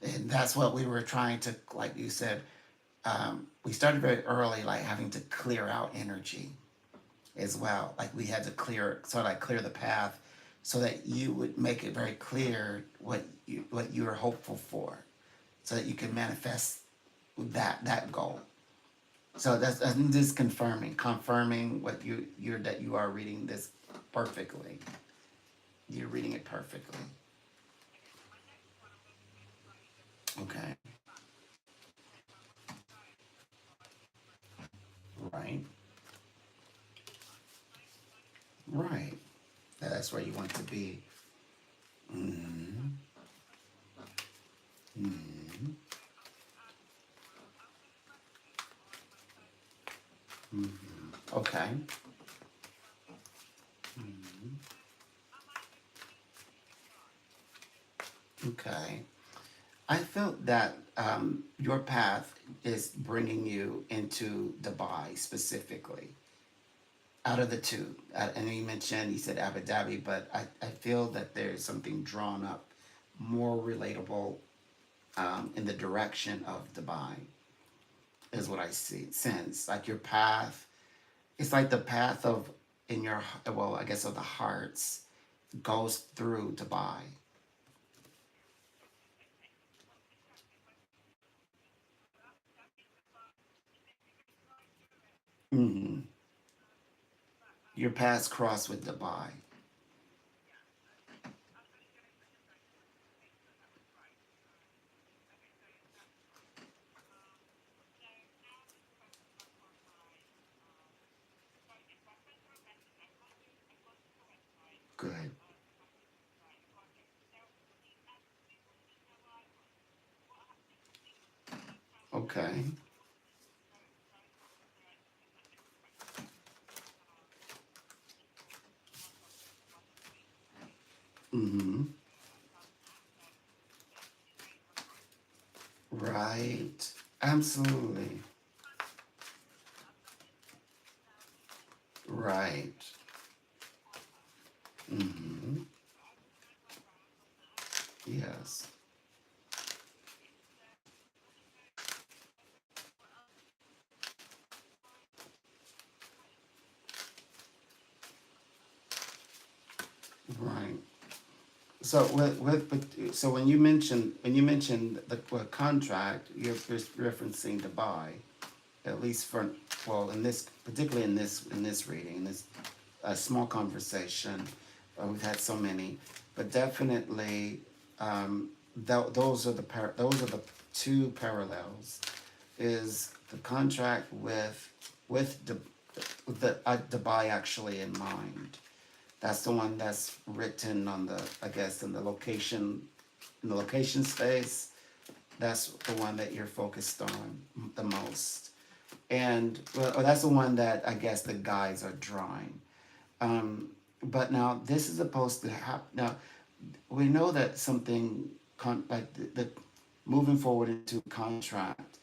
And that's what we were trying to, like you said, we started very early, like having to clear out energy as well. Like we had to sort of like clear the path so that you would make it very clear what you are hopeful for, so that you can manifest that goal. So that's just confirming what you're that you are reading this perfectly. You're reading it perfectly. Okay. Right. Right. That's where you want to be. Mm-hmm. Mm-hmm. Mm-hmm. Okay. Mm-hmm. Okay. I felt that your path is bringing you into Dubai specifically. Out of the two, I know you said Abu Dhabi, but I feel that there's something drawn up more relatable in the direction of Dubai, is what I see, sense. Like your path, it's like the path of, in your, well, I guess of the hearts, goes through Dubai. Mm-hmm. Your paths cross with Dubai. Good. Okay. Mm-hmm. Right. Absolutely. Right. Mm-hmm. Yes. Right. So so when you mentioned the contract, you're referencing Dubai, at least for, well, in this, particularly in this reading, in this small conversation. We've had so many, but definitely those are the two parallels. Is the contract with Dubai actually in mind? That's the one that's written on the, I guess, in the location space. That's the one that you're focused on the most. And well, that's the one that I guess the guys are drawing. But now this is supposed to happen. Now we know that something like the moving forward into contract,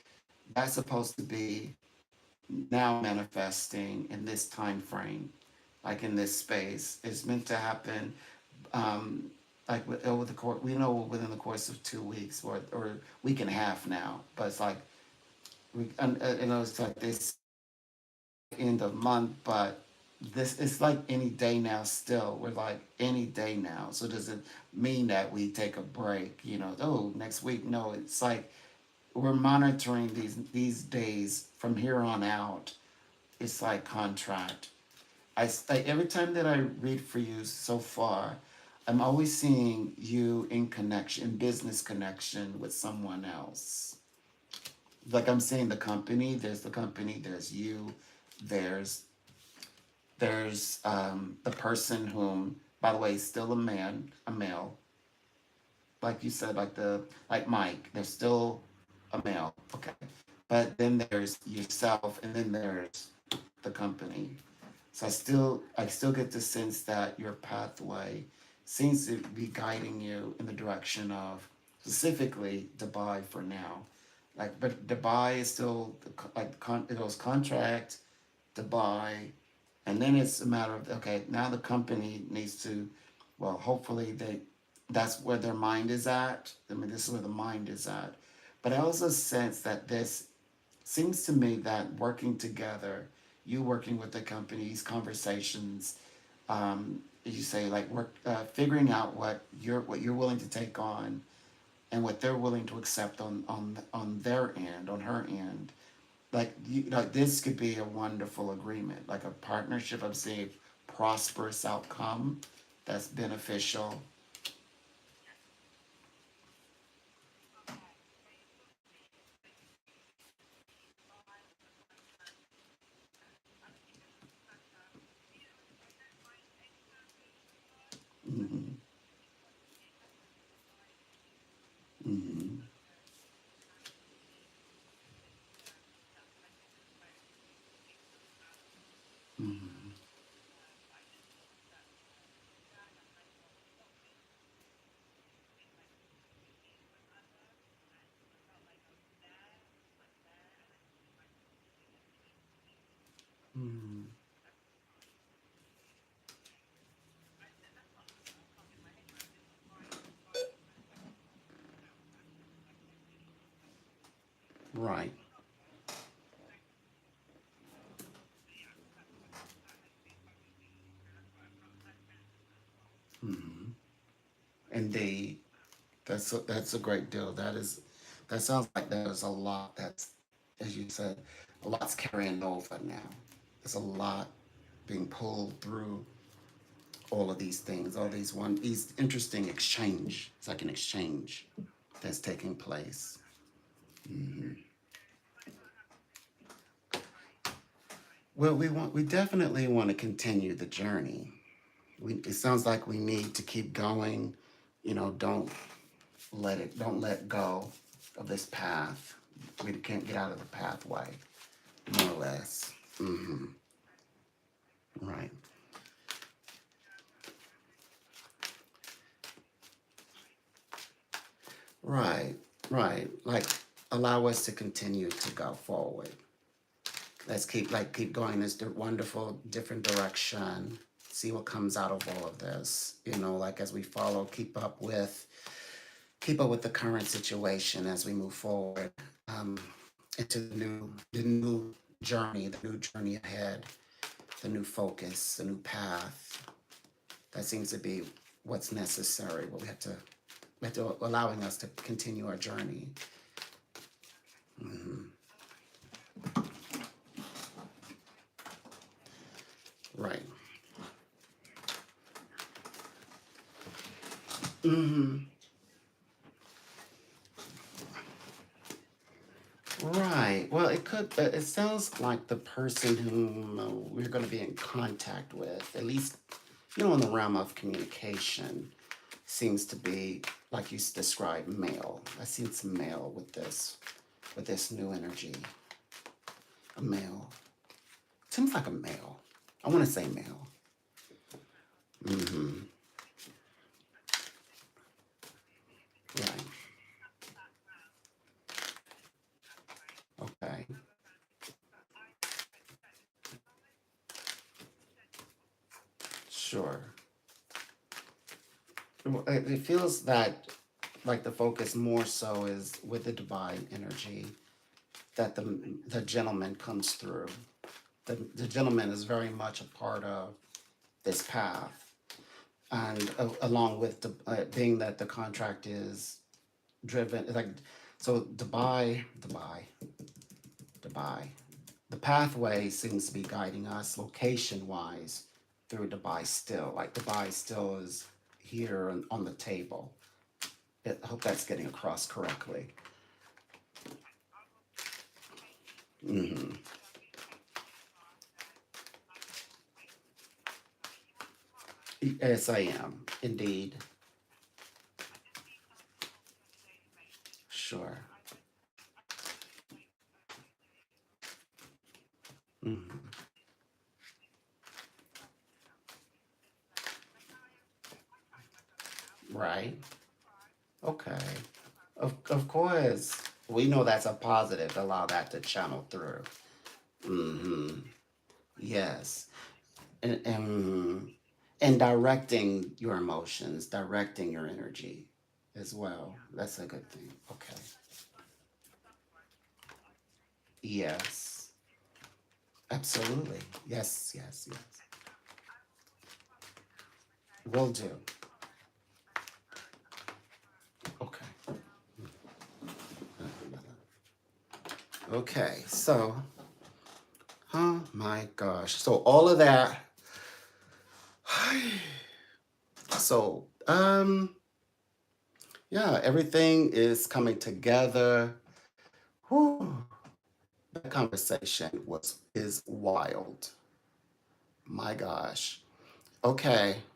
that's supposed to be now manifesting in this time frame, like in this space. It's meant to happen, um, like over the course. We know within the course of 2 weeks or week and a half now. But it's like it's like this end of month, but this it's like any day now. Still, we're like any day now. So does it mean that we take a break? Oh, next week? No, it's like we're monitoring these days from here on out. It's like contract. Like every time that I read for you so far, I'm always seeing you in connection, in business connection with someone else. Like I'm seeing the company, there's you, there's the person whom, by the way, is still a male, like you said, like Mike, there's still a male, okay. But then there's yourself, and then there's the company. So I still get the sense that your pathway seems to be guiding you in the direction of specifically Dubai for now. Like, but Dubai is still it goes contract, Dubai, and then it's a matter of okay, now the company needs to, well, hopefully that's where their mind is at. I mean, this is where the mind is at. But I also sense that this seems to me that working together, you working with the companies, conversations, as you say, like work, figuring out what you're willing to take on, and what they're willing to accept on their end, on her end. Like this could be a wonderful agreement, like a partnership of say prosperous outcome that's beneficial. Mm-hmm. Mm-hmm. Mm-hmm. Mm-hmm. Right. Mm-hmm. Indeed. That's a great deal. That sounds like there's a lot that's, as you said, a lot's carrying over now. There's a lot being pulled through all of these things, all these interesting exchange. It's like an exchange that's taking place. Hmm. Well, we definitely want to continue the journey. It sounds like we need to keep going. Don't let go of this path. We can't get out of the pathway, more or less. Hmm. Right. Right. Right. Like allow us to continue to go forward. Let's keep going this wonderful different direction. See what comes out of all of this. Like as we follow, keep up with the current situation as we move forward, um, into the new journey ahead, the new focus, the new path. That seems to be what's necessary. But we have to allowing us to continue our journey. Hmm. Right. Hmm. Right. Well, it could. It sounds like the person whom we're going to be in contact with, at least, in the realm of communication, seems to be like you described, male. I seen some male with this new energy. A male. Seems like a male. I want to say male. Mm-hmm. Right. Okay. Sure. Well, it feels that like the focus more so is with the divine energy that the gentleman comes through. The gentleman is very much a part of this path, and along with being that the contract is driven like so Dubai. The pathway seems to be guiding us location wise through Dubai still. Like Dubai still is here on the table. I hope that's getting across correctly. Hmm. Yes, I am. Indeed. Sure. Hmm. Right. Okay. Of course. We know that's a positive. Allow that to channel through. Mm-hmm. Yes. And and directing your emotions, directing your energy as well. That's a good thing. Okay. Yes. Absolutely. Yes, yes, yes. Will do. Okay. Okay. So, oh my gosh. So all of that. So, yeah, everything is coming together. Whew. The conversation was is wild. My gosh. Okay.